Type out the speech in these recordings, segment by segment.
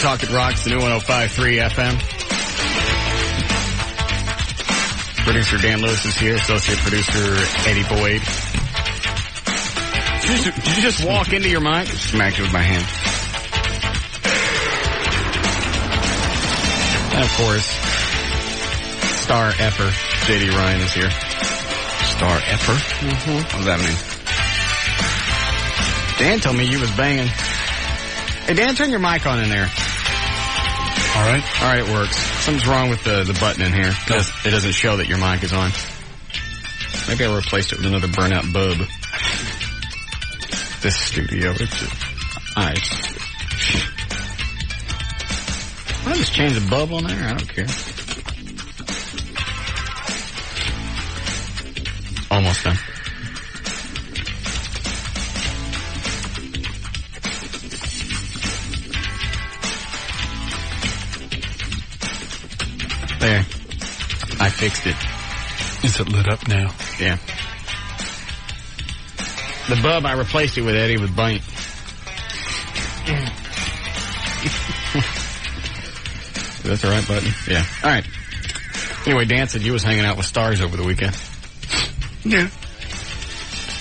Talk It Rocks, the new 105.3 FM. Producer Dan Lewis is here. Associate producer Eddie Boyd. Did you just walk into your mic? Smacked it with my hand. And of course, star effer J.D. Ryan is here. Star effer? Mm-hmm. What does that mean? Dan told me you was banging. Hey, Dan, turn your mic on in there. All right. All right, it works. Something's wrong with the button in here. No. It doesn't show that your mic is on. Maybe I replaced it with another burnout bulb. This studio, it's I'll just change the bulb on there. I don't care. Almost done. There. I fixed it. Is it lit up now? Yeah. The bulb, I replaced it with Eddie with Bunny. That's the right button? Yeah. All right. Anyway, Dan said you was hanging out with stars over the weekend. Yeah.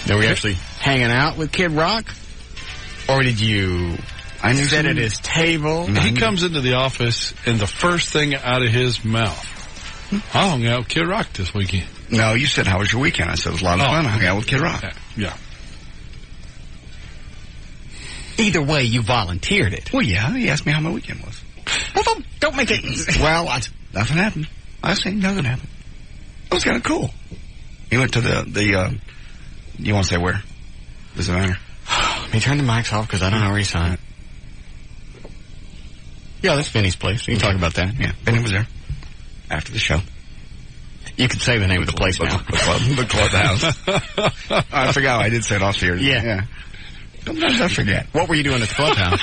Were we actually hanging out with Kid Rock? Or did you sit at his table? He comes into the office, and the first thing out of his mouth, I hung out with Kid Rock this weekend. No, you said, how was your weekend? I said, it was a lot of fun. I hung out with Kid Rock. Yeah. Either way, you volunteered it. Well, yeah, he asked me how my weekend was. Well, don't make it... Well, nothing happened. I said nothing happened. It was kind of cool. He went to the you want to say where? Does it matter? Let me turn the mics off because I don't know where he's on. Yeah, that's Vinny's place. You can talk about that. Yeah, Vinny was there after the show. You can say the name of the place now. The clubhouse. I forgot. I did say it off here. Yeah. Sometimes I forget. What were you doing at the clubhouse?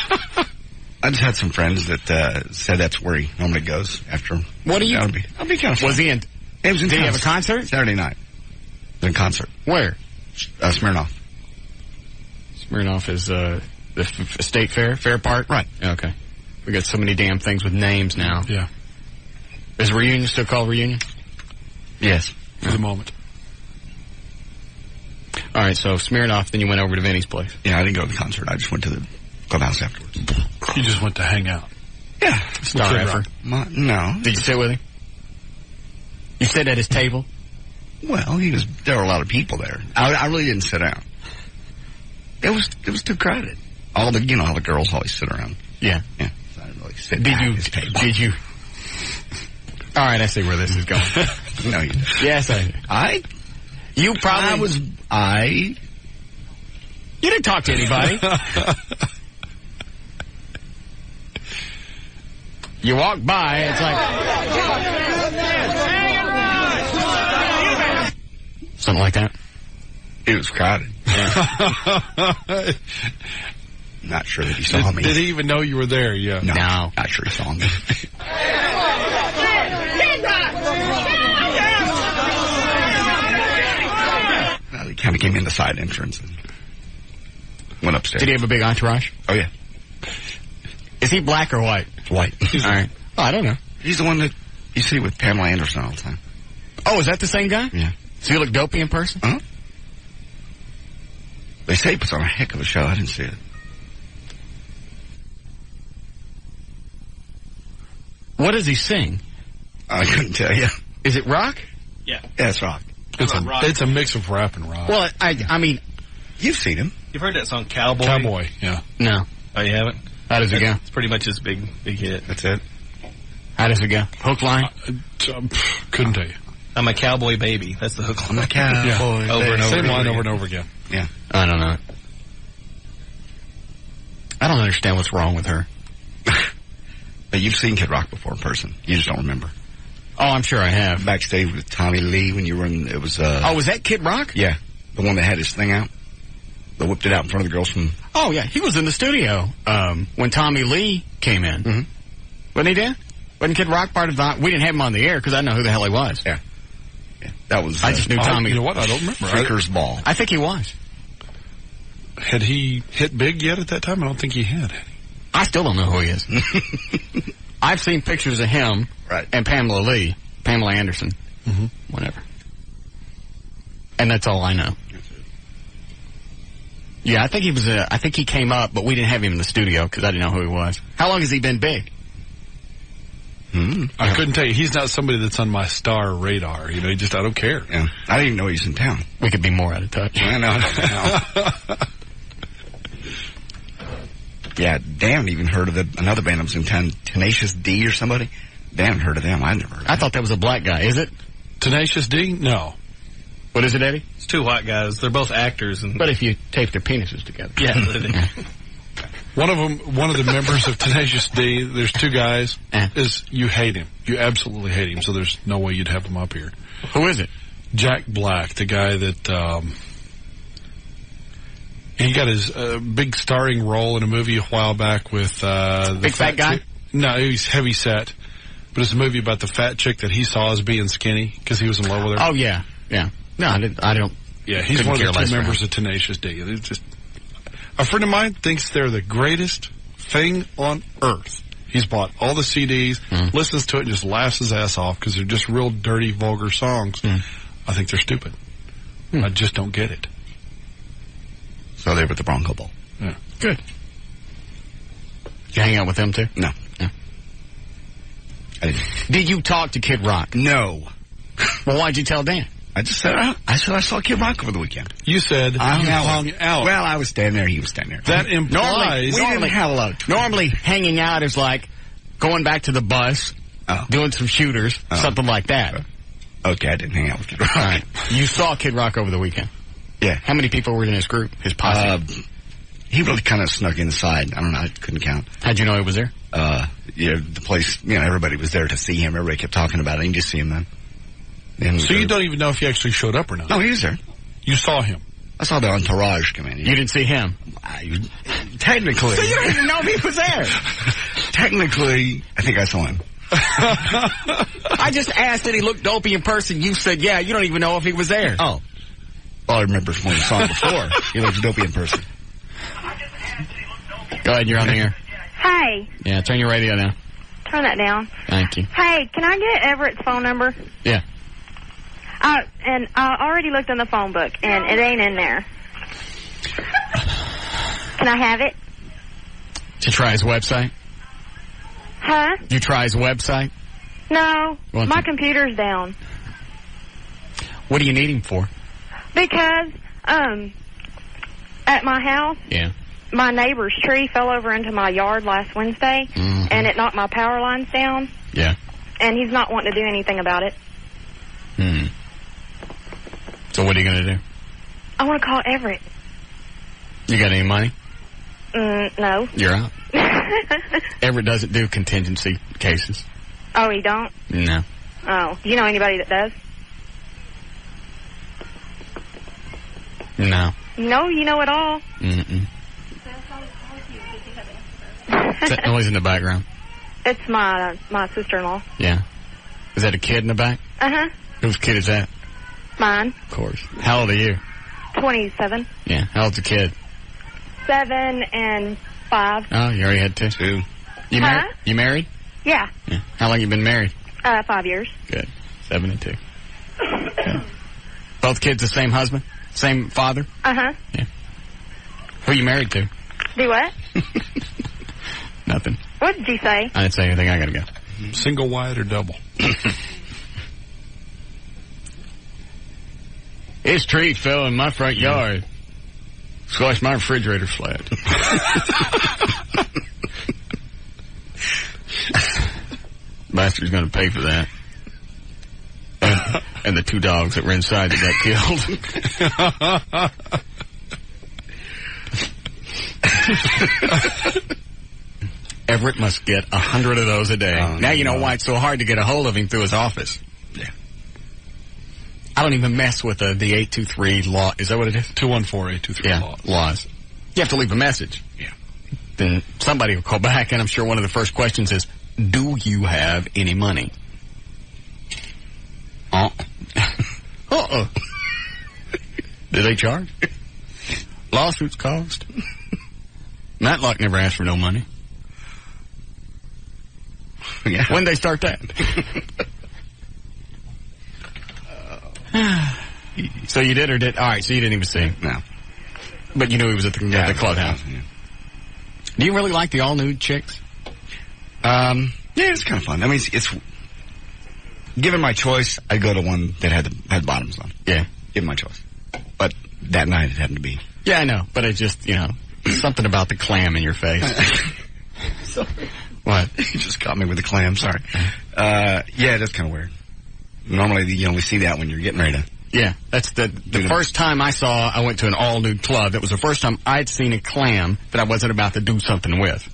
I just had some friends that said that's where he normally goes after. What do you? That'll be kind of fun. Was he in? Did he have a concert? Saturday night. The concert. Where? Smirnoff. Smirnoff is the state fair park? Right. Okay. We got so many damn things with names now. Yeah. Is Reunion still called Reunion? Yes. For the moment. All right, so Smirnoff, then you went over to Vinny's place. Yeah, I didn't go to the concert. I just went to the clubhouse afterwards. You just went to hang out. Yeah. Star effort. No. Did you sit with him? You sit at his table? Well, there were a lot of people there. I really didn't sit down. It was too crowded. All the girls always sit around. Yeah. Yeah. So I didn't really sit at his table. Did you? All right, I see where this is going. No, you didn't. Yes, You probably... You didn't talk to anybody. You walk by, it's like... Something like that. It was crowded. Yeah. Not sure that he saw me. Did he even know you were there? Yeah. No. Not sure he saw me. Well, he kind of came in the side entrance and went upstairs. Did he have a big entourage? Oh, yeah. Is he black or white? White. All right. Oh, I don't know. He's the one that you see with Pamela Anderson all the time. Oh, is that the same guy? Yeah. Does he look dopey in person? Huh? They say he puts on a heck of a show. I didn't see it. What does he sing? I couldn't tell you. Is it rock? Yeah. Yeah, it's rock. It's a mix of rap and rock. Well, I mean... You've seen him. You've heard that song, Cowboy? Cowboy, yeah. No. Oh, you haven't? How does it go? It's pretty much his big hit. That's it. How does it go? Hook line? Couldn't tell you. I'm a cowboy baby. That's the hook line. I'm a cowboy. Yeah. Over and over. Same line over and over again. Yeah. I don't know. I don't understand what's wrong with her. But you've seen Kid Rock before in person. You just don't remember. Oh, I'm sure I have. Backstage with Tommy Lee when you were in, it was, Oh, was that Kid Rock? Yeah. The one that had his thing out. That whipped it out in front of the girls from... Oh, yeah. He was in the studio, when Tommy Lee came in. Mm-hmm. Wasn't he, Dan? Wasn't Kid Rock part of the... We didn't have him on the air because I didn't know who the hell he was. Yeah. Yeah. That was... I just knew Tommy... You know what? I don't remember. Freaker's Ball. I think he was. Had he hit big yet at that time? I don't think he had. I still don't know who he is. I've seen pictures of him and Pamela Anderson, whatever. And that's all I know. Yeah, I think he came up, but we didn't have him in the studio because I didn't know who he was. How long has he been big? I couldn't tell you. He's not somebody that's on my star radar. You know, I don't care. Yeah. I didn't even know he was in town. We could be more out of touch. I know. Yeah, Dan even heard of another band that was in town, Tenacious D or somebody. Dan heard of them. I never heard of them. I thought that was a black guy. Is it? Tenacious D? No. What is it, Eddie? It's two white guys. They're both actors. But if you tape their penises together. Yeah. One of the members of Tenacious D, there's two guys, is you hate him. You absolutely hate him, so there's no way you'd have him up here. Who is it? Jack Black, the guy that, he got his big starring role in a movie a while back with, the big fat guy? No, he's heavy set. But it's a movie about the fat chick that he saw as being skinny because he was in love with her. Oh, yeah. Yeah. No, I don't. Yeah, he's one of the two members of Tenacious D. It's just, a friend of mine thinks they're the greatest thing on earth. He's bought all the CDs, listens to it, and just laughs his ass off because they're just real dirty, vulgar songs. I think they're stupid. I just don't get it. So they were at the Bronco Bowl. Yeah. Good. Did you hang out with them, too? No. I didn't. Did you talk to Kid Rock? No. Well, why'd you tell Dan? I just said, I saw Kid Rock over the weekend. You said you hung out. Well, I was standing there, he was standing there. That implies... We didn't have a lot of time. Normally, hanging out is like going back to the bus, doing some shooters, something like that. Okay, I didn't hang out with Kid Rock. All right. You saw Kid Rock over the weekend? Yeah. How many people were in his group, his posse? He really kind of snuck inside. I don't know, I couldn't count. How'd you know he was there? Yeah, the place, everybody was there to see him. Everybody kept talking about it. You can just see him then. So you don't even know if he actually showed up or not? No, he was there. You saw him? I saw the entourage come in. You didn't see him? Technically. So you don't even know if he was there? Technically, I think I saw him. I just asked did he look dopey in person. You said, yeah, you don't even know if he was there. Oh. Well, I remember from when we saw him before. He looked dopey in person. Go ahead, you're on the air. Hey. Yeah, turn your radio down. Turn that down. Thank you. Hey, can I get Everett's phone number? Yeah. And I already looked in the phone book, and it ain't in there. Can I have it? Did you try his website? Huh? You try his website? No. My computer's down. What do you need him for? Because, at my house, my neighbor's tree fell over into my yard last Wednesday, and it knocked my power lines down. Yeah. And he's not wanting to do anything about it. So what are you going to do? I want to call Everett. You got any money? No. You're out. Everett doesn't do contingency cases. Oh, he don't? No. Oh. Do you know anybody that does? No. No, you know it all. What's that noise in the background? It's my sister-in-law. Yeah. Is that a kid in the back? Uh-huh. Whose kid is that? Mine. Of course. How old are you? 27. Yeah. How old's the kid? 7 and 5. Oh, you already had 2. You married? You married? Yeah. How long you been married? 5 years. Good. 7 and 2. Okay. Both kids the same husband? Same father? Uh-huh. Yeah. Who you married to? Do what? Nothing. What did you say? I didn't say anything. I gotta go. Single, wide, or double? His tree fell in my front yard. Squashed my refrigerator flat. Bastard's gonna pay for that. And the 2 dogs that were inside that got killed. Everett must get 100 of those a day. Now you know why it's so hard to get a hold of him through his office. Yeah. I don't even mess with the 823 law. Is that what it is? 214-823 laws. You have to leave a message. Yeah. Then somebody will call back, and I'm sure one of the first questions is, do you have any money? Do they charge? Lawsuits cost. Matlock never asked for no money. Yeah. When they start that? So you did or did? All right, so you didn't even see him. No. But you knew he was at the clubhouse. Yeah. Do you really like the all-nude chicks? Yeah, it's kind of fun. I mean, it's given my choice, I'd go to one that had bottoms on. Yeah. Given my choice. But that night it happened to be. Yeah, I know. But it just, something about the clam in your face. Sorry. What? You just caught me with the clam, sorry. Yeah, that's kind of weird. Normally, we see that when you're getting ready to. Yeah, that's the first time I went to an all-nude club. That was the first time I'd seen a clam that I wasn't about to do something with.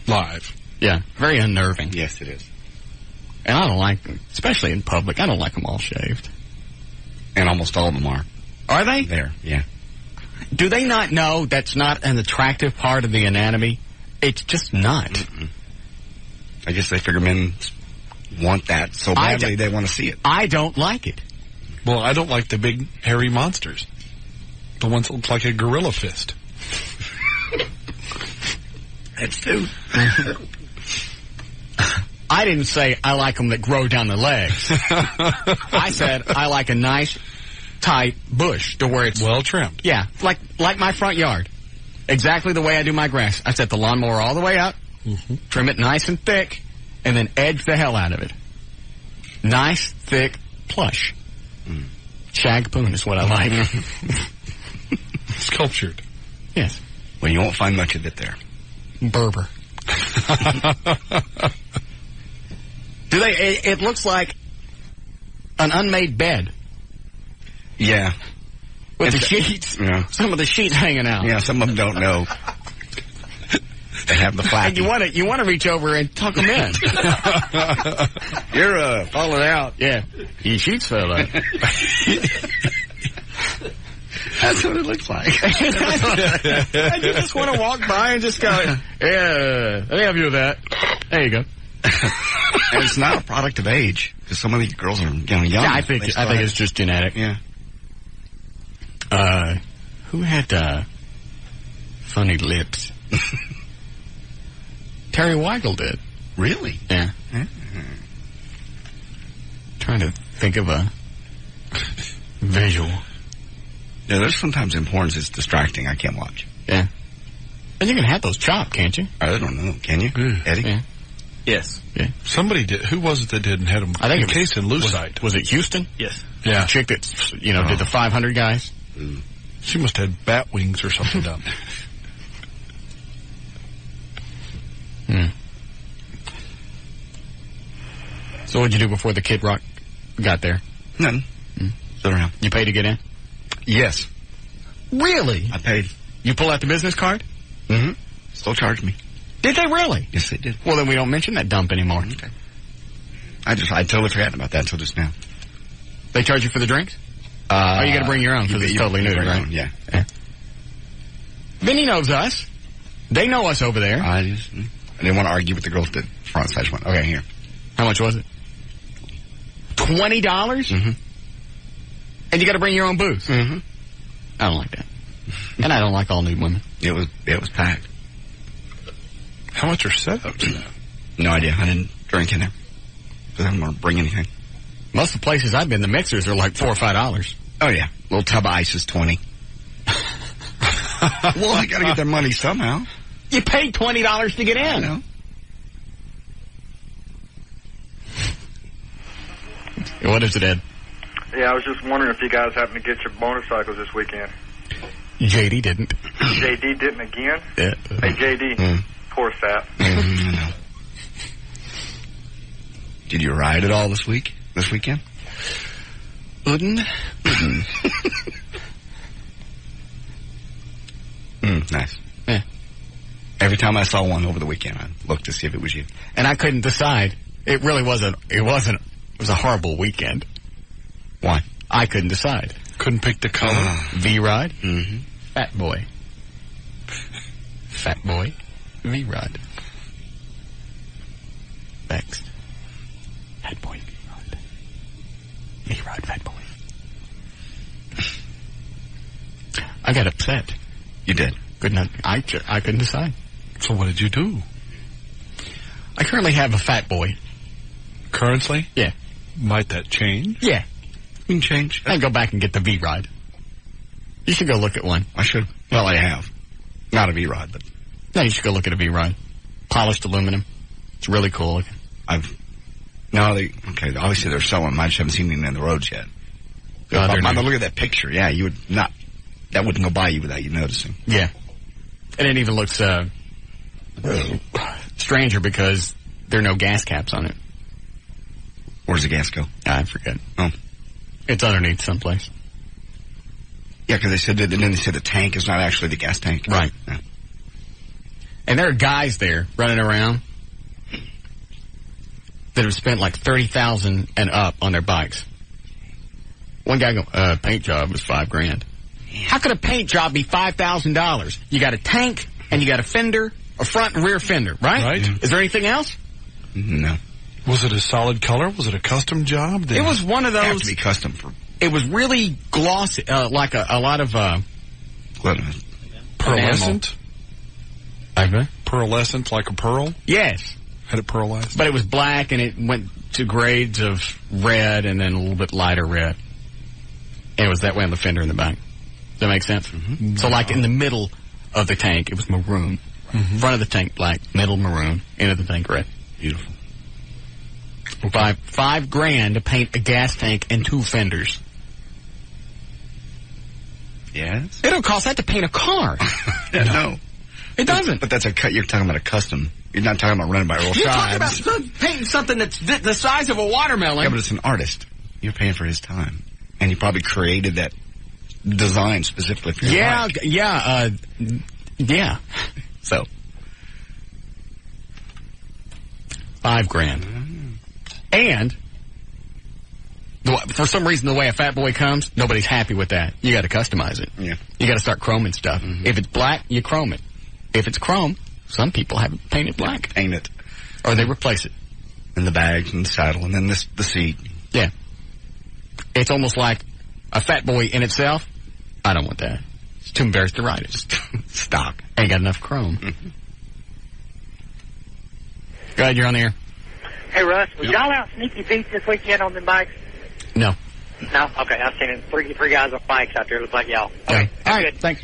Live. Yeah, very unnerving. Yes, it is. And I don't like them, especially in public. I don't like them all shaved. And almost all of them are. Are they? There, yeah. Do they not know that's not an attractive part of the anatomy? It's just not. Mm-mm. I guess they figure men want that so badly they want to see it. I don't like it. Well, I don't like the big hairy monsters. The ones that look like a gorilla fist. That's too. I didn't say I like them that grow down the legs. I said I like a nice, tight bush to where it's well trimmed. Yeah, like my front yard. Exactly the way I do my grass. I set the lawnmower all the way up, trim it nice and thick, and then edge the hell out of it. Nice, thick, plush. Shag poon is what I like. Sculptured. Yes. Well, you won't find much of it there. Berber. Do they? It looks like an unmade bed. Yeah. With the sheets. Yeah. Some of the sheets hanging out. Yeah, some of them don't know. They have the flappy. And you want to reach over and tuck them in. You're falling out. Yeah. Your sheets fell out. That's what it looks like. And you just want to walk by and just go, yeah, let me have you with that. There you go. And it's not a product of age, because some of these girls are young. Yeah, I think it's just genetic. Yeah. Who had funny lips? Terry Weigel did. Really? Yeah. Trying to think of a visual. Yeah, there's sometimes in porns it's distracting. I can't watch. Yeah. And you can have those chopped, can't you? I don't know. Can you? Eddie? Yeah. Yes. Yeah. Somebody did. Who was it that did and had them? I think encased in lucite. Was it Houston? Yes. Yeah. The chick that, did the 500 guys? She must have had bat wings or something done. So what'd you do before the Kid Rock got there? Nothing. Sit around. You paid to get in? Yes. Really? I paid. You pull out the business card? Mm-hmm. Still charged me. Did they really? Yes, they did. Well, then we don't mention that dump anymore. Okay. I totally forgot about that until just now. They charge you for the drinks? You got to bring your own because it's totally new, right? Yeah. Vinny knows us. They know us over there. I didn't want to argue with the girls at the front, so I just went, okay, here. How much was it? $20? Mm-hmm. And you got to bring your own booze? Mm-hmm. I don't like that. And I don't like all nude women. It was packed. How much are setups? No idea. I didn't drink in there. Because I didn't want to bring anything. Most of the places I've been, the mixers are like $4 or $5. Oh, yeah. A little tub of ice is $20. Well, I got to get their money somehow. You paid $20 to get in. I know. What is it, Ed? Yeah, I was just wondering if you guys happened to get your motorcycles this weekend. JD didn't. JD didn't again? Yeah. Hey, JD, poor sap. I know. Did you ride at all this weekend? Nice. Yeah. Every time I saw one over the weekend, I looked to see if it was you. And I couldn't decide. It really wasn't. It was a horrible weekend. Why? I couldn't decide. Couldn't pick the color. V-Rod. Mm-hmm. Fat boy. Fat boy. V-Rod. Next. Fat boy. V-Rod. V-Rod. Fat boy. I got upset. You did? I couldn't decide. So what did you do? I currently have a Fat Boy. Currently? Yeah. Might that change? Yeah. You can change. I can go back and get the V-Rod. You should go look at one. I should. Well, I have. Not a V-Rod, but... No, you should go look at a V-Rod. Polished aluminum. It's really cool looking. Okay, obviously they're selling them. I just haven't seen any on the roads yet. Look at that picture. Yeah, you would not... That wouldn't go by you without you noticing. Yeah. And it even looks stranger because there are no gas caps on it. Where's the gas go? I forget. Oh. It's underneath someplace. Yeah, because they said that, and then they said the tank is not actually the gas tank. Right. Yeah. And there are guys there running around that have spent like $30,000 and up on their bikes. One guy go, paint job was $5,000. How could a paint job be $5,000? You got a tank and you got a fender, a front and rear fender, right? Right. Is there anything else? No. Was it a solid color? Was it a custom job? It was one of those. It have to be custom for. It was really glossy, like a lot of pearlescent. Okay. Pearlescent, like a pearl. Yes. Had it pearlized. But it was black, and it went to grades of red, and then a little bit lighter red. And it was that way on the fender in the back. Does that make sense? Mm-hmm. So, like in the middle of the tank, it was maroon. Mm-hmm. Front of the tank black, middle maroon, end of the tank red. Beautiful. Okay. $5,000 to paint a gas tank and 2 fenders. Yes. It don't cost that to paint a car. No. It doesn't. But that's you're talking about a custom. You're not talking about running by real You're sides. talking about painting something that's the size of a watermelon. Yeah, but it's an artist. You're paying for his time. And he probably created that design specifically for your bike. Yeah. So. $5,000. And for some reason, the way a Fat Boy comes, nobody's happy with that. You got to customize it. Yeah. You got to start chroming stuff. Mm-hmm. If it's black, you chrome it. If it's chrome, some people have it painted black. Paint it. Or they replace it. And the bags and the saddle and then the seat. Yeah. It's almost like a Fat Boy in itself. I don't want that. It's too embarrassed to ride it. Stock. Ain't got enough chrome. Mm-hmm. Go ahead, you're on the air. Hey, Russ, was y'all out Sneaky Pete this weekend on the bikes? No. No? Okay, I've seen it. Three guys on bikes out there. It looks like y'all. Okay. Okay. All right, good. thanks.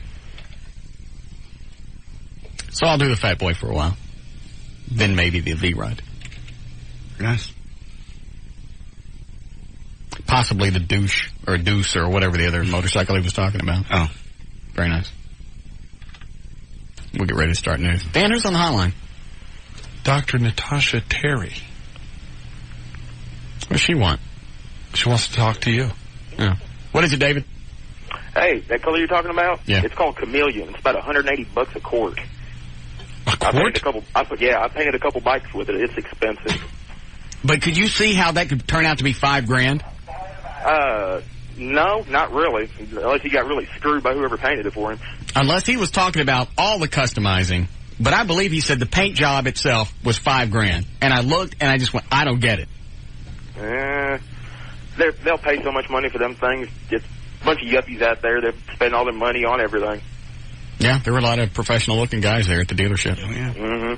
So I'll do the Fat Boy for a while. Then maybe the V-Rod. Nice. Possibly the Deuce or whatever the other motorcycle he was talking about. Oh. Very nice. We'll get ready to start news. Dan, who's on the hotline? Dr. Natasha Terry. What does she want? She wants to talk to you. Yeah. What is it, David? Hey, that color you're talking about? Yeah. It's called Chameleon. It's about $180 a quart. A quart? I painted a couple bikes with it. It's expensive. But could you see how that could turn out to be $5,000? No, not really. Unless he got really screwed by whoever painted it for him. Unless he was talking about all the customizing. But I believe he said the paint job itself was $5,000. And I looked and I just went, I don't get it. They'll pay so much money for them things. Just a bunch of yuppies out there that spend all their money on everything. Yeah, there were a lot of professional-looking guys there at the dealership. Oh, yeah. Mm-hmm.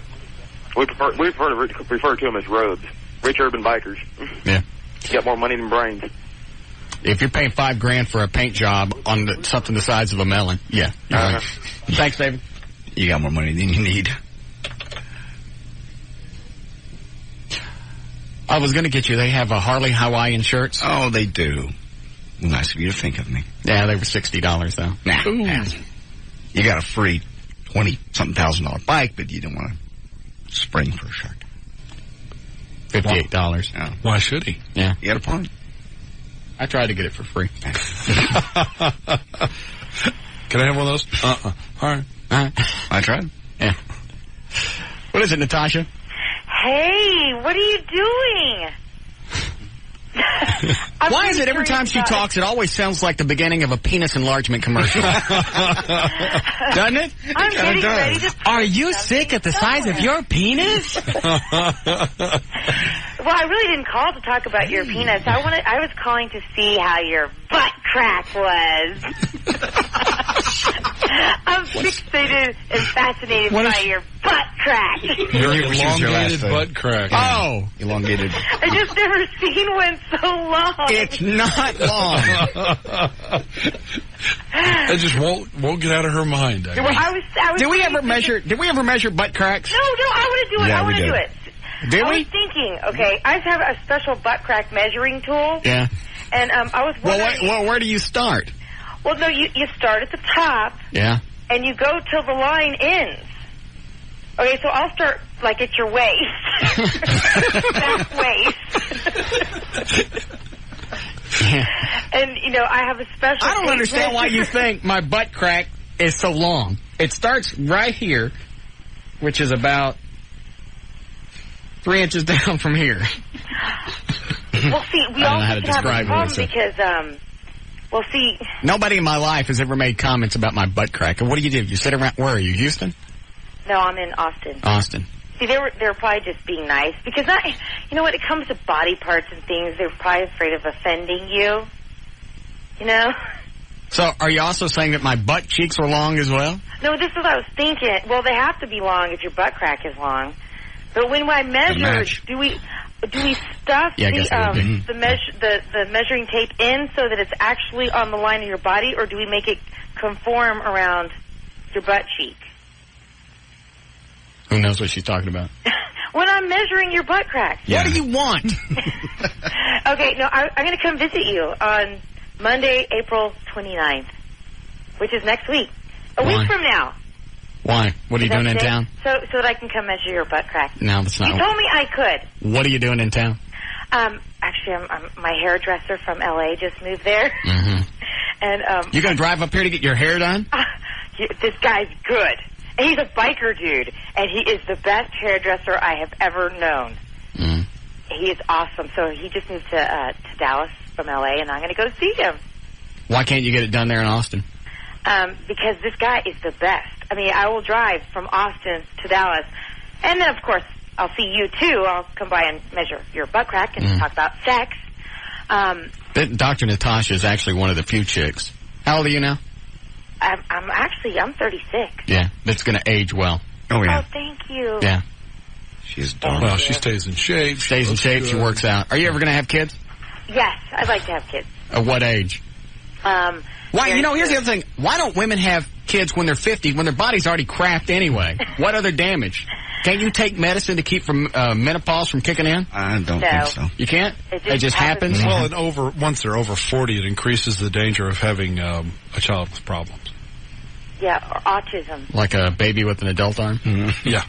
We refer to them as robes. Rich urban bikers. Yeah. Got more money than brains. If you're paying $5,000 for a paint job on something the size of a melon, yeah. Right. Thanks, David. You got more money than you need. I was going to get you. They have a Harley Hawaiian shirts. Oh, they do. Nice of you to think of me. Yeah, they were $60 though. Nah. You got a free $20-something thousand bike, but you don't want to spring for a shirt. $58. Yeah. Why should he? Yeah. You got a point. I tried to get it for free. Can I have one of those? All right. I tried. Yeah. What is it, Natasha? Hey, what are you doing? Why is it every time she talks, it always sounds like the beginning of a penis enlargement commercial? Doesn't it? I'm getting ready to... Are you sick at the size of your penis? Well, I really didn't call to talk about your penis. I was calling to see how your butt crack was. I'm fixated and fascinated by your butt crack. Your elongated butt crack. Oh. Elongated. I just never seen one so long. It's not long. It just won't get out of her mind. I was Did we ever measure butt cracks? No, I want to do it. Yeah, I want to do it. Did I we? was thinking, okay, I have a special butt crack measuring tool. Yeah. And I was wondering... Well, where do you start? Well, no, you start at the top. Yeah. And you go till the line ends. Okay, so I'll start, like, at your waist. Back waist. Yeah. And, you know, I have a special... I don't understand why you think my butt crack is so long. It starts right here, which is about 3 inches down from here. Well, see, we all have a problem because, well, see... Nobody in my life has ever made comments about my butt crack. And what do? You sit around... Where are you, Houston? No, I'm in Austin. Austin. See, they were probably just being nice because you know, when it comes to body parts and things, they're probably afraid of offending you. You know. So, are you also saying that my butt cheeks were long as well? No, this is what I was thinking. Well, they have to be long if your butt crack is long. But when I measure, do we stuff the measuring tape in so that it's actually on the line of your body, or do we make it conform around your butt cheek? Who knows what she's talking about? When I'm measuring your butt crack. Yeah. What do you want? Okay, no, I'm going to come visit you on Monday, April 29th, which is next week. A week from now. Why? What are you doing in town? So that I can come measure your butt crack. No, that's not. You told me I could. What are you doing in town? Actually, I'm my hairdresser from L.A. just moved there. Mm-hmm. And you going to drive up here to get your hair done? This guy's good. And he's a biker dude, and he is the best hairdresser I have ever known. Mm. He is awesome. So he just moved to Dallas from L.A., and I'm going to go see him. Why can't you get it done there in Austin? Because this guy is the best. I mean, I will drive from Austin to Dallas, and then, of course, I'll see you, too. I'll come by and measure your butt crack and talk about sex. Dr. Natasha is actually one of the few chicks. How old are you now? I'm 36. Yeah, that's going to age well. Oh, yeah. Oh, thank you. Yeah. She's done. Well, she stays in shape. Stays in shape. She works out. Are you ever going to have kids? Yes, I'd like to have kids. At what age? Why? You know, here's the other thing. Why don't women have kids when they're 50 when their body's already crapped anyway? What other damage? Can't you take medicine to keep from menopause from kicking in? I don't think so. You can't? It just happens? Well, and once they're over 40, it increases the danger of having a child with problems. Yeah, or autism. Like a baby with an adult arm? Mm-hmm. Yeah.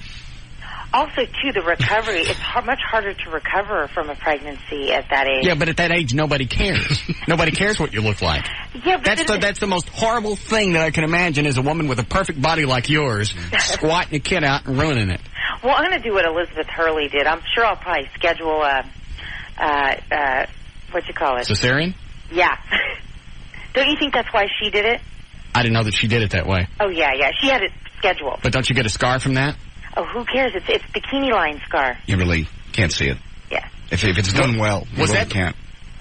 Also, too, the recovery, it's much harder to recover from a pregnancy at that age. Yeah, but at that age, nobody cares. Nobody cares what you look like. Yeah, but that's the most horrible thing that I can imagine is a woman with a perfect body like yours squatting a kid out and ruining it. Well, I'm going to do what Elizabeth Hurley did. I'm sure I'll probably schedule what you call it? Cesarean? Yeah. Don't you think that's why she did it? I didn't know that she did it that way. Oh, yeah. She had it scheduled. But don't you get a scar from that? Oh, who cares? It's bikini line scar. You really can't see it. Yeah. If it's done well, you really can't.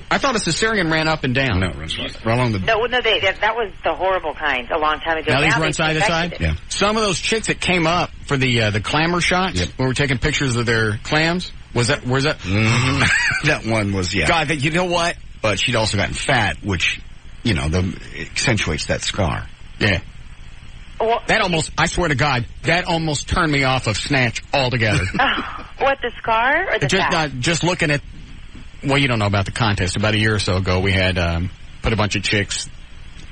I thought a cesarean ran up and down. No, it runs right along the... No, that was the horrible kind a long time ago. Now these run side to side? Yeah. Some of those chicks that came up for the clamor shots, when we're taking pictures of their clams, where's that? Mm-hmm. That one was, yeah. God, you know what? But she'd also gotten fat, which, it accentuates that scar. Yeah. Well, that almost, I swear to God, that almost turned me off of Snatch altogether. What, the scar or the fat? Just looking at, well, you don't know about the contest. About a year or so ago, we had put a bunch of chicks,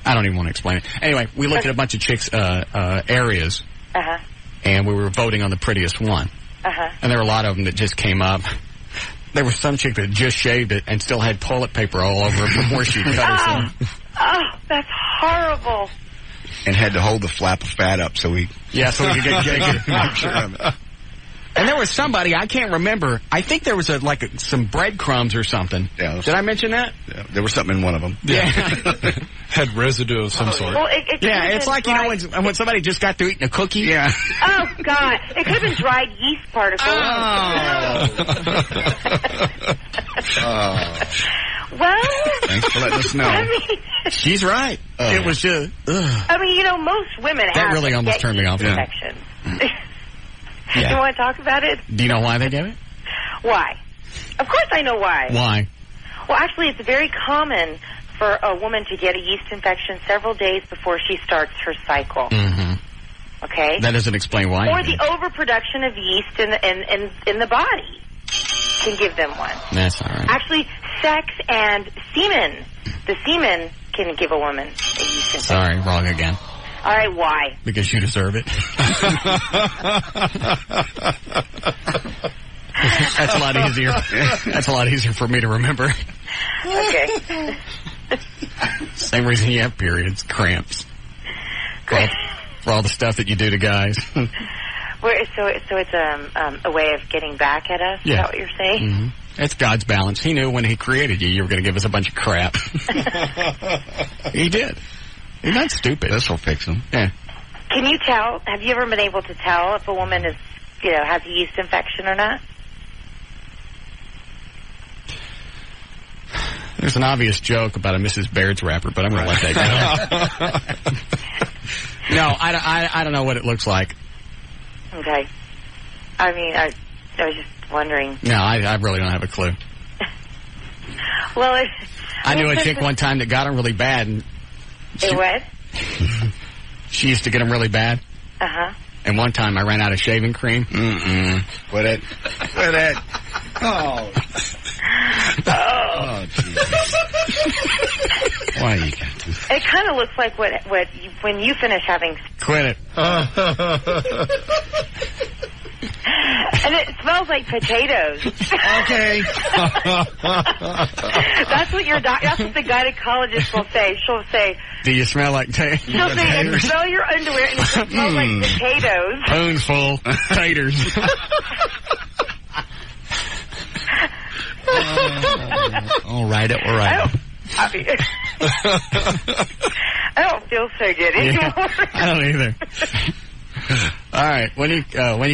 I don't even want to explain it. Anyway, we looked at a bunch of chicks' areas, and we were voting on the prettiest one. And there were a lot of them that just came up. There was some chick that just shaved it and still had toilet paper all over it from where she cut herself. Oh, that's horrible. And had to hold the flap of fat up so we could get a picture of it. And there was somebody, I can't remember, I think there was some breadcrumbs or something. Yeah, did I mention that? Yeah, there was something in one of them. Yeah. Had residue of some sort. Well, it's like, when somebody just got through eating a cookie. Yeah. Oh, God. It could have been dried yeast particles. Oh. Well, thanks for letting us know. I mean, She's right. It was just, ugh. I mean, most women have That really almost turned me off. infections. Yeah. You want to talk about it? Do you know why they get it? Why? Of course I know why. Why? Well, actually, it's very common for a woman to get a yeast infection several days before she starts her cycle. Mm-hmm. Okay? That doesn't explain why. Or the overproduction of yeast in the body can give them one. That's all right. Actually, sex and semen. The semen can give a woman a yeast infection. Sorry, wrong again. All right, why? Because you deserve it. That's a lot easier. That's a lot easier for me to remember. Okay. Same reason you have periods, cramps. For all the stuff that you do to guys. So it's a way of getting back at us? Yeah. Is that what you're saying? Mm-hmm. It's God's balance. He knew when he created you were going to give us a bunch of crap. He did. He's not stupid. This will fix him. Yeah. Can you tell? Have you ever been able to tell if a woman is, has a yeast infection or not? There's an obvious joke about a Mrs. Baird's wrapper, but I'm going to let that go. No, I don't know what it looks like. Okay. I mean, I was just wondering. No, I really don't have a clue. Well, I knew a chick one time that got them really bad. And what? She used to get them really bad. Uh-huh. And one time I ran out of shaving cream. Mm-mm. Quit it. Quit it. Oh. Oh, Jesus. Why you got to? It kind of looks like when you finish having... Quit it. And it smells like potatoes. Okay. That's what the gynecologist will say. She'll say... Do you smell like She'll say, and smell your underwear, and it smells like potatoes. Spoonful taters. All right, it. All right. I don't feel so good anymore. Yeah, I don't either. All right, when you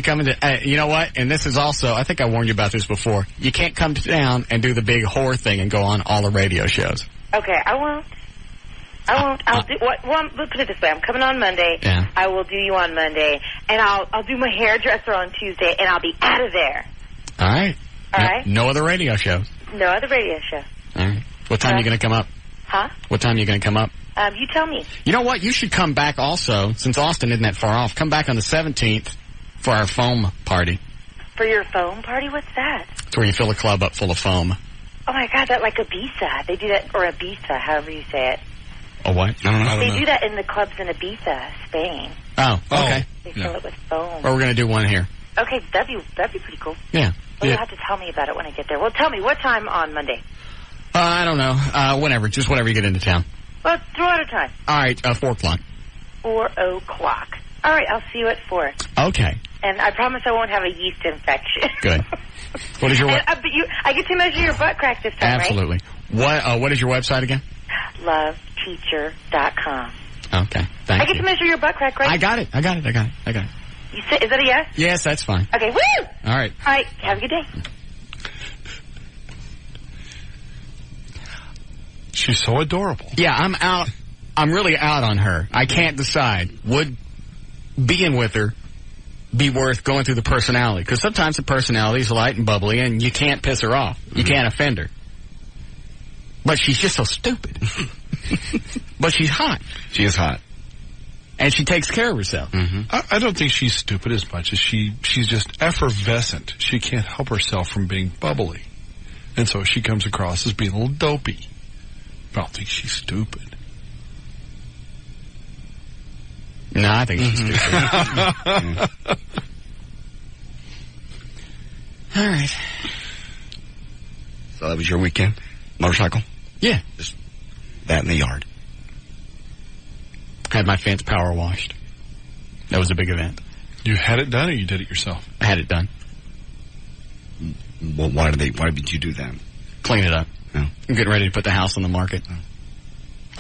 come into, you know what? And this is also, I think I warned you about this before. You can't come down and do the big whore thing and go on all the radio shows. Okay, I won't. I'll do what? Well, let's put it this way. I'm coming on Monday. Yeah. I will do you on Monday, and I'll do my hairdresser on Tuesday, and I'll be out of there. All right. All right. No other radio shows. No other radio show. All right. What time are you going to come up? Huh? What time are you going to come up? You tell me. You know what? You should come back also, since Austin isn't that far off. Come back on the 17th for our foam party. For your foam party? What's that? It's where you fill a club up full of foam. Oh, my God, that like Ibiza. They do that, or Ibiza, however you say it. A what? I don't know. They do that in the clubs in Ibiza, Spain. Oh, okay. They fill it with foam. Or we're going to do one here. Okay, that'd be pretty cool. Yeah. Well, you'll have to tell me about it when I get there. Well, tell me, what time on Monday? I don't know. Whenever. Just whenever you get into town. Well, throw out a time. All right, 4 o'clock. 4 o'clock. All right, I'll see you at 4. Okay. And I promise I won't have a yeast infection. Good. What is your but I get to measure your butt crack this time, Absolutely. Right? What is your website again? Loveteacher.com. Okay, thank you. I get to measure your butt crack, right? I got it. You say, is that a yes? Yes, that's fine. Okay, woo! All right. All right, have a good day. She's so adorable. Yeah, I'm out. I'm really out on her. I can't decide. Would being with her be worth going through the personality? Because sometimes the personality is light and bubbly, and you can't piss her off. You can't offend her. But she's just so stupid. But she's hot. She is hot. And she takes care of herself. Mm-hmm. I don't think she's stupid as much as she's just effervescent. She can't help herself from being bubbly. And so she comes across as being a little dopey. I don't think she's stupid. No, I think she's stupid. All right. So that was your weekend? Motorcycle? Yeah. Just that in the yard. Had my fence power washed. That was a big event. You had it done or you did it yourself? I had it done. Well, why did you do that? Clean it up. Yeah. I'm getting ready to put the house on the market.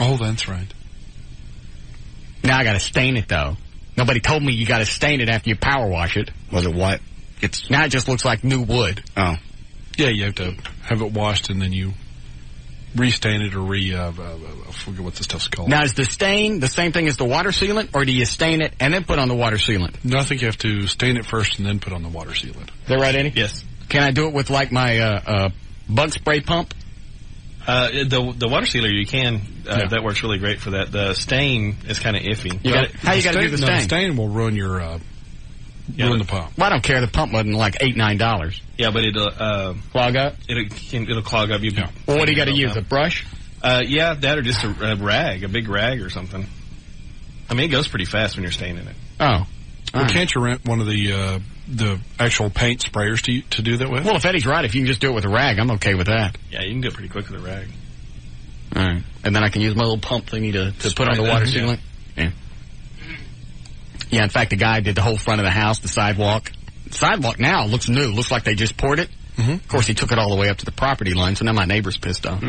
Oh, that's right. Now I got to stain it, though. Nobody told me you got to stain it after you power wash it. Was it what? Now it just looks like new wood. Oh. Yeah, you have to have it washed and then you re-stain it or I forget what the stuff's called. Now, is the stain the same thing as the water sealant, or do you stain it and then put on the water sealant? No, I think you have to stain it first and then put on the water sealant. Is that right, Eddie? Yes. Can I do it with, like, my bug spray pump? The water sealer you can. That works really great for that. The stain is kind of iffy. How you got to do the stain? No, the stain will ruin your ruin the pump. Well, I don't care. The pump wasn't like $8-9. Yeah, but it'll clog up. It'll clog up. Well, what do you got to use? A brush? Yeah, that or just a rag, a big rag or something. I mean, it goes pretty fast when you're staining it. Oh. Well, can't you rent one of the actual paint sprayers to do that with? Well, if Eddie's right, if you can just do it with a rag, I'm okay with that. Yeah, you can do it pretty quick with a rag. All right. And then I can use my little pump thingy to put on the water sealant. Yeah. Yeah, in fact, the guy did the whole front of the house, the sidewalk. The sidewalk now looks new. Looks like they just poured it. Mm-hmm. Of course, he took it all the way up to the property line, so now my neighbor's pissed off.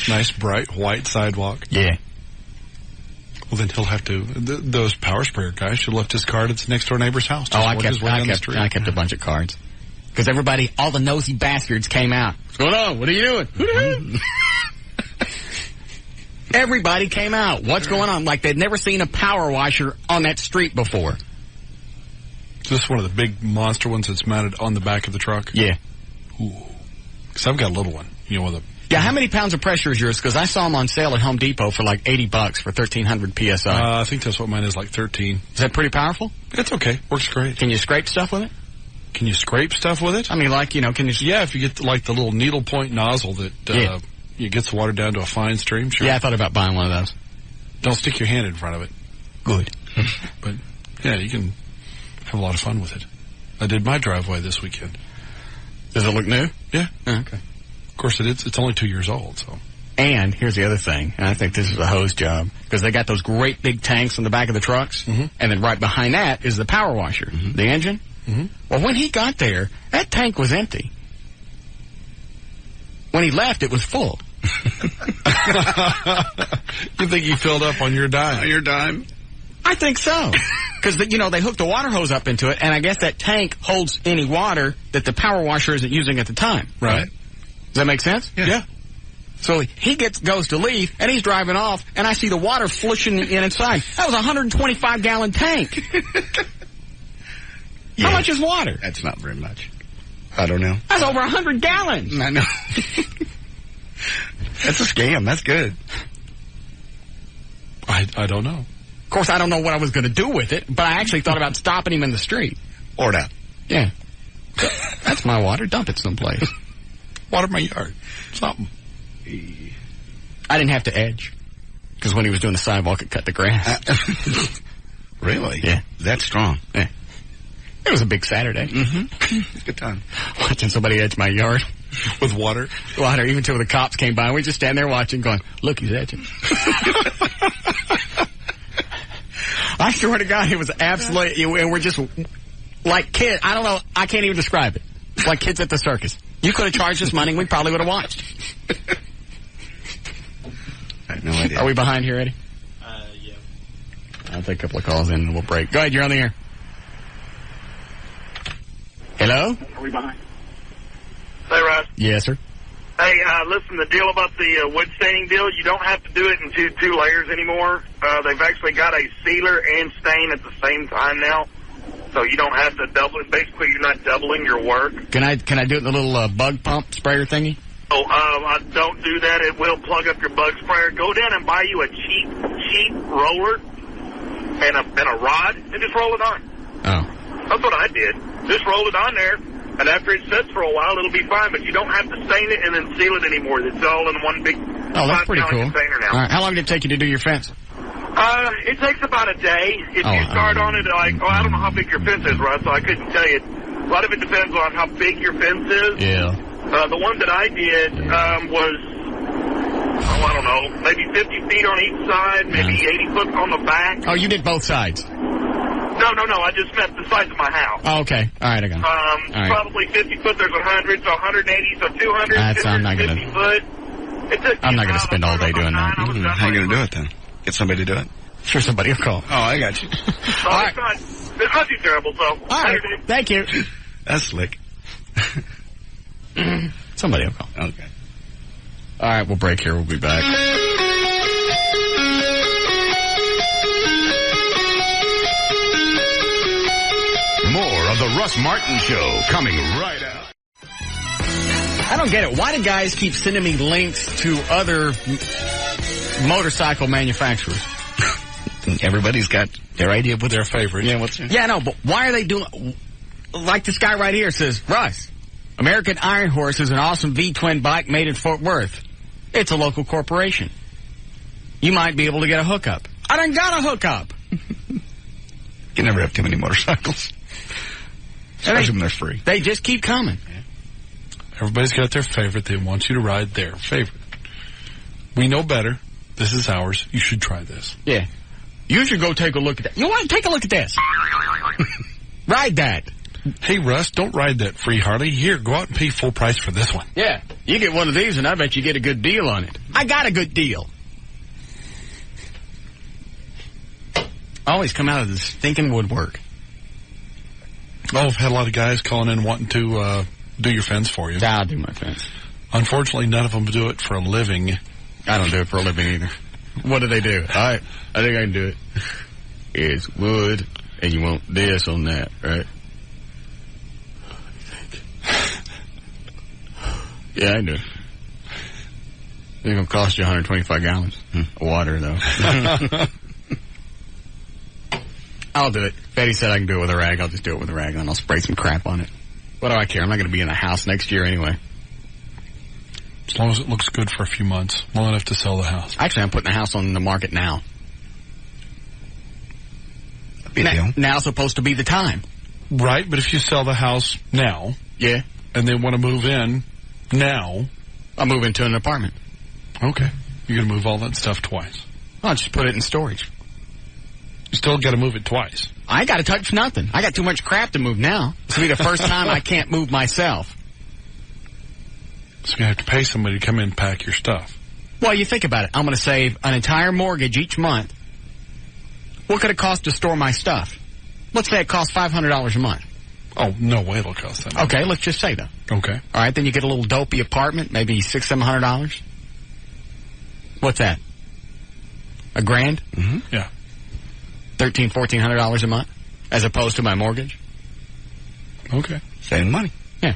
Nice, bright, white sidewalk. Yeah. Well, then he'll have to. Those power sprayer guys should have left his card at the next door neighbor's house. I kept a bunch of cards. Because everybody, all the nosy bastards came out. What's going on? What are you doing? Everybody came out. What's going on? Like they'd never seen a power washer on that street before. Is this one of the big monster ones that's mounted on the back of the truck? Yeah. Ooh. Because I've got a little one. You know, with a... Yeah, how many pounds of pressure is yours? Because I saw them on sale at Home Depot for like $80 for 1,300 PSI. I think that's what mine is, like 13. Is that pretty powerful? It's okay. Works great. Can you scrape stuff with it? Can you scrape stuff with it? I mean, like, you know, can you... Yeah, if you get, like, the little needle point nozzle that it gets the water down to a fine stream, sure. Yeah, I thought about buying one of those. Don't stick your hand in front of it. Good. But, yeah, you can have a lot of fun with it. I did my driveway this weekend. Does it look new? Yeah. Oh, okay. Of course, it's only 2 years old, so... And here's the other thing, and I think this is a hose job, because they got those great big tanks in the back of the trucks, and then right behind that is the power washer, the engine. Mm-hmm. Well, when he got there, that tank was empty. When he left, it was full. You think he filled up on your dime? On your dime? I think so. Because, you know, they hooked the water hose up into it, and I guess that tank holds any water that the power washer isn't using at the time. Right. Does that make sense? Yeah. So he goes to leave, and he's driving off, and I see the water flushing inside. That was a 125-gallon tank. Yeah. How much is water? That's not very much. I don't know. That's over 100 gallons. I know. That's a scam. That's good. I don't know. Of course, I don't know what I was going to do with it, but I actually thought about stopping him in the street. Or that. Yeah. That's my water. Dump it someplace. Water my yard. Something. I didn't have to edge. Because when he was doing the sidewalk, it cut the grass. Really? Yeah. That's strong. Yeah. It was a big Saturday. Mm-hmm. Good time. Watching somebody edge my yard. With water? Water, even till the cops came by. And we just stand there watching, going, look, he's edging. I swear to God, it was absolutely, and we're just like kids. I don't know. I can't even describe it. Like kids at the circus. You could have charged us money and we probably would have watched. I have no idea. Are we behind here, Eddie? Yeah. I'll take a couple of calls in and we'll break. Go ahead, you're on the air. Hello? Are we behind? Hey, Russ. Yes, sir. Hey, listen, the deal about the wood staining deal, you don't have to do it in two layers anymore. They've actually got a sealer and stain at the same time now. So you don't have to double it. Basically, you're not doubling your work. Can I do it in the little bug pump sprayer thingy? Oh, I don't do that. It will plug up your bug sprayer. Go down and buy you a cheap roller and a rod and just roll it on. Oh. That's what I did. Just roll it on there. And after it sits for a while, it'll be fine. But you don't have to stain it and then seal it anymore. It's all in one big that's pretty cool. container now. All right. How long did it take you to do your fence? It takes about a day. If you start on it, I don't know how big your fence is, Russ, so I couldn't tell you. A lot of it depends on how big your fence is. Yeah. The one that I did was, I don't know, maybe 50 feet on each side, maybe 80 foot on the back. Oh, you did both sides? No, I just meant the size of my house. Oh, okay. All right, I got it. All right. Probably 50 foot, there's 100, so 180, so 200, I'm not 50 foot. I'm not going to spend all day doing that. How are you going to do it then? Get somebody to do it? Sure, somebody will call. Oh, I got you. All right. It's not too terrible, so. All right. Thank you. That's slick. Somebody will call. Okay. All right, we'll break here. We'll be back. More of the Russ Martin Show coming right out. I don't get it. Why do guys keep sending me links to other motorcycle manufacturers? Everybody's got their idea of what their favorite. Yeah, Yeah, no, but why are they doing... Like this guy right here says, Russ, American Iron Horse is an awesome V-twin bike made in Fort Worth. It's a local corporation. You might be able to get a hookup. I done got a hookup. You never have too many motorcycles. Especially when they're free. They just keep coming. Everybody's got their favorite. They want you to ride their favorite. We know better. This is ours. You should try this. Yeah. You should go take a look at that. You want to take a look at this? Ride that. Hey, Russ, don't ride that free Harley. Here, go out and pay full price for this one. Yeah. You get one of these, and I bet you get a good deal on it. I got a good deal. Always come out of the stinking woodwork. Oh, I've had a lot of guys calling in wanting to do your fence for you. I'll do my fence. Unfortunately, none of them do it for a living. I don't do it for a living either. What do they do? I think I can do it. It's wood, and you want this on that, right? Yeah, I do. It's going to cost you 125 gallons of water, though. I'll do it. Betty said I can do it with a rag. I'll just do it with a rag, and then I'll spray some crap on it. What do I care? I'm not going to be in the house next year anyway. As long as it looks good for a few months. Long enough to sell the house. Actually, I'm putting the house on the market now. Now's supposed to be the time. Right, but if you sell the house now... Yeah. And they want to move in now... I'll move into an apartment. Okay. You're going to move all that stuff twice. I'll just put it in storage. You still got to move it twice. I ain't got to touch nothing. I got too much crap to move now. This will be the first time I can't move myself. So you have to pay somebody to come in and pack your stuff. Well, you think about it. I'm going to save an entire mortgage each month. What could it cost to store my stuff? Let's say it costs $500 a month. Oh, no way it'll cost that. Okay, let's just say that. Okay. All right, then you get a little dopey apartment, maybe $600-700. What's that? $1,000? Mm-hmm. Yeah. $1,300-1,400 a month, as opposed to my mortgage. Okay. Saving money. Yeah.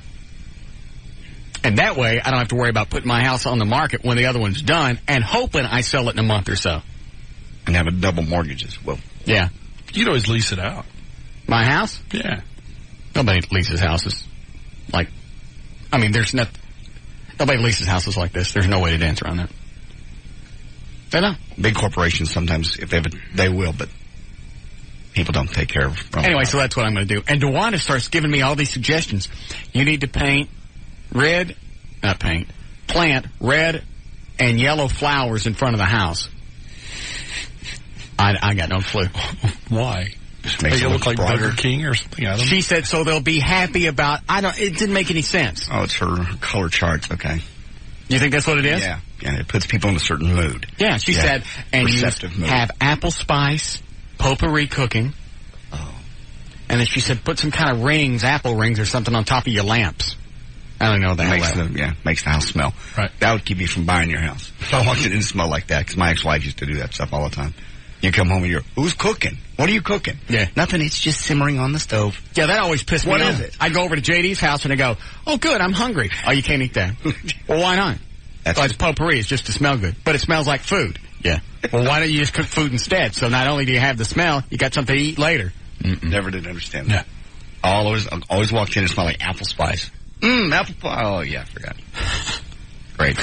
And that way, I don't have to worry about putting my house on the market when the other one's done and hoping I sell it in a month or so. And have a double mortgage as well. Yeah. You'd always lease it out. My house? Yeah. Nobody leases houses like... I mean, nobody leases houses like this. There's no way to dance around that. They don't. Big corporations sometimes, if they will, but people don't take care of them. Anyway, so that's what I'm going to do. And DeWanda starts giving me all these suggestions. You need to plant red and yellow flowers in front of the house. I got no clue. Why? Makes it look like brighter. Burger King or something. I don't know. She said so they'll be happy about... it didn't make any sense. Oh, it's her color charts, okay. You think that's what it is? Yeah. Yeah, it puts people in a certain mood. Yeah, she said, and you mood. have apple spice, potpourri cooking. Oh. And then she said put some kind of rings, apple rings or something on top of your lamps. I don't know that. Makes the house smell. Right. That would keep you from buying your house. I want it didn't smell like that, because my ex-wife used to do that stuff all the time. You come home and you're, who's cooking? What are you cooking? Yeah. Nothing, it's just simmering on the stove. Yeah, that always pissed me off. What is it? I go over to JD's house and I go, oh, good, I'm hungry. Oh, you can't eat that. Well, why not? Well, it's potpourri. It's just to smell good. But it smells like food. Yeah. Well, why don't you just cook food instead? So not only do you have the smell, you got something to eat later. Never did understand that. Yeah. Always walked in and smelled like apple spice. Apple pie. Oh, yeah, I forgot. Great.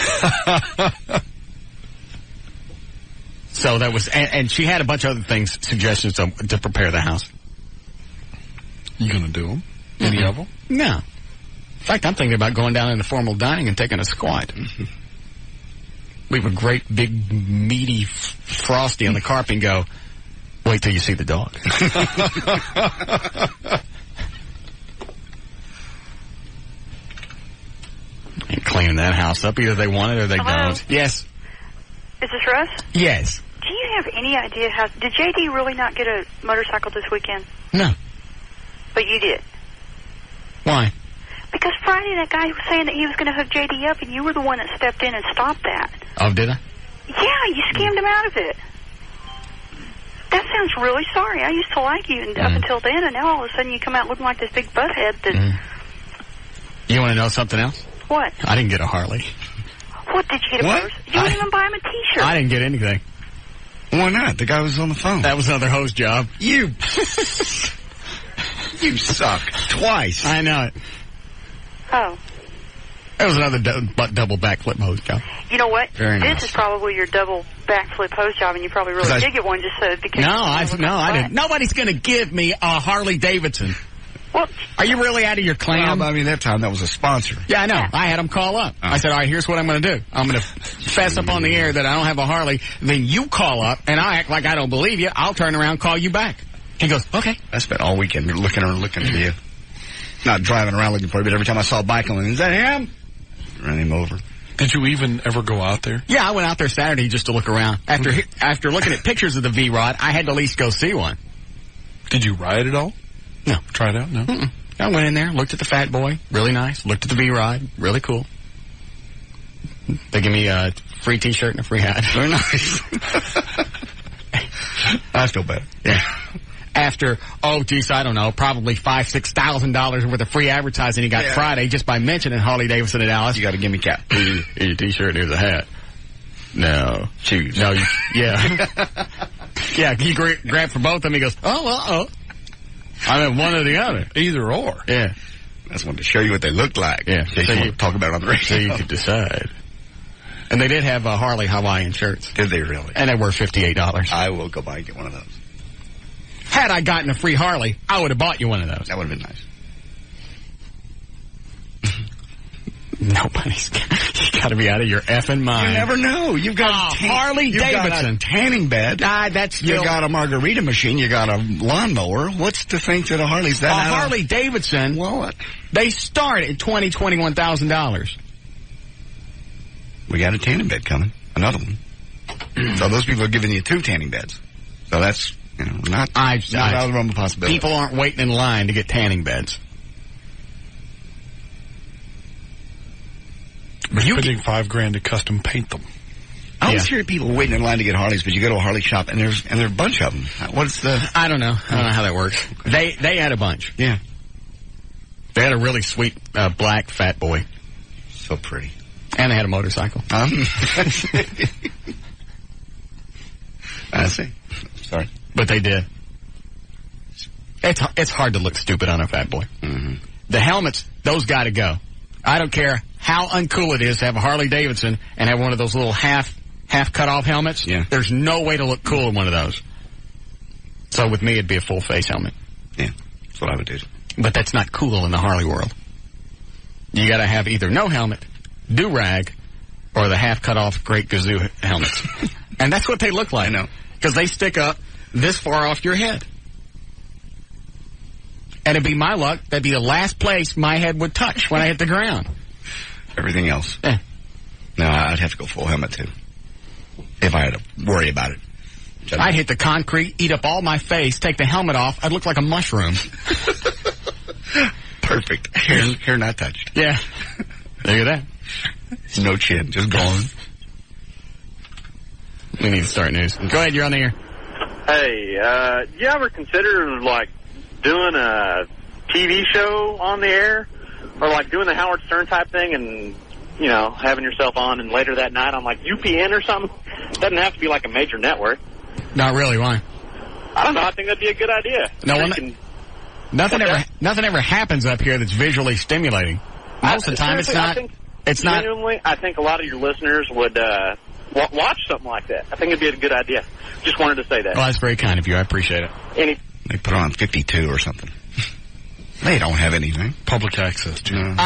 So that was, and she had a bunch of other things, suggestions to prepare the house. You gonna do them? Any of them? No. In fact, I'm thinking about going down into formal dining and taking a squat. Leave a great big meaty Frosty on the carpet and go, wait till you see the dog. And cleaning that house up. Either they want it or they don't. Yes. Is this Russ? Yes. Do you have any idea how... Did JD really not get a motorcycle this weekend? No. But you did? Why? Because for Friday that guy was saying that he was going to hook JD up, and you were the one that stepped in and stopped that. Oh, did I? Yeah, you scammed him out of it. That sounds really sorry. I used to like you up until then, and now all of a sudden you come out looking like this big butthead. That You want to know something else? What? I didn't get a Harley. What, did you get a purse? You didn't even buy him a T-shirt. I didn't get anything. Why not? The guy was on the phone. That was another hose job. You suck. Twice. I know it. Oh. That was another double backflip hose job. You know what? Very nice. This is probably your double backflip hose job, and you probably really did get one just so because... I didn't. Nobody's going to give me a Harley Davidson. Well, are you really out of your clam? Well, I mean, that time that was a sponsor. Yeah, I know. I had him call up. I said, all right, here's what I'm going to do. I'm going to fess up on the air that I don't have a Harley. Then you call up, and I act like I don't believe you. I'll turn around and call you back. He goes, okay. I spent all weekend looking for you. Not driving around looking for you, but every time I saw a bike, I'm like, is that him? Ran him over. Did you even ever go out there? Yeah, I went out there Saturday just to look around. After looking at pictures of the V-Rod, I had to at least go see one. Did you ride it all? No. Try it out? No. Mm-mm. I went in there, looked at the Fat Boy, really nice. Looked at the V-Rod, really cool. They give me a free T-shirt and a free hat. Very nice. I feel better. Yeah. After, I don't know, probably $5,000-$6,000 worth of free advertising he got Friday just by mentioning Harley Davidson at Dallas. You got to give me cap. Here's a T-shirt and here's a hat. No. Shoes. No, yeah. Yeah, he grabbed for both of them. He goes, I mean, one or the other. Either or. Yeah. I just wanted to show you what they looked like. Yeah. So you talk about it on the radio. So you could decide. And they did have Harley Hawaiian shirts. Did they really? And they were $58. I will go by and get one of those. Had I gotten a free Harley, I would have bought you one of those. That would have been nice. Nobody's. You got to be out of your effing mind. You never know. You've got Harley Davidson. Got a tanning bed. That's still... You got a margarita machine. You got a lawnmower. What's to think that a Harley's that? A Harley Davidson. Well, what? They start at $21,000. We got a tanning bed coming. Another one. So those people are giving you 2 tanning beds. So that's not out of the realm of possibility. People aren't waiting in line to get tanning beds. But you're spending $5,000 to custom paint them. I always hear people waiting in line to get Harleys, but you go to a Harley shop and there are a bunch of them. What's the? I don't know. I don't know how that works. They had a bunch. Yeah. They had a really sweet black Fat Boy. So pretty. And they had a motorcycle. I see. Sorry. But they did. It's hard to look stupid on a Fat Boy. Mm-hmm. The helmets, those got to go. I don't care how uncool it is to have a Harley Davidson and have one of those little half cut off helmets. Yeah. There's no way to look cool in one of those. So with me, it'd be a full face helmet. Yeah, that's what I would do. But that's not cool in the Harley world. You got to have either no helmet, do-rag, or the half cut off Great Gazoo helmets. And that's what they look like. I know. Because they stick up this far off your head. And it'd be my luck, that'd be the last place my head would touch when I hit the ground. Everything else. Yeah. No, I'd have to go full helmet, too. If I had to worry about it. I'd hit the concrete, eat up all my face, take the helmet off. I'd look like a mushroom. Perfect. Hair not touched. Yeah. Look at that. No chin, just gone. We need to start news. Go ahead, you're on the air. Hey, you ever consider, doing a TV show on the air? Or, doing the Howard Stern type thing and, having yourself on and later that night on, UPN or something? Doesn't have to be, a major network. Not really, why? I don't know. I think that'd be a good idea. No, nothing ever happens up here that's visually stimulating. Most of the time, it's not. Genuinely, I think a lot of your listeners would watch something like that. I think it'd be a good idea. Just wanted to say that. Well, that's very kind of you. I appreciate it. They put on 52 or something. They don't have anything. Public access, too.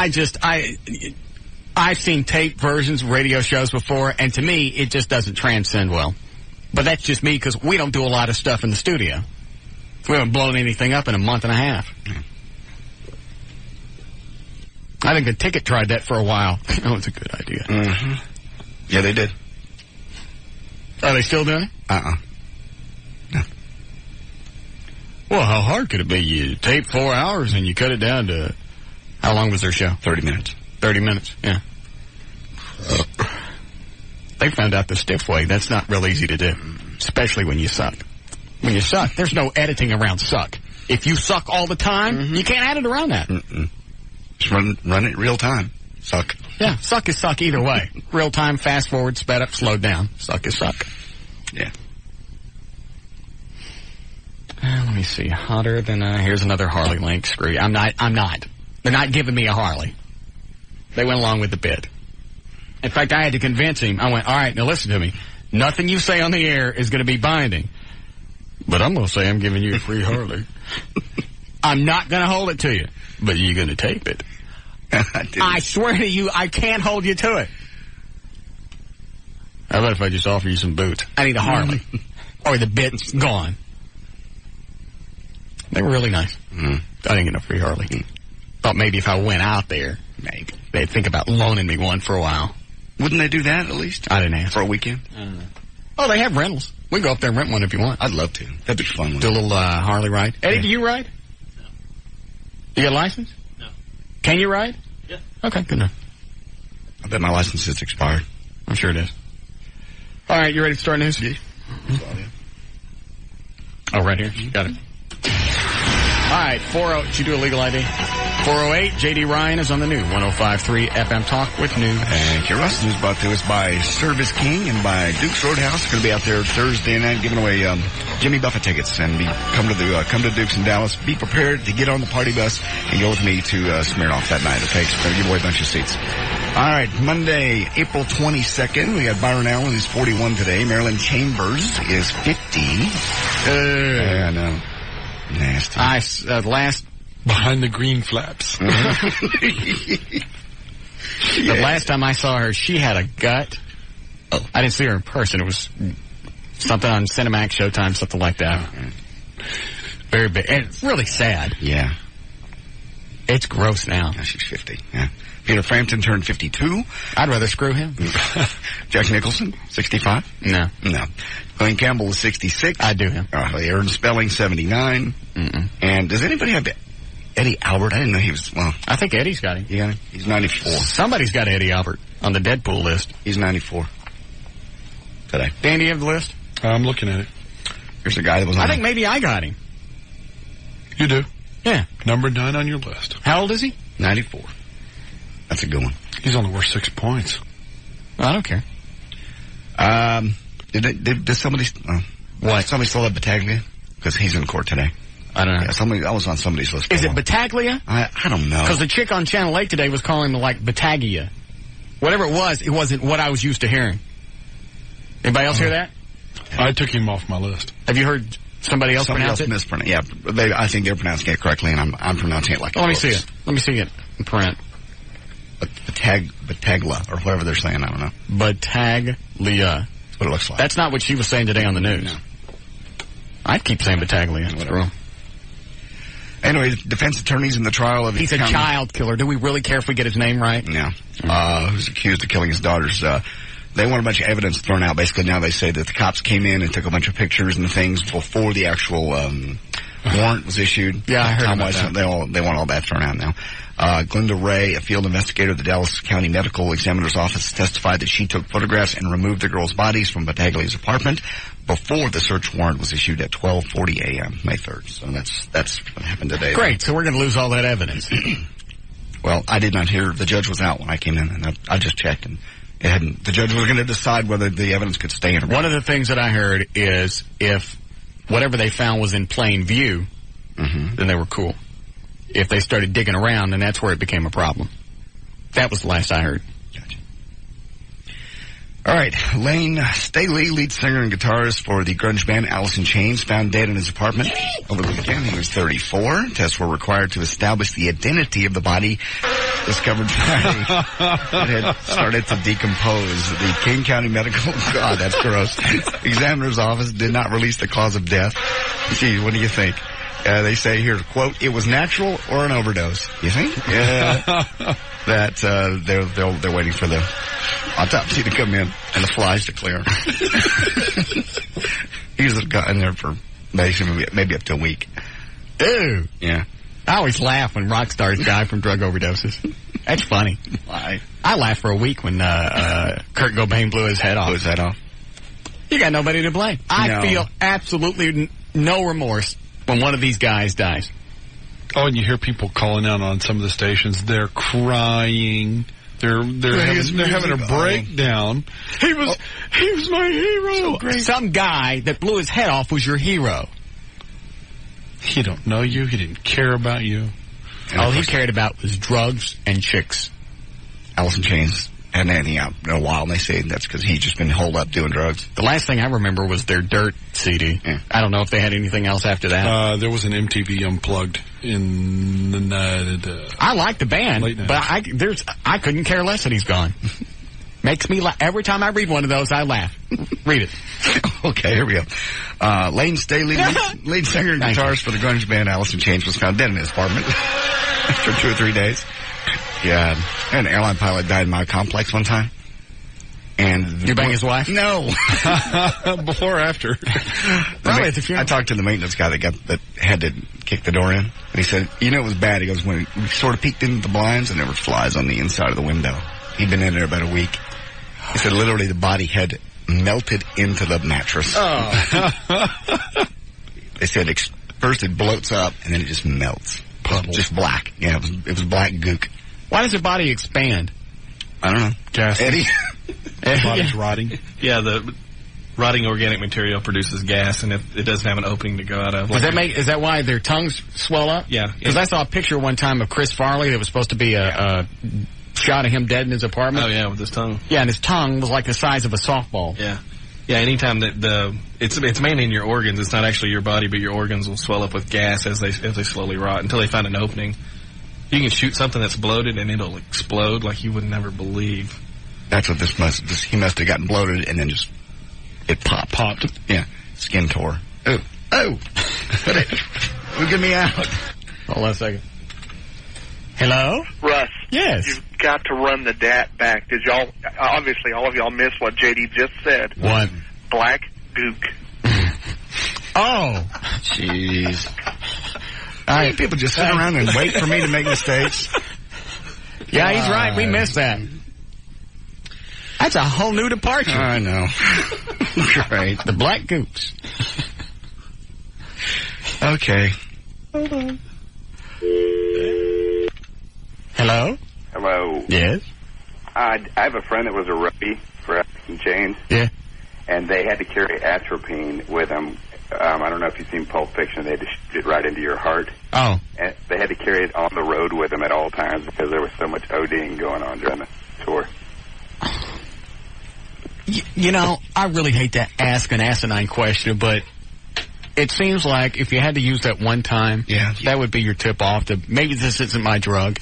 I've seen tape versions of radio shows before, and to me, it just doesn't transcend well. But that's just me, because we don't do a lot of stuff in the studio. We haven't blown anything up in a month and a half. I think the Ticket tried that for a while. That was a good idea. Mm-hmm. Yeah, they did. Are they still doing it? No. Well, how hard could it be? You tape 4 hours and you cut it down to How long was their show? 30 minutes. 30 minutes, yeah. They found out the stiff way. That's not real easy to do, especially when you suck. When you suck, there's no editing around suck. If you suck all the time, you can't edit around that. Just run it real time. Suck. Yeah, suck is suck either way. Real time, fast forward, sped up, slowed down. Suck is suck. Yeah. Let me see. Hotter than here's another Harley link. Screw you. I'm not. They're not giving me a Harley. They went along with the bid. In fact, I had to convince him. I went, all right, now listen to me. Nothing you say on the air is going to be binding. But I'm going to say I'm giving you a free Harley. I'm not going to hold it to you. But you're going to tape it. I swear to you, I can't hold you to it. How about if I just offer you some boots? I need a Harley. Or the bit's gone. They were really nice. I didn't get a free Harley. Thought maybe if I went out there, maybe they'd think about loaning me one for a while. Wouldn't they do that at least? I didn't ask. For a weekend? Oh, they have rentals. We can go up there and rent one if you want. I'd love to. That'd be fun. Do a little Harley ride. Eddie, do you ride? No. You got a license? No. Can you ride? Yeah. Okay, good enough. I bet my license is expired. I'm sure it is. All right, you ready to start news? Yeah. Oh, right here. Got it. All right, 40. Did you do a legal ID? 408, J.D. Ryan is on the new 105.3 FM Talk with News. Thank you, Russ. News brought to us by Service King and by Duke's Roadhouse. Going to be out there Thursday night giving away Jimmy Buffett tickets. And come to Duke's in Dallas. Be prepared to get on the party bus and go with me to Smirnoff that night. Okay, so we're going to give away a bunch of seats. All right, Monday, April 22nd. We got Byron Allen, who's 41 today. Marilyn Chambers is 50. I know. Nasty. Last behind the green flaps. The last time I saw her, she had a gut. Oh. I didn't see her in person. It was something on Cinemax, Showtime, something like that. Very big. And it's really sad. Yeah. It's gross now. Yeah, she's 50. Yeah. Peter Frampton turned 52. I'd rather screw him. Jack Nicholson, 65. No. Glenn Campbell is 66. I do him. Aaron Spelling, 79. And does anybody have Eddie Albert? I didn't know he was, well. I think Eddie's got him. You got him? He's 94. Somebody's got Eddie Albert on the Deadpool list. He's 94. Today. Dan, do you have the list? I'm looking at it. Here's a guy that was on I think maybe I got him. You do? Yeah. Number 9 on your list. How old is he? 94. That's a good one. He's only worth 6 points. Well, I don't care. Did somebody... what? Somebody still have Battaglia? Because he's in court today. I don't know. Yeah, I was on somebody's list. Is it Battaglia? I don't know. Because the chick on Channel 8 today was calling him, like, Battaglia. Whatever it wasn't what I was used to hearing. Anybody else hear that? I took him off my list. Have you heard somebody else pronounce it? Mispronounce. Yeah, I think they're pronouncing it correctly, and I'm pronouncing it like Let me see it. Let me see it in print. Battaglia, or whatever they're saying, I don't know. Battaglia. That's what it looks like. That's not what she was saying today on the news. No. I'd keep saying Battaglia. Whatever. Anyway, defense attorneys in the trial of... He's a child killer. Do we really care if we get his name right? Yeah. Who's accused of killing his daughters. They want a bunch of evidence thrown out. Basically, now they say that the cops came in and took a bunch of pictures and things before the actual warrant was issued. Yeah, I heard about that. They want all that thrown out now. Glenda Ray, a field investigator at the Dallas County Medical Examiner's Office, testified that she took photographs and removed the girls' bodies from Battaglia's apartment before the search warrant was issued at 12:40 a.m. May 3rd. So that's what happened today. Great. So we're going to lose all that evidence. Well, I did not hear. The judge was out when I came in, and I just checked, and it hadn't. The judge was going to decide whether the evidence could stay in. One of the things that I heard is if whatever they found was in plain view, then they were cool. If they started digging around, then that's where it became a problem. That was the last I heard. Gotcha. All right. Lane Staley, lead singer and guitarist for the grunge band Alice in Chains, found dead in his apartment over the weekend. He was 34. Tests were required to establish the identity of the body discovered Friday. It had started to decompose. The King County Medical... God, that's gross. Examiner's office did not release the cause of death. Gee, what do you think? They say here, quote, it was natural or an overdose. You think? That they're waiting for the autopsy to come in and the flies to clear. He's got in there for maybe up to a week. Ew. Yeah. I always laugh when rock stars die from drug overdoses. That's funny. Why? I laughed for a week when Kurt Cobain blew his head off. You got nobody to blame. I feel absolutely no remorse when one of these guys dies. Oh, and you hear people calling out on some of the stations. They're crying. They're having a breakdown. He was my hero. So great. Some guy that blew his head off was your hero. He don't know you. He didn't care about you. And all he cared about was drugs and chicks. Alice in Chains hadn't anything out in a while, and they say that's because he's just been holed up doing drugs. The last thing I remember was their Dirt CD. Yeah. I don't know if they had anything else after that. There was an MTV Unplugged in the night. I like the band, but I couldn't care less that he's gone. Makes me laugh. Every time I read one of those, I laugh. Read it. Okay, here we go. Lane Staley, lead singer and guitarist for the grunge band Alice in Chains, was found dead in his apartment after 2 or 3 days. Yeah, an airline pilot died in my complex one time. And you bang his wife? No. Before or after? Probably at the funeral. I talked to the maintenance guy that had to kick the door in. And he said, it was bad. He goes, when we sort of peeked into the blinds and there were flies on the inside of the window. He'd been in there about a week. He said literally the body had melted into the mattress. Oh. They said first it bloats up and then it just melts. Puddles. Just black. Yeah, it was black gook. Why does the body expand? I don't know. Gas. Eddie? The body's rotting. Yeah, the rotting organic material produces gas, and it doesn't have an opening to go out of. Is that why their tongues swell up? Yeah. Because I saw a picture one time of Chris Farley that was supposed to be a shot of him dead in his apartment. Oh, yeah, with his tongue. Yeah, and his tongue was like the size of a softball. Yeah. Yeah, anytime that it's mainly in your organs. It's not actually your body, but your organs will swell up with gas as they slowly rot until they find an opening. You can shoot something that's bloated and it'll explode like you would never believe. That's what he must have gotten bloated and then just it popped. Yeah, skin tore. Oh, get me out. Hold on a second. Hello, Russ. Yes, you've got to run the DAT back. Did y'all? Obviously, all of y'all missed what JD just said. What? Black gook. Oh, jeez. All right, people just sit around and wait for me to make mistakes. Yeah, he's right. We missed that. That's a whole new departure. I know. Great. The black goops. Okay. Hold on. Hello? Hello. Yes? I have a friend that was a roadie for Alice in Chains. Yeah. And they had to carry atropine with them. I don't know if you've seen Pulp Fiction. They had to shoot it right into your heart. Oh. And they had to carry it on the road with them at all times because there was so much ODing going on during the tour. You know, I really hate to ask an asinine question, but it seems like if you had to use that one time, that would be your tip-off to maybe this isn't my drug.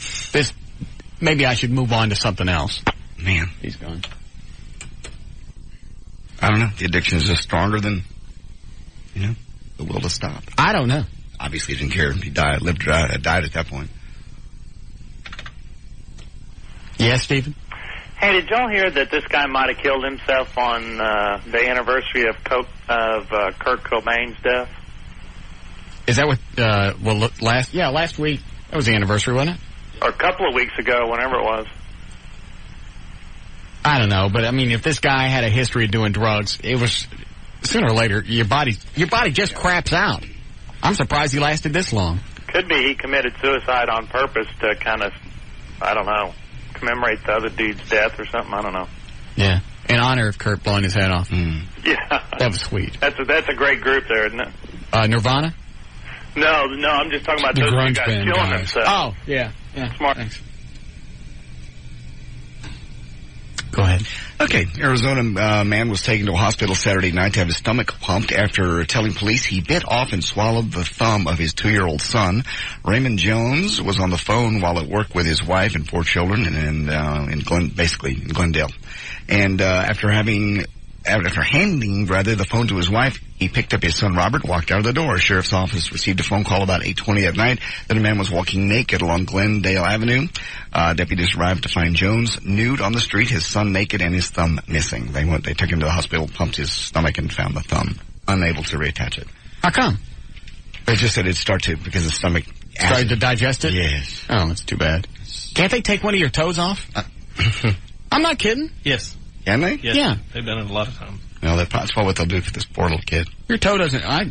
Maybe I should move on to something else. Man. He's gone. I don't know. The addiction is just stronger than, the will to stop. I don't know. Obviously he didn't care. He died at that point. Yes, Stephen? Hey, did y'all hear that this guy might have killed himself on the anniversary of Kurt Cobain's death? Is that what, last week, that was the anniversary, wasn't it? Or a couple of weeks ago, whenever it was. I don't know, but I mean, if this guy had a history of doing drugs, it was, sooner or later, your body just craps out. I'm surprised he lasted this long. Could be he committed suicide on purpose to kind of, I don't know, commemorate the other dude's death or something. I don't know. Yeah, in honor of Kurt blowing his head off. Mm. Yeah, that was sweet. That's a great group there, isn't it? Nirvana? No, I'm just talking about the those grunge two guys band killing guys. themselves. Oh, yeah, smart. Thanks. Go ahead. Okay, Arizona man was taken to a hospital Saturday night to have his stomach pumped after telling police he bit off and swallowed the thumb of his 2-year-old son. Raymond Jones was on the phone while at work with his wife and 4 children in Glendale. And after handing the phone to his wife, he picked up his son Robert, walked out of the door. A sheriff's office received a phone call about 8:20 that night that a man was walking naked along Glendale Avenue. Deputies arrived to find Jones nude on the street, his son naked, and his thumb missing. They took him to the hospital, pumped his stomach, and found the thumb, unable to reattach it. How come? They just said it'd start to, because his stomach Started to digest it? Yes. Oh, that's too bad. Can't they take one of your toes off? I'm not kidding. Yes. Can they? Yes. Yeah. They've done it a lot of times. Well, that's probably what they'll do for this poor little kid. Your toe doesn't... I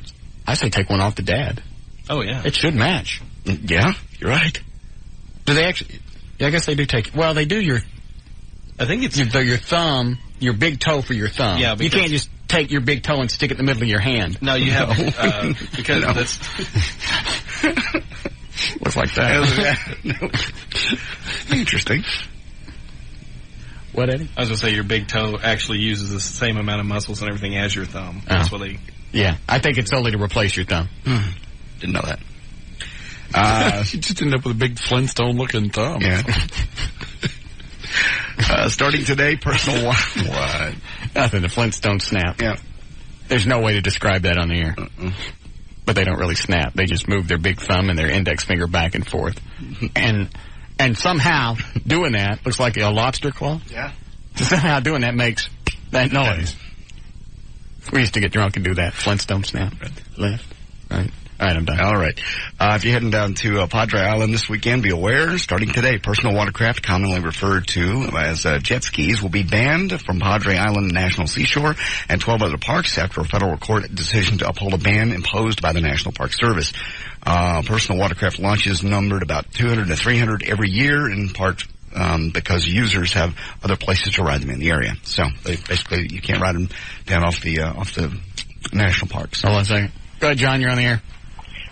say take one off the dad. Oh, yeah. It should match. Yeah, you're right. Do they actually... Yeah, I guess they do take... Well, they do your... I think it's... Your thumb, your big toe for your thumb. Yeah, you can't just take your big toe and stick it in the middle of your hand. No, you have... because that's... Looks like that. Interesting. What, Eddie? I was going to say your big toe actually uses the same amount of muscles and everything as your thumb. That's what they... Yeah, I think it's only to replace your thumb. Didn't know that. You just end up with a big Flintstone-looking thumb. Yeah. Starting today, personal what? Nothing, the Flintstone snap. Yeah. There's no way to describe that on the air. But they don't really snap. They just move their big thumb and their index finger back and forth. And somehow doing that looks like a lobster claw. Yeah. Somehow doing that makes that noise. We used to get drunk and do that. Flintstone snap. Left. Right. All right, I'm done. All right. If you're heading down to Padre Island this weekend, be aware, starting today, personal watercraft, commonly referred to as jet skis, will be banned from Padre Island National Seashore and 12 other parks after a federal court decision to uphold a ban imposed by the National Park Service. Personal watercraft launches numbered about 200 to 300 every year, in part because users have other places to ride them in the area. So basically, you can't ride them down off the national parks. Hold on a second. Go ahead, John. You're on the air.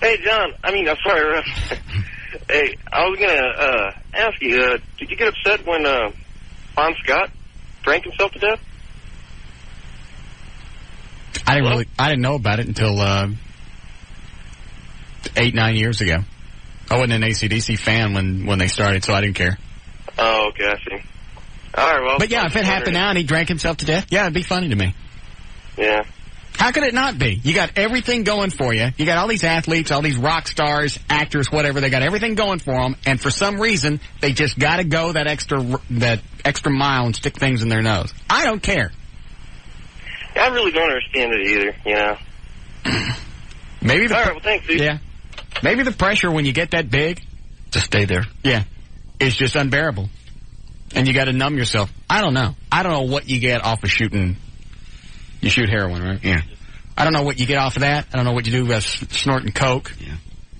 Hey, John. I'm sorry, Russ. Hey, I was gonna ask you. Did you get upset when Bon Scott drank himself to death? I didn't know about it until 8-9 years ago. I wasn't an AC/DC fan when they started, so I didn't care. Oh, okay, I see. All right, well. But yeah, if it happened now and he drank himself to death, yeah, it'd be funny to me. Yeah. How could it not be? You got everything going for you. You got all these athletes, all these rock stars, actors, whatever. They got everything going for them, and for some reason, they just got to go that extra mile and stick things in their nose. I don't care. Yeah, I really don't understand it either, you know. Maybe all right, well, thanks, dude. Yeah. Maybe the pressure when you get that big to stay there. Yeah. It's just unbearable. And you got to numb yourself. I don't know. I don't know what you get off of shooting. You shoot heroin, right? Yeah. I don't know what you get off of that. I don't know what you do with snorting coke. Yeah.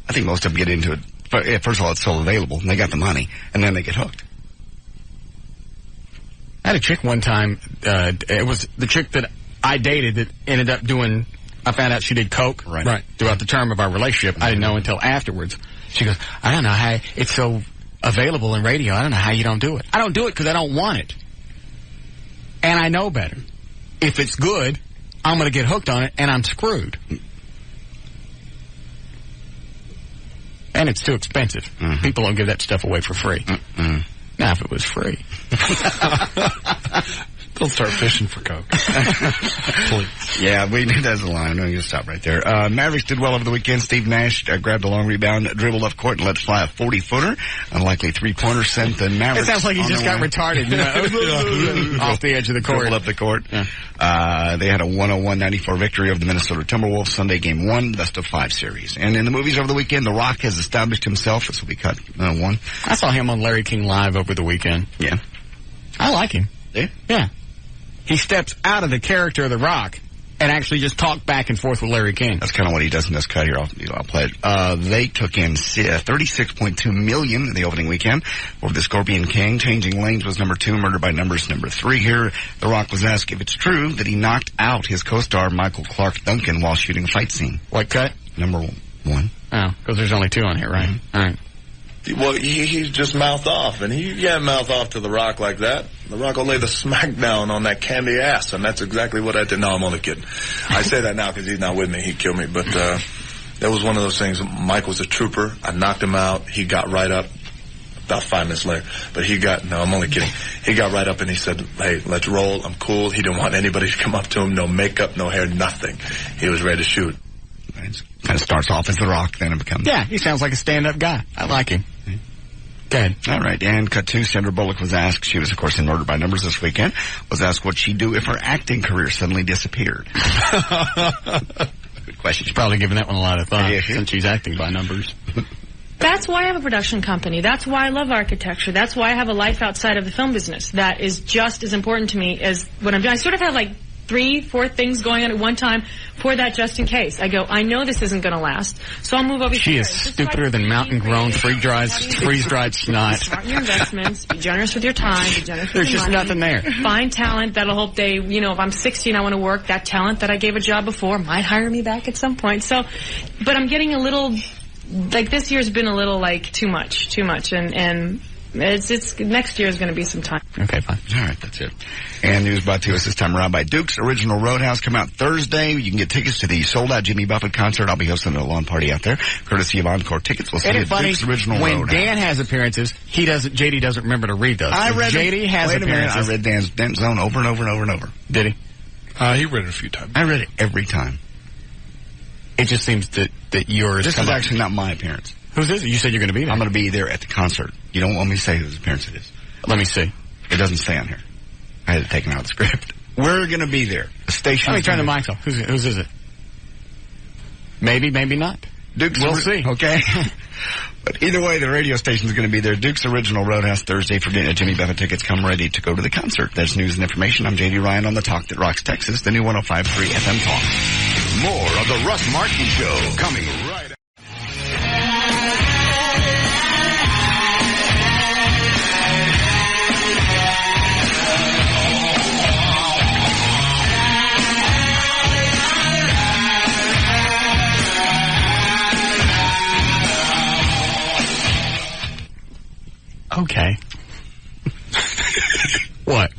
I think most of them get into it. But first of all, it's still available, and they got the money, and then they get hooked. I had a chick one time. It was the chick that I dated that ended up doing. I found out she did coke right throughout the term of our relationship. I didn't know until afterwards. She goes, I don't know how it's so available in radio. I don't know how you don't do it. I don't do it because I don't want it. And I know better. If it's good, I'm going to get hooked on it, and I'm screwed. And it's too expensive. Mm-hmm. People don't give that stuff away for free. Now, if it was free. Don't start fishing for coke. Please. Yeah, that's a line. I'm going to stop right there. Mavericks did well over the weekend. Steve Nash grabbed a long rebound, dribbled up court, and let fly a 40-footer. Unlikely three-pointer sent the Mavericks. It sounds like he just got retarded. Off the edge of the court. Dribbled up the court. Yeah. They had a 101-94 victory over the Minnesota Timberwolves Sunday game 1, best of 5 series. And in the movies over the weekend, The Rock has established himself. This will be cut 1. I saw him on Larry King Live over the weekend. Yeah. I like him. Yeah? Yeah. He steps out of the character of The Rock and actually just talk back and forth with Larry King. That's kind of what he does in this cut here. I'll play it. They took in $36.2 million in the opening weekend for The Scorpion King. Changing Lanes was number 2, Murder by Numbers number 3 here. The Rock was asked if it's true that he knocked out his co-star Michael Clark Duncan while shooting a fight scene. What cut? Number 1. Oh, because there's only 2 on here, right? Mm-hmm. All right. Well, he just mouthed off, and you can't mouth off to The Rock like that. The Rock will lay the smack down on that candy ass, and that's exactly what I did. No, I'm only kidding. I say that now because he's not with me. He'd kill me. But that was one of those things. Mike was a trooper. I knocked him out. He got right up about 5 minutes later. But no, I'm only kidding. He got right up, and he said, hey, let's roll. I'm cool. He didn't want anybody to come up to him. No makeup, no hair, nothing. He was ready to shoot. It kind of starts off as The Rock, then it becomes... Yeah, he sounds like a stand-up guy. I like him. Good. All right, and cut 2, Sandra Bullock was asked, she was, of course, in Murder by Numbers this weekend, was asked what she'd do if her acting career suddenly disappeared. Good question. She's probably giving that one a lot of thought since she's acting by numbers. That's why I have a production company. That's why I love architecture. That's why I have a life outside of the film business. That is just as important to me as what I'm doing. I sort of have like 3-4 things going on at one time for that just in case. I go, I know this isn't going to last, so I'll move over here. She is stupider than mountain-grown, freeze-dried snot. Smart in your investments. Be generous with your time. Be generous with There's your just money. nothing there. Find talent that'll hope they, if I'm 60 and I want to work, that talent that I gave a job before might hire me back at some point. So, but I'm getting a little, like this year's been a little like too much, and it's next year is going to be some time. Okay, fine. All right, that's it. And news brought to us this time around by Duke's Original Roadhouse. Come out Thursday. You can get tickets to the sold-out Jimmy Buffett concert. I'll be hosting a lawn party out there, courtesy of Encore Tickets. We'll see you at Duke's Original when Roadhouse. Dan has appearances, JD doesn't remember to read those. I read JD has wait a minute, appearances. I read Dan's Dent Zone over and over and over and over. Did he? He read it a few times. I read it every time. It just seems that yours. This is actually not my appearance. Whose is it? You said you're going to be there. I'm going to be there at the concert. You don't want me to say whose appearance it is. Let me see. It doesn't say on here. I had to take it out of the script. We're going to be there. The station. Let me turn the mic off. Whose is it? Maybe, maybe not. Duke's. We'll see. Okay. But either way, the radio station is going to be there. Duke's Original Roadhouse Thursday for getting Jimmy Buffett tickets. Come ready to go to the concert. That's news and information. I'm J.D. Ryan on the Talk That Rocks Texas, the new 105.3 FM Talk. More of the Russ Martin Show coming right up. Okay. What?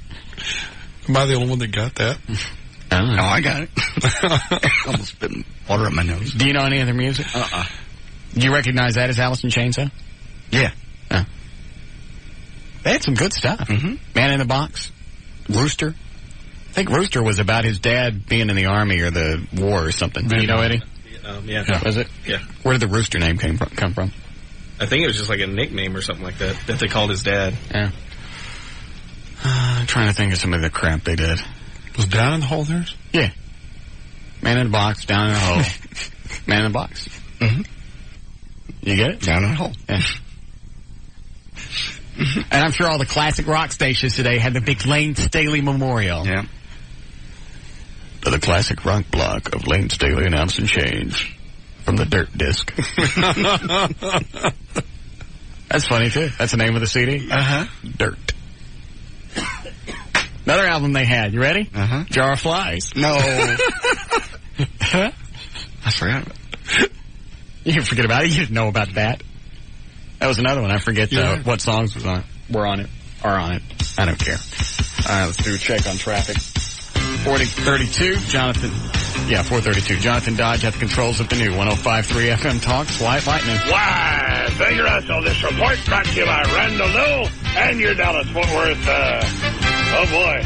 Am I the only one that got that? I don't know. No, I got it. Almost spitting water up my nose. Do you know any other music? Do you recognize that as Alice in Chains, though? Yeah. They had some good stuff. Mm-hmm. Man in the Box. Rooster. I think Rooster was about his dad being in the Army or the war or something. Do you know, Eddie? Yeah. Was it? Yeah. Where did the Rooster name come from? I think it was just like a nickname or something like that they called his dad. Yeah. I'm trying to think of some of the crap they did. Was Down in the Hole theirs? Yeah. Man in the Box, Down in the Hole. Man in the Box. Mm-hmm. You get it? Down in the Hole. Yeah. And I'm sure all the classic rock stations today had the big Lane Staley Memorial. Yeah. To the classic rock block of Lane Staley and Alice in Chains from the Dirt Disc. That's funny, too. That's the name of the CD? Uh-huh. Dirt. Another album they had. You ready? Uh-huh. Jar of Flies. No. I forgot about it. You can forget about it. You didn't know about that. That was another one. I forget what songs were on it. I don't care. All right, let's do a check on traffic. 432, Jonathan. Yeah, 432. Jonathan Dodge at the controls of the new 105.3 FM Talks. White Lightning. Why, Big Russell, this report brought to you by Randall New and your Dallas-Fort Worth, oh boy,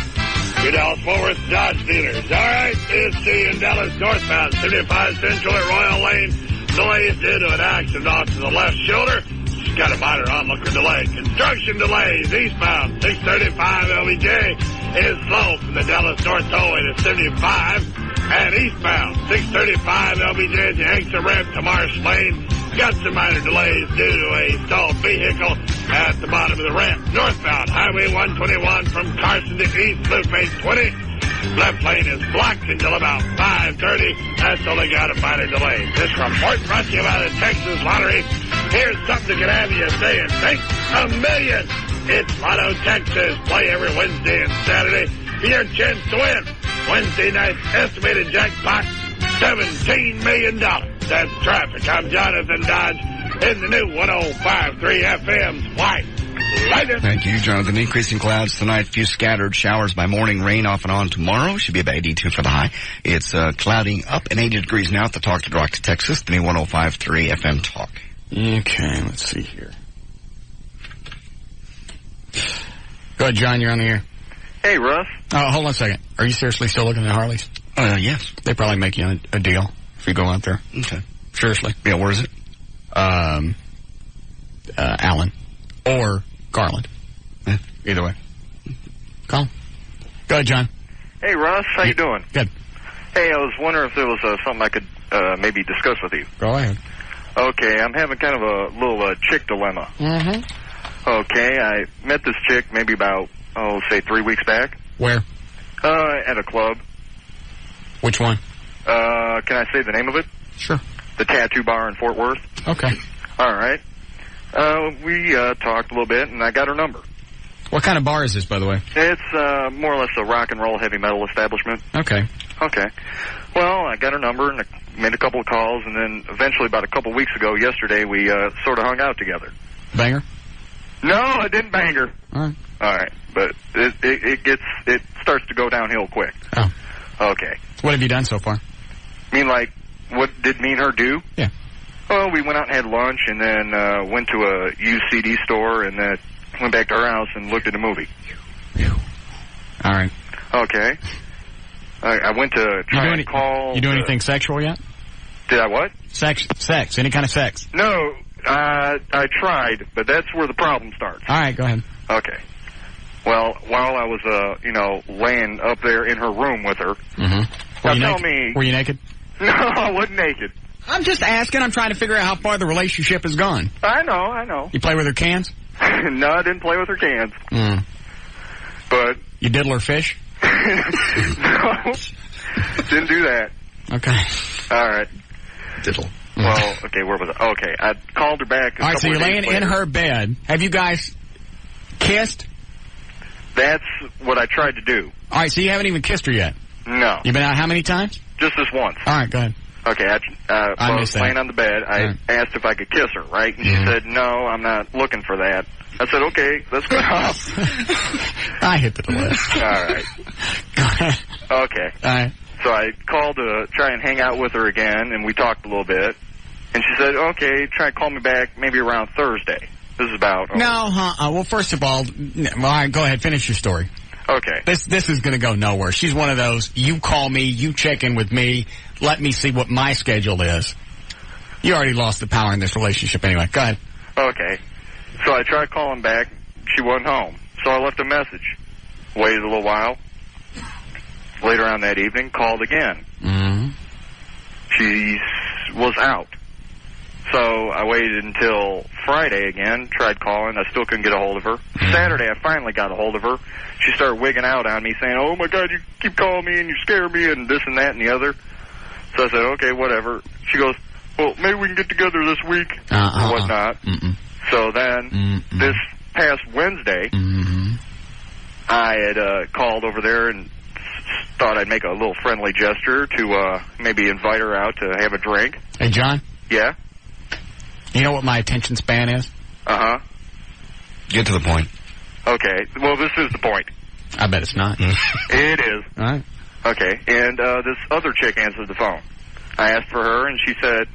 your Dallas-Fort Worth Dodge dealers. All right, CSC in Dallas northbound, 75 Central at Royal Lane. Delays due to an accident off to the left shoulder. Just got a minor onlooker delay. Construction delays eastbound, 635 LBJ is slow from the Dallas North Tollway to 75. And eastbound, 635 LBJ as you exit ramp to Marsh Lane. Got some minor delays due to a stalled vehicle at the bottom of the ramp. Northbound, Highway 121 from Carson to East Loop 820. Left lane is blocked until about 5:30. That's all they got a minor delay. This report brought to you by the Texas Lottery. Here's something that can have you saying, think $1 million. It's Lotto Texas. Play every Wednesday and Saturday for your chance to win. Wednesday night's estimated jackpot, $17 million. That's traffic. I'm Jonathan Dodge in the new 105.3 FM's White Lightning. Thank you, Jonathan. Increasing clouds tonight. Few scattered showers by morning. Rain off and on tomorrow. Should be about 82 for the high. It's clouding up and 80 degrees now at the Talk to Rock to Texas, the new 105.3 FM Talk. Okay, let's see here. Go ahead, John. You're on the air. Hey, Russ. Oh, hold on a second. Are you seriously still looking at Harleys? Yes. They probably make you a deal if you go out there. Okay. Seriously. Yeah, where is it? Allen. Or Garland. Yeah. Either way. Call. Go ahead, John. Hey, Russ. How you doing? Good. Hey, I was wondering if there was something I could maybe discuss with you. Go ahead. Okay, I'm having kind of a little chick dilemma. Mm-hmm. Okay, I met this chick maybe about, say 3 weeks back. Where? At a club. Which one? Can I say the name of it? Sure. The Tattoo Bar in Fort Worth. Okay. All right. We talked a little bit, and I got her number. What kind of bar is this, by the way? It's more or less a rock and roll heavy metal establishment. Okay. Okay. Well, I got her number, and I made a couple of calls, and then eventually about a couple of weeks ago, yesterday, we sort of hung out together. Bang her? No, I didn't bang her. All right. All right. But it starts to go downhill quick. Oh. Okay. What have you done so far? Mean like, what did me and her do? Yeah. Well, we went out and had lunch, and then went to a used CD store, and then went back to her house and looked at a movie. All right. Okay. I went to try and call... You do anything sexual yet? Did I what? Sex. Any kind of sex? No, I tried, but that's where the problem starts. All right, go ahead. Okay. Well, while I was, laying up there in her room with her... Mm-hmm. Were you naked? No, I wasn't naked. I'm just asking. I'm trying to figure out how far the relationship has gone. I know. You play with her cans? No, I didn't play with her cans. Mm. But... You diddle her fish? No. Didn't do that. Okay. All right. Diddle. Well, okay, where was I? Okay, I called her back. All right, so you're laying in her bed. Have you guys kissed? That's what I tried to do. All right, so you haven't even kissed her yet? No. You've been out how many times? Just this once. All right, go ahead. Okay, I was laying on the bed. I asked if I could kiss her, right? And she said, no, I'm not looking for that. I said, okay, let's go. I hit the list. All right. Go ahead. Okay. All right. So I called to try and hang out with her again, and we talked a little bit. And she said, okay, try and call me back maybe around Thursday. This is about... Well, first of all, all right, go ahead, finish your story. Okay. This is going to go nowhere. She's one of those, you call me, you check in with me, let me see what my schedule is. You already lost the power in this relationship anyway. Go ahead. Okay. So I tried calling back. She wasn't home. So I left a message. Waited a little while. Later on that evening, called again. Mm-hmm. She was out. So I waited until Friday again, tried calling. I still couldn't get a hold of her. Saturday, I finally got a hold of her. She started wigging out on me, saying, oh, my God, you keep calling me and you scare me and this and that and the other. So I said, okay, whatever. She goes, well, maybe we can get together this week or whatnot. So then this past Wednesday, I had called over there and thought I'd make a little friendly gesture to maybe invite her out to have a drink. Hey, John? Yeah? You know what my attention span is? Uh-huh. Get to the point. Okay. Well, this is the point. I bet it's not. It is. All right. Okay. And this other chick answered the phone. I asked for her, and she said,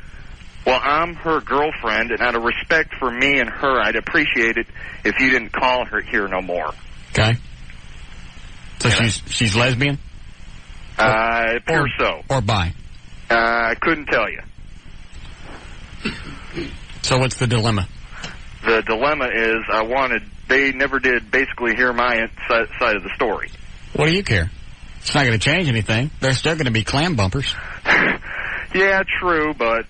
well, I'm her girlfriend, and out of respect for me and her, I'd appreciate it if you didn't call her here no more. Okay. So she's lesbian? It appears so. Or bi? I couldn't tell you. So what's the dilemma? The dilemma is they never did basically hear my side of the story. What do you care? It's not going to change anything. There's still going to be clam bumpers. Yeah, true, but...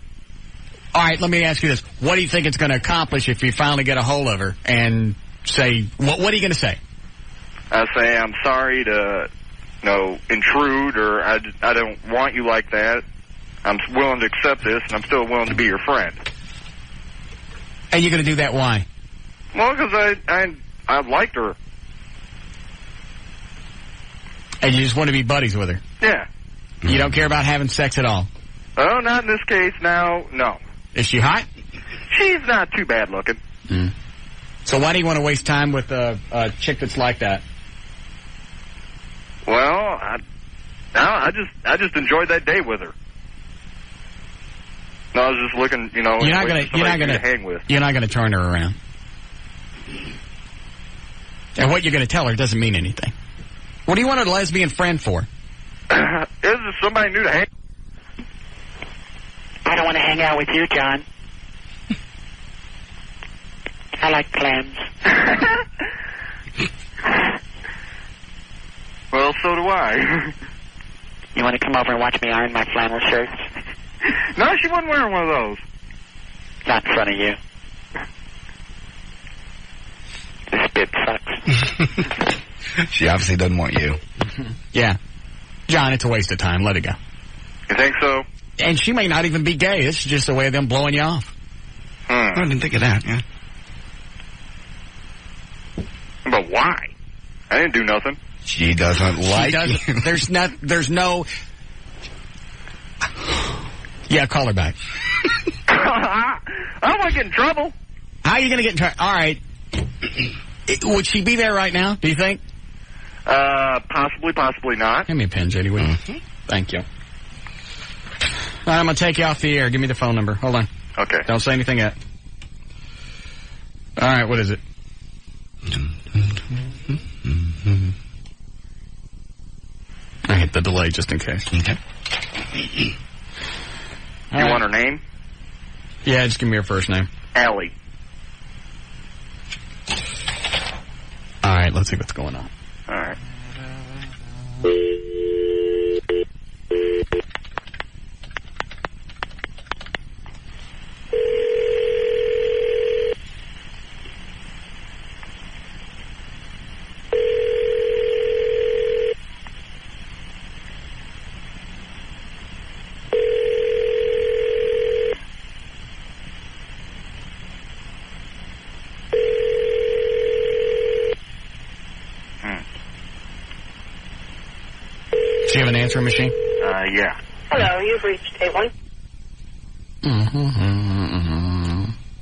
All right, let me ask you this. What do you think it's going to accomplish if you finally get a hold of her and say, what are you going to say? I say, I'm sorry to, intrude, or I don't want you like that. I'm willing to accept this, and I'm still willing to be your friend. And you're going to do that why? Well, because I liked her. And you just want to be buddies with her? Yeah. You don't care about having sex at all? Oh, not in this case now, no. Is she hot? She's not too bad looking. So why do you want to waste time with a chick that's like that? Well, I just enjoyed that day with her. No, I was just looking, you're not going to hang with. You're not going to turn her around. And what you're going to tell her doesn't mean anything. What do you want a lesbian friend for? Is this somebody new to hang? I don't want to hang out with you, John. I like clams. Well, so do I. You want to come over and watch me iron my flannel shirts? No, she wasn't wearing one of those. Not in front of you. This bit sucks. She obviously doesn't want you. Yeah. John, it's a waste of time. Let it go. You think so? And she may not even be gay. This is just a way of them blowing you off. I didn't think of that, yeah. But why? I didn't do nothing. She doesn't like you. There's no... Yeah, call her back. I don't want to get in trouble. How are you going to get in trouble? All right. Would she be there right now, do you think? Possibly, possibly not. Give me a pen, JD. Mm-hmm. Thank you. All right, I'm going to take you off the air. Give me the phone number. Hold on. Okay. Don't say anything yet. All right, what is it? I hit the delay just in case. Okay. You want her name? Yeah, just give me her first name. Allie. All right, let's see what's going on. All right. Do you have an answering machine? Yeah. Hello, you've reached A1.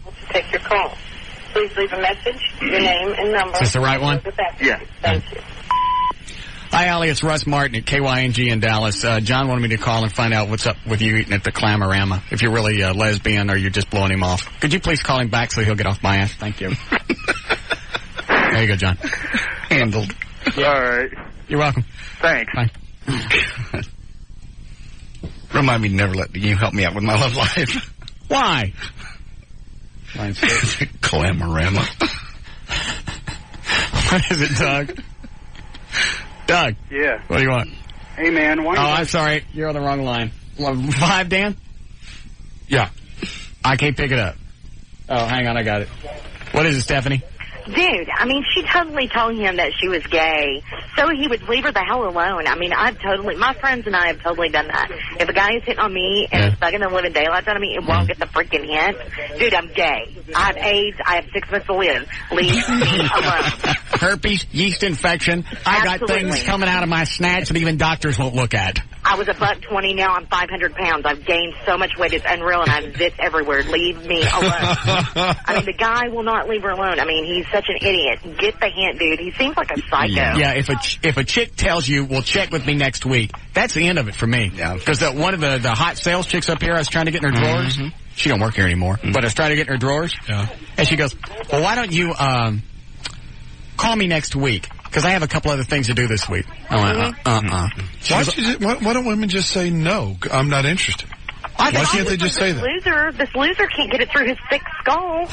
Let's take your call. Please leave a message, your name and number. Is this the right one? Yeah. Thank you. Hi, Allie. It's Russ Martin at KYNG in Dallas. John wanted me to call and find out what's up with you eating at the Clamorama. If you're really a lesbian or you're just blowing him off. Could you please call him back so he'll get off my ass? Thank you. There you go, John. Handled. Yeah. All right. You're welcome. Thanks. Bye. Remind me to never let you help me out with my love life. Why? Clamorama. What is it, Doug? Doug. Yeah. What do you want? Hey, man. Why I'm sorry. You're on the wrong line. 5, Dan? Yeah. I can't pick it up. Oh, hang on. I got it. What is it, Stephanie? Dude, I mean, she totally told him that she was gay, so he would leave her the hell alone. I mean, my friends and I have totally done that. If a guy is hitting on me and is bugging the living daylights out of me, it won't get the freaking hint. Dude, I'm gay. I have AIDS. I have 6 months to live. Leave me alone. Herpes, yeast infection. I got things coming out of my snatch that even doctors won't look at. I was $120. Now I'm 500 pounds. I've gained so much weight. It's unreal, and I have zits everywhere. Leave me alone. I mean, the guy will not leave her alone. I mean, he's such an idiot. Get the hint, dude. He seems like a psycho. Yeah, if a chick tells you, well, check with me next week, that's the end of it for me. Yeah. Because one of the hot sales chicks up here, I was trying to get in her drawers. Mm-hmm. She don't work here anymore, but I was trying to get in her drawers. Yeah. And she goes, well, why don't you call me next week? Because I have a couple other things to do this week. I went, Why don't women just say no? I'm not interested. Why can't they just say that? This loser can't get it through his thick skull.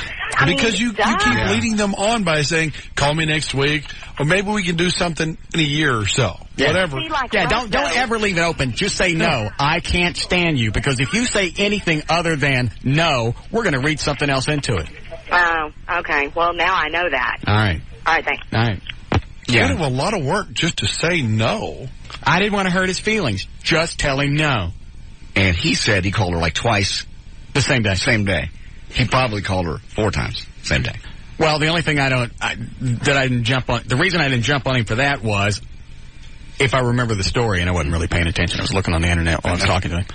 Because you keep leading them on by saying, call me next week, or maybe we can do something in a year or so. Yeah. Whatever. Don't ever leave it open. Just say no. I can't stand you. Because if you say anything other than no, we're going to read something else into it. Oh, okay. Well, now I know that. All right. All right, thanks. All right. Yeah. You have a lot of work just to say no. I didn't want to hurt his feelings. Just tell him no. And he said he called her like twice. The same day. Same day. He probably called her 4 times. Same day. Well, the only thing the reason I didn't jump on him for that was, if I remember the story, and I wasn't really paying attention, I was looking on the internet while I was talking to him.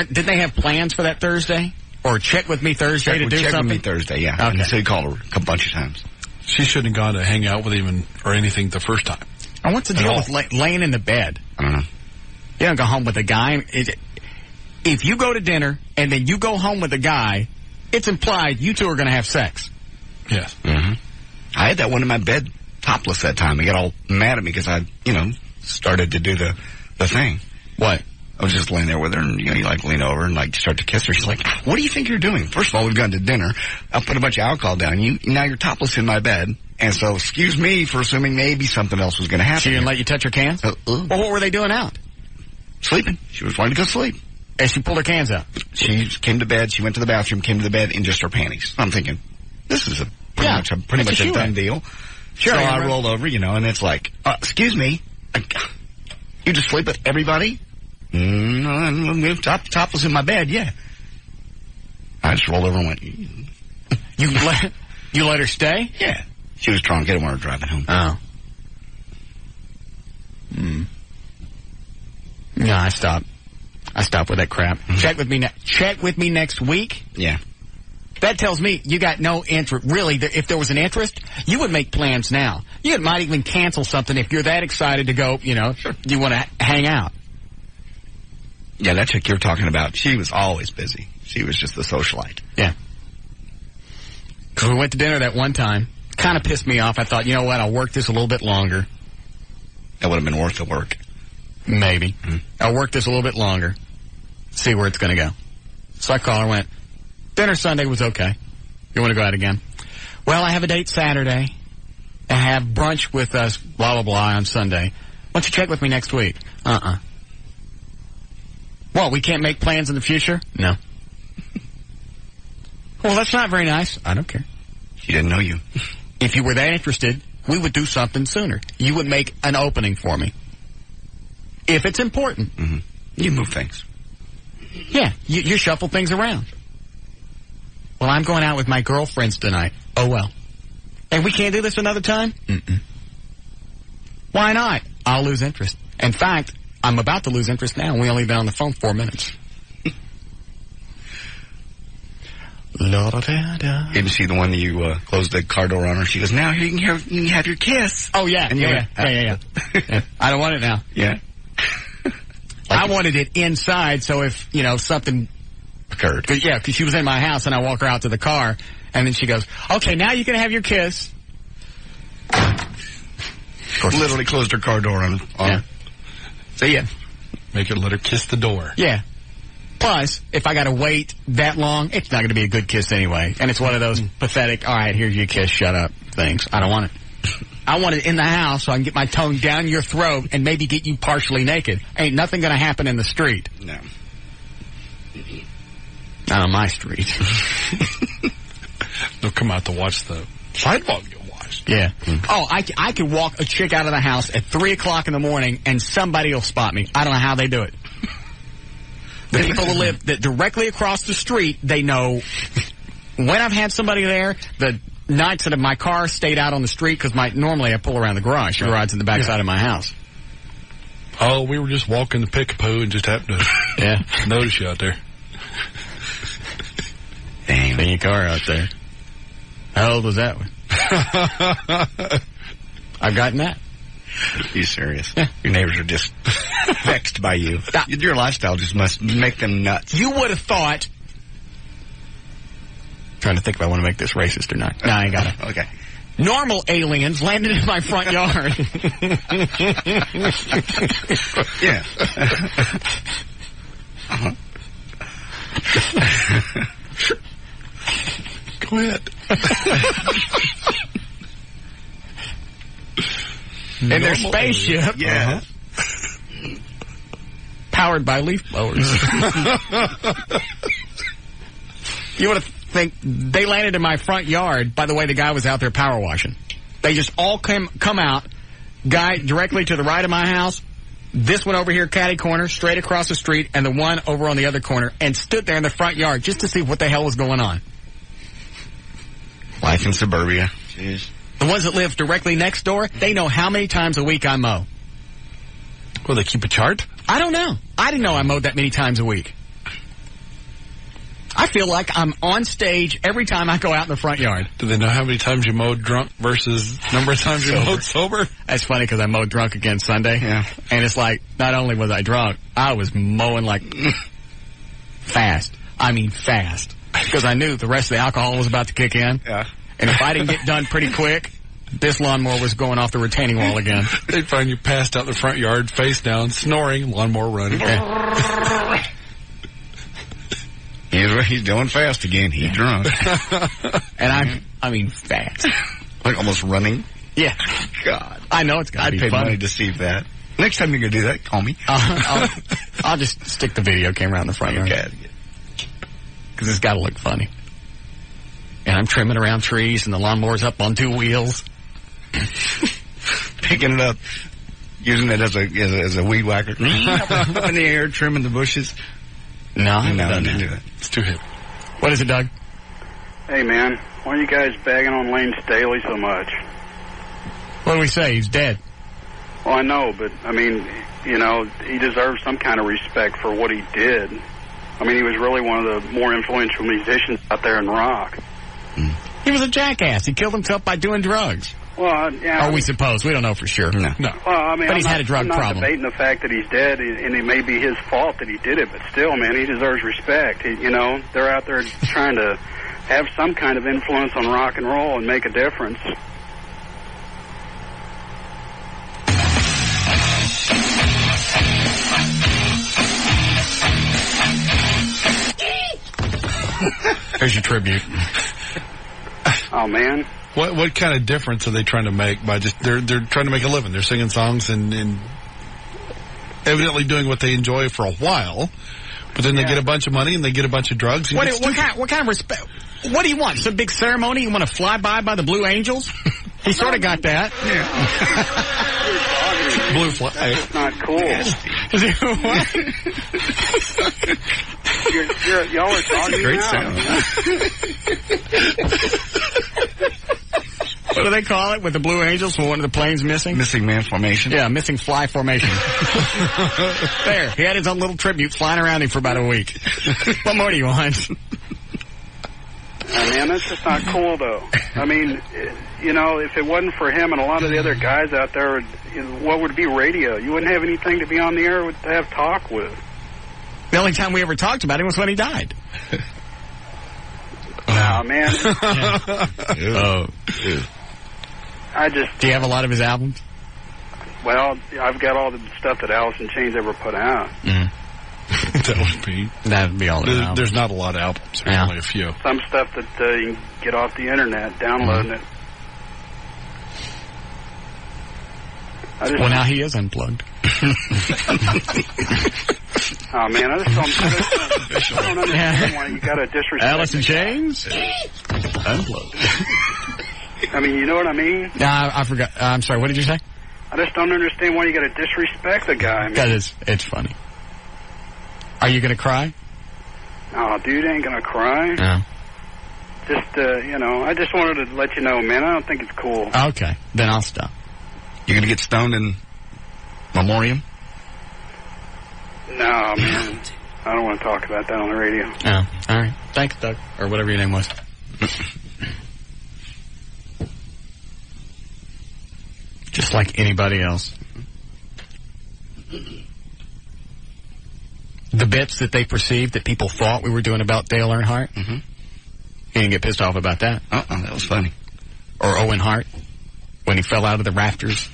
Didn't they have plans for that Thursday? Or check with me Thursday to do something? Check with me Thursday, yeah. Okay. So he called her a bunch of times. She shouldn't have gone to hang out with him or anything the first time. And what's the deal with laying in the bed? I don't know. You don't go home with a guy. If you go to dinner and then you go home with a guy, it's implied you two are going to have sex. Yes. Mm-hmm. I had that one in my bed topless that time. He got all mad at me because I, started to do the thing. What? I was just laying there with her, and, you lean over and, start to kiss her. She's like, what do you think you're doing? First of all, we've gone to dinner. I put a bunch of alcohol down. Now you're topless in my bed. And so, excuse me for assuming maybe something else was going to happen. She didn't let you touch her cans? Well, what were they doing out? Sleeping. She was wanting to go sleep. As she pulled her cans out. She came to bed, she went to the bathroom, came to the bed in just her panties. I'm thinking, this is pretty much a done deal. Sure. So I rolled over, and it's like, excuse me, you just sleep with everybody? Top was in my bed, yeah. I just rolled over and went, You let her stay? Yeah. She was drunk. I didn't want her driving home. Oh. No, I stopped with that crap. Check with me next week. Yeah. That tells me you got no interest. Really, if there was an interest, you would make plans now. You might even cancel something if you're that excited to go, you want to hang out. Yeah, that chick you're talking about, she was always busy. She was just the socialite. Yeah. Because we went to dinner that one time. Kind of pissed me off. I thought, you know what, I'll work this a little bit longer. That would have been worth the work. Maybe. Mm-hmm. I'll work this a little bit longer. See where it's going to go. So I called her and went, dinner Sunday was okay. You want to go out again? Well, I have a date Saturday. I have brunch with us, blah, blah, blah, on Sunday. Why don't you check with me next week? Well, we can't make plans in the future? No. Well, that's not very nice. I don't care. She didn't know you. If you were that interested, we would do something sooner. You would make an opening for me. If it's important. Mm-hmm. You move things. Yeah, you shuffle things around. Well, I'm going out with my girlfriends tonight. Oh, well. And we can't do this another time? Mm-mm. Why not? I'll lose interest. In fact, I'm about to lose interest now. We only been on the phone 4 minutes. Didn't see the one that you closed the car door on her? She goes, now here you can have your kiss. Oh, yeah. And yeah. I don't want it now. Yeah. I wanted it inside, so if, something occurred. Yeah, because she was in my house, and I walk her out to the car, and then she goes, okay, now you can have your kiss. Literally closed her car door on her. So, yeah. Make her let her kiss the door. Yeah. Plus, if I got to wait that long, it's not going to be a good kiss anyway. And it's one of those pathetic, all right, here's your kiss, shut up things. I don't want it. I want it in the house so I can get my tongue down your throat and maybe get you partially naked. Ain't nothing going to happen in the street. No. Not on my street. They'll come out to watch the sidewalk get washed. Yeah. Oh, I could walk a chick out of the house at 3 o'clock in the morning and somebody will spot me. I don't know how they do it. The people who live directly across the street, they know when I've had somebody there, the nights that my car stayed out on the street, because normally I pull around the garage. She rides in the backside of my house. Oh, we were just walking the pick-a-poo and just happened to notice you out there. Damn. Seen your car out there. How old was that one? I've gotten that. Are you serious? Yeah. Your neighbors are just vexed by you. Your lifestyle just must make them nuts. You would have thought... Trying to think if I want to make this racist or not. No, I ain't got it. Okay. Normal aliens landed in my front yard. Yeah. Go ahead. In their spaceship. Yeah. Powered by leaf blowers. You would have think they landed in my front yard. By the way, the guy was out there power washing. They just all come out. Guy directly to the right of my house. This one over here, catty corner, straight across the street, and the one over on the other corner, and stood there in the front yard just to see what the hell was going on. Life in suburbia. Jeez. The ones that live directly next door, they know how many times a week I mow. Well, they keep a chart? I don't know. I didn't know I mowed that many times a week. I feel like I'm on stage every time I go out in the front yard. Do they know how many times you mowed drunk versus number of times you mowed sober? That's funny because I mowed drunk again Sunday. Yeah. And it's like, not only was I drunk, I was mowing like fast. I mean fast. Because I knew the rest of the alcohol was about to kick in. Yeah. And if I didn't get done pretty quick, this lawnmower was going off the retaining wall again. They'd find you passed out in the front yard, face down, snoring, lawnmower running. Yeah. He's going fast again. He's drunk. And I mean fast. Like almost running? Yeah. God. I know it's going to be I'd pay funny money to see that. Next time you're going to do that, call me. I'll just stick the video camera on the front yard. Because it's got to look funny. And I'm trimming around trees, and the lawnmower's up on 2 wheels. Picking it up, using it as a weed whacker. Up in the air, trimming the bushes. No, I didn't do it. It's too hip. What is it, Doug? Hey, man. Why are you guys bagging on Lane Staley so much? What do we say? He's dead. Well, I know, but, I mean, you know, he deserves some kind of respect for what he did. I mean, he was really one of the more influential musicians out there in rock. He was a jackass. He killed himself by doing drugs. Well, yeah. We suppose. We don't know for sure. No. Well, I mean, but he's had a drug problem. I'm not debating the fact that he's dead, and it may be his fault that he did it, but still, man, he deserves respect. You know, they're out there trying to have some kind of influence on rock and roll and make a difference. There's your tribute. Oh, man. What kind of difference are they trying to make by just they're trying to make a living? They're singing songs and evidently doing what they enjoy for a while, but then they get a bunch of money and they get a bunch of drugs. What kind of respect? What do you want? Some big ceremony? You want to fly by the Blue Angels? He sort of got that. Yeah. Blue flag. That's not cool. Y'all are talking great now. Sound. What do they call it with the Blue Angels when one of the planes missing? Missing man formation. Yeah, missing fly formation. There, he had his own little tribute flying around him for about a week. What more do you want? Man, that's just not cool, though. I mean, you know, if it wasn't for him and a lot of the other guys out there, what would be radio? You wouldn't have anything to be on the air to have talk with. The only time we ever talked about him was when he died. Nah, man. Do you have a lot of his albums? Well, I've got all the stuff that Alice in Chains ever put out. That would be all. There's not a lot of albums. There's only a few. Some stuff that you can get off the internet, downloading it. Well, now he is unplugged. Oh, man, I just don't understand why you got to disrespect Alice in Chains? Unplugged. I mean, you know what I mean? Nah, I forgot. I'm sorry, what did you say? I just don't understand why you got to disrespect the guy. Because it's funny. Are you going to cry? No, dude ain't going to cry. No. Just, you know, I just wanted to let you know, man, I don't think it's cool. Okay, then I'll stop. You're going to get stoned in memoriam? No, man. I don't want to talk about that on the radio. Oh, all right. Thanks, Doug. Or whatever your name was. Just like anybody else. The bits that they perceived that people thought we were doing about Dale Earnhardt, he didn't get pissed off about that. That was funny. Or Owen Hart, when he fell out of the rafters.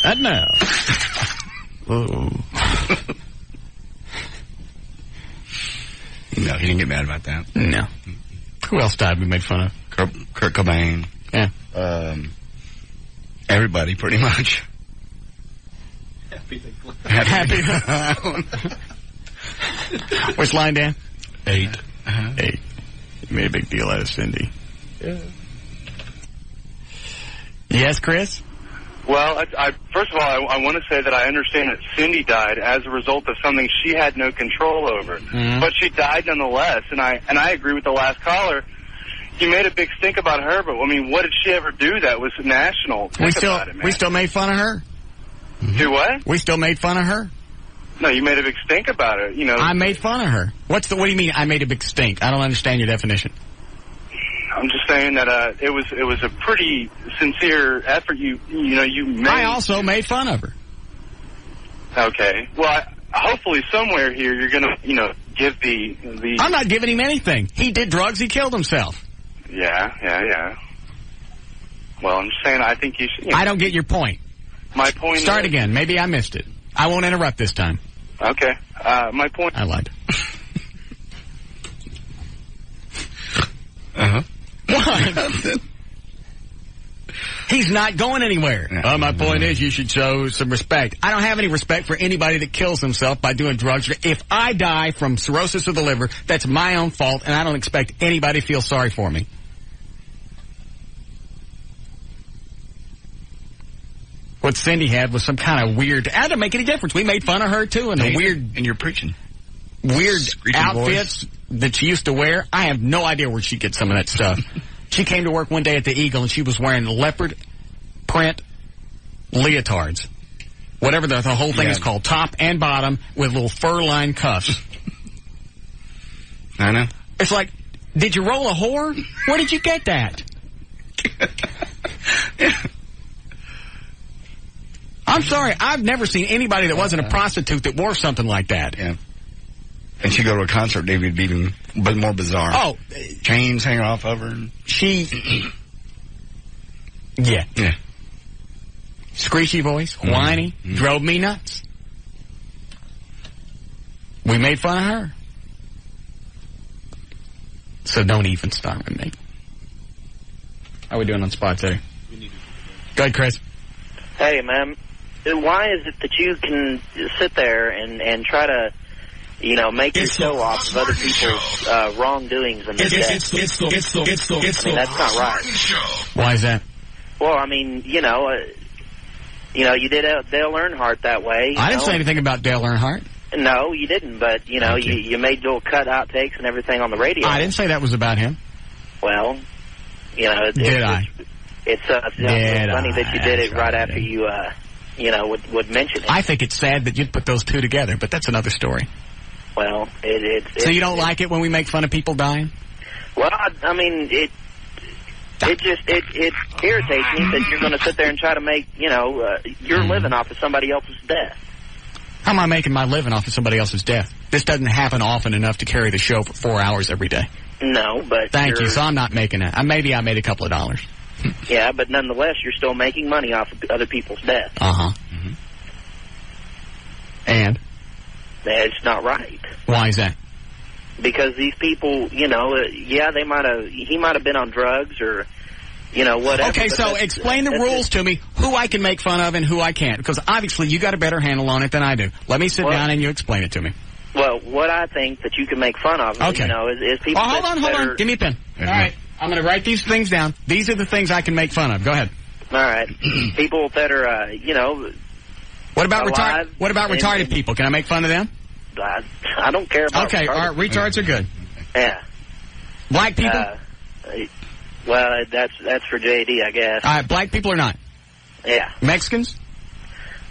And now. Oh. No, he didn't get mad about that. No. Who else died we made fun of? Kurt Cobain. Yeah. Everybody, pretty much. Happy. Which line, Dan? 8. 8. You made a big deal out of Cindy. Yeah. Yes, Chris? Well, first of all, I want to say that I understand that Cindy died as a result of something she had no control over. But she died nonetheless, and I agree with the last caller. You made a big stink about her, but, I mean, what did she ever do that was national? We still made fun of her. Do what? We still made fun of her. No, you made a big stink about it. You know, I made fun of her. What do you mean I made a big stink? I don't understand your definition. I'm just saying that it was a pretty sincere effort. You made. I also made fun of her. Okay. Well, hopefully somewhere here you're gonna give the. I'm not giving him anything. He did drugs. He killed himself. Yeah. Well, I'm just saying I think you should. I don't get your point. My point. Start again. Maybe I missed it. I won't interrupt this time. Okay. My point. I lied. What? He's not going anywhere. Yeah. My point is you should show some respect. I don't have any respect for anybody that kills himself by doing drugs. If I die from cirrhosis of the liver, that's my own fault, and I don't expect anybody to feel sorry for me. What Cindy had was some kind of weird... That didn't make any difference. We made fun of her, too, and the weird... And you're preaching. Weird Screeching outfits that she used to wear. I have no idea where she gets some of that stuff. She came to work one day at the Eagle, and she was wearing leopard print leotards. Whatever the whole thing is called. Top and bottom with little fur-lined cuffs. I know. It's like, did you roll a whore? Where did you get that? I'm sorry, I've never seen anybody that wasn't a prostitute that wore something like that. Yeah. And she'd go to a concert, David, it'd be even more bizarre. Oh. Chains hanging off of her. Yeah. Screechy voice, whiny, drove me nuts. We made fun of her. So don't even start with me. How are we doing on spot today? Go ahead, Chris. Hey, man. Why is it that you can sit there and try to, make your show off of other people's wrongdoings and their deaths? I mean, that's not right. Why is that? Well, I mean, you did Dale Earnhardt that way. I didn't say anything about Dale Earnhardt. No, you didn't, but, you made little cut outtakes and everything on the radio. I didn't say that was about him. Well, Did I? It's funny that you did it right after you, would mention it. I think it's sad that you'd put those two together, but that's another story. Well, So you don't like it when we make fun of people dying? Well, I mean, it irritates me that you're going to sit there and try to make, your living off of somebody else's death. How am I making my living off of somebody else's death? This doesn't happen often enough to carry the show for 4 hours every day. No, but Thank you, so I'm not making it. Maybe I made a couple of dollars. Yeah, but nonetheless, you're still making money off of other people's death. Uh-huh. And? It's not right. Why is that? Because these people, he might have been on drugs or, whatever. Okay, so explain the rules to me, who I can make fun of and who I can't. Because obviously you got a better handle on it than I do. Let me sit down and you explain it to me. Well, what I think that you can make fun of, is people... hold on. Give me a pen. All right. I'm going to write these things down. These are the things I can make fun of. Go ahead. All right. People that are, What about retarded people? Can I make fun of them? I don't care about Okay, all right, retards are good. Yeah. Black people? Well, that's for JD, I guess. All right, black people or not? Yeah. Mexicans?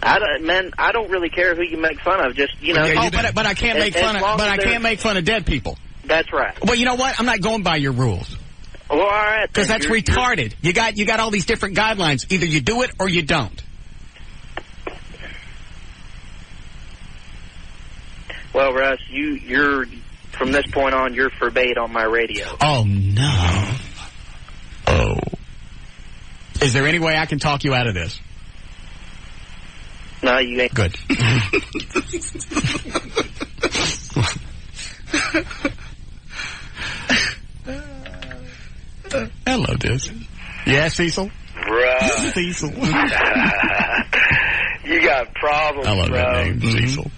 I don't really care who you make fun of. Just but I can't make fun of. But I can't make fun of dead people. That's right. Well, you know what? I'm not going by your rules. Well, all right. Because that's retarded. You got all these different guidelines. Either you do it or you don't. Well, Russ, you're from this point on, you're forbade on my radio. Oh no. Oh. Is there any way I can talk you out of this? No, you ain't. Good. Hello, Diz. Yeah, Cecil? Bruh. Cecil. You got problems, I love bro. that name, Cecil.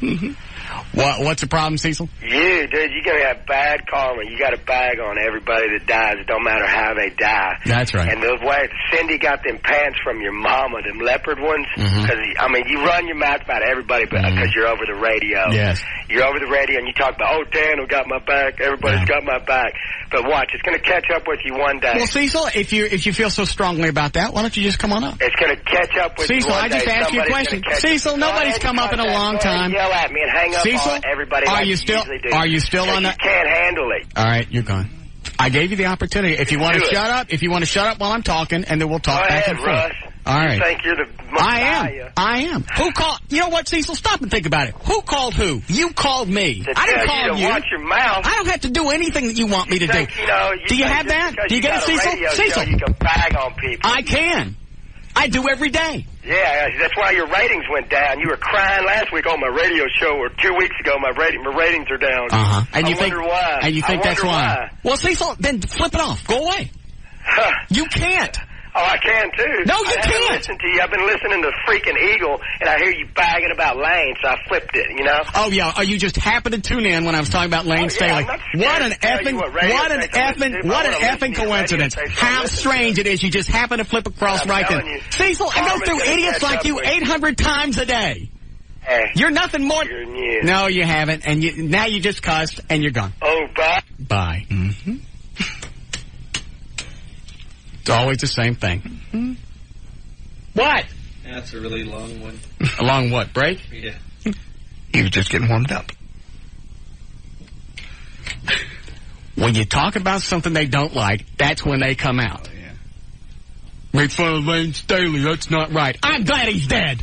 What's the problem, Cecil? You, dude, you're going to have bad karma. You got a bag on everybody that dies. It don't matter how they die. That's right. And the way Cindy got them pants from your mama, them leopard ones, because, you run your mouth about everybody because you're over the radio. Yes. You're over the radio and you talk about, oh, Daniel got my back. Everybody's got my back. But watch, it's going to catch up with you one day. Well, Cecil, if you feel so strongly about that, why don't you just come on up? It's going to catch up with Cecil, you one day. Cecil, I just asked you a question. Cecil, nobody's come up in a long time. Yell at me and hang up Cecil, on everybody are like you still on that? You can't handle it. All right, you're gone. I gave you the opportunity. If you want to shut up, while I'm talking, and then we'll talk back and forth. Russ. All right. You think you're the Messiah. I am. Who called? You know what, Cecil? Stop and think about it. Who called who? You called me. I didn't call you. Watch your mouth. I don't have to do anything that you want me to do. Do you have that? Do you get it, Cecil? Cecil, you can bag on people. I can. I do every day. Yeah, that's why your ratings went down. You were crying last week on my radio show, or 2 weeks ago. My ratings are down. And you wonder why. And you think that's why? Well, Cecil, then flip it off. Go away. You can't. Oh, I can, too. No, you I haven't can't. listened to you. I've been listening to freaking Eagle, and I hear you bagging about Lane, so I flipped it, you know? Oh, yeah. Oh, you just happened to tune in when I was talking about Lane Staley. What an effing coincidence. How strange it is you just happen to flip across right then. Cecil, I go through idiots like you 800 times a day. Hey, you're nothing more. You're new. No, you haven't. And now you just cussed, and you're gone. Oh, bye. Bye. Mm-hmm. It's always the same thing. Mm-hmm. What? That's a really long one. A long what? Break? Yeah. He was just getting warmed up. When you talk about something they don't like, that's when they come out. Oh, yeah. Make fun of Lane Staley. That's not right. I'm glad he's dead.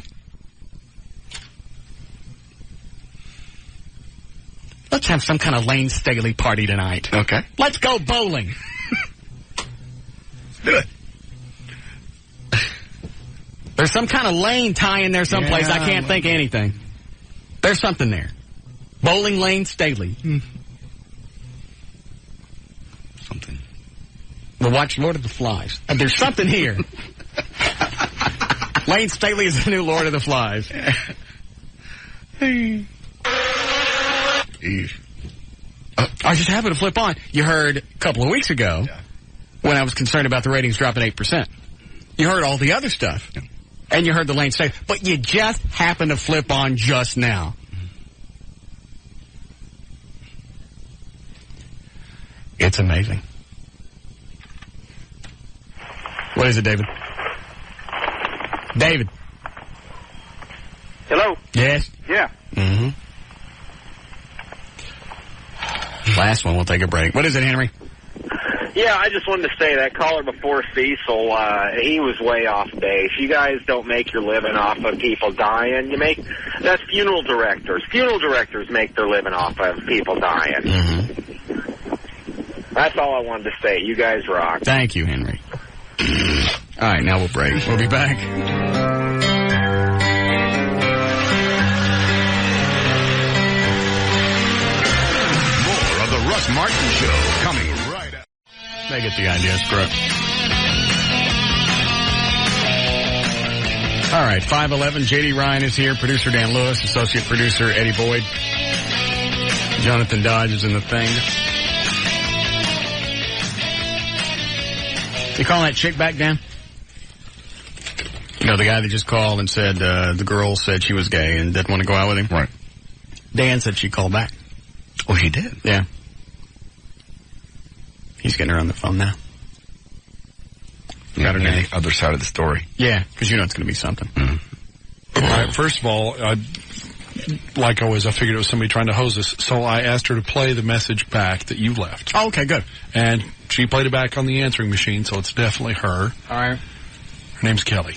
Let's have some kind of Lane Staley party tonight. Okay. Let's go bowling. Do it. There's some kind of lane tie in there someplace. Yeah, I can't think of anything. There's something there. Bowling Lane Staley. Something. We'll watch Lord of the Flies. There's something here. Lane Staley is the new Lord of the Flies. I just happened to flip on. You heard a couple of weeks ago when I was concerned about the ratings dropping 8%. You heard all the other stuff. Yeah. And you heard the Lane Staley. But you just happened to flip on just now. It's amazing. What is it, David? David. Hello? Yes? Yeah. Mm-hmm. Last one, we'll take a break. What is it, Henry? Yeah, I just wanted to say that caller before Cecil, he was way off base. You guys don't make your living off of people dying. That's funeral directors. Funeral directors make their living off of people dying. Mm-hmm. That's all I wanted to say. You guys rock. Thank you, Henry. All right, now we'll break. We'll be back. More of the Russ Martin Show coming right up. They get the idea. Screw it. All right, 511. J.D. Ryan is here. Producer Dan Lewis. Associate producer Eddie Boyd. Jonathan Dodge is in the thing. You calling that chick back, Dan? You know, the guy that just called and said the girl said she was gay and didn't want to go out with him? Right. Dan said she called back. Oh, she did? Yeah. He's getting her on the phone now. Got her name. The other side of the story. Yeah, because you know it's going to be something. Mm-hmm. All right, first of all, like always, I figured it was somebody trying to hose us, so I asked her to play the message back that you left. Oh, okay, good. And she played it back on the answering machine, so it's definitely her. All right. Her name's Kelly.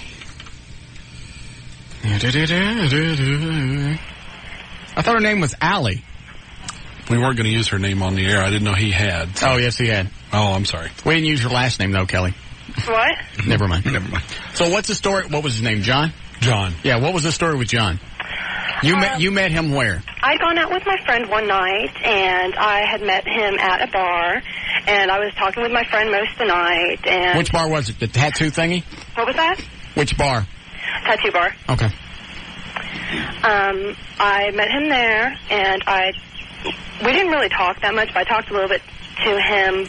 I thought her name was Allie. We weren't going to use her name on the air. I didn't know he had. So. Oh, yes, he had. Oh, I'm sorry. We didn't use your last name, though, Kelly. What? Never mind. So what's the story? What was his name, John? John. Yeah, what was the story with John? You met him where? I'd gone out with my friend one night, and I had met him at a bar, and I was talking with my friend most of the night. And which bar was it? The tattoo thingy? What was that? Which bar? Tattoo bar. Okay. I met him there, and we didn't really talk that much, but I talked a little bit to him.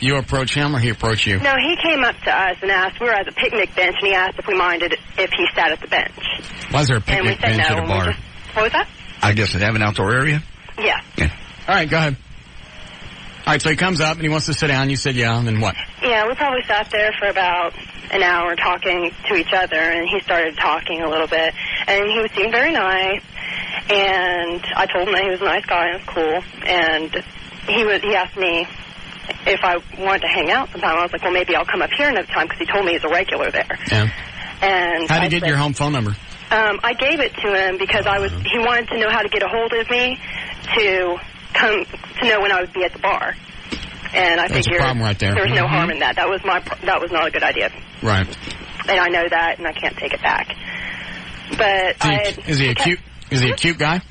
You approach him, or he approached you? No, he came up to us and asked. We were at the picnic bench, and he asked if we minded if he sat at the bench. Was there a picnic bench no, at a bar? What was that? I guess they have an outdoor area? Yeah. All right, go ahead. All right, so he comes up, and he wants to sit down. You said, yeah, and then what? Yeah, we probably sat there for about an hour talking to each other, and he started talking a little bit, and he seemed very nice, and I told him that he was a nice guy and was cool, and he asked me if I wanted to hang out sometime. I was like, well, maybe I'll come up here another time, because he told me he's a regular there. Yeah. And how did he get your home phone number? I gave it to him because he wanted to know how to get a hold of me to come to know when I would be at the bar. And I figured a problem right there. There was no harm in that. That was not a good idea. Right. And I know that, and I can't take it back. But is he a cute guy?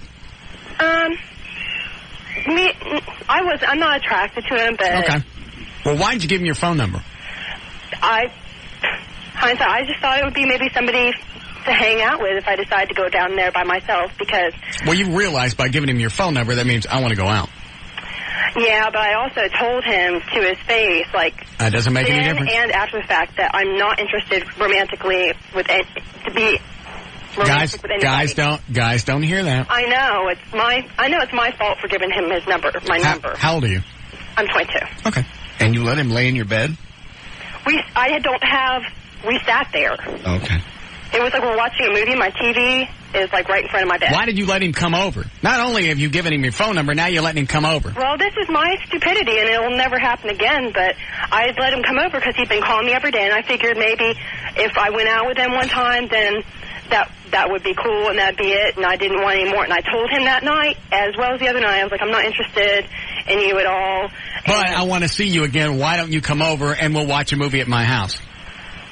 I'm not attracted to him, but okay. Well, why did you give him your phone number? I hindsight, I just thought it would be maybe somebody to hang out with if I decided to go down there by myself because... Well, you realize by giving him your phone number, that means I want to go out. Yeah, but I also told him to his face, like... That doesn't make any difference. And after the fact that I'm not interested romantically with to be romantic with anybody. Guys don't hear that. I know it's my fault for giving him his number, number. How old are you? I'm 22. Okay. And you let him lay in your bed? We sat there. Okay. It was like we're watching a movie. My TV is like right in front of my bed. Why did you let him come over? Not only have you given him your phone number, now you're letting him come over. Well, this is my stupidity, and it will never happen again, but I let him come over because he'd been calling me every day, and I figured maybe if I went out with him one time, then that would be cool, and that'd be it, and I didn't want any more. And I told him that night, as well as the other night, I was like, I'm not interested in you at all. But I want to see you again. Why don't you come over, and we'll watch a movie at my house?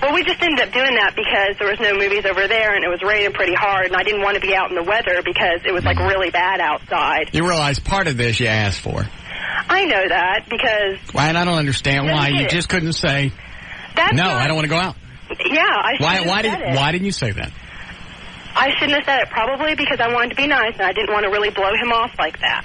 Well, we just ended up doing that because there was no movies over there, and it was raining pretty hard, and I didn't want to be out in the weather because it was, like, really bad outside. You realize part of this you asked for. I know that because... Why? And I don't understand why. You just couldn't say, no, I don't want to go out. Yeah, I shouldn't have said it. Why didn't you say that? I shouldn't have said it probably because I wanted to be nice, and I didn't want to really blow him off like that.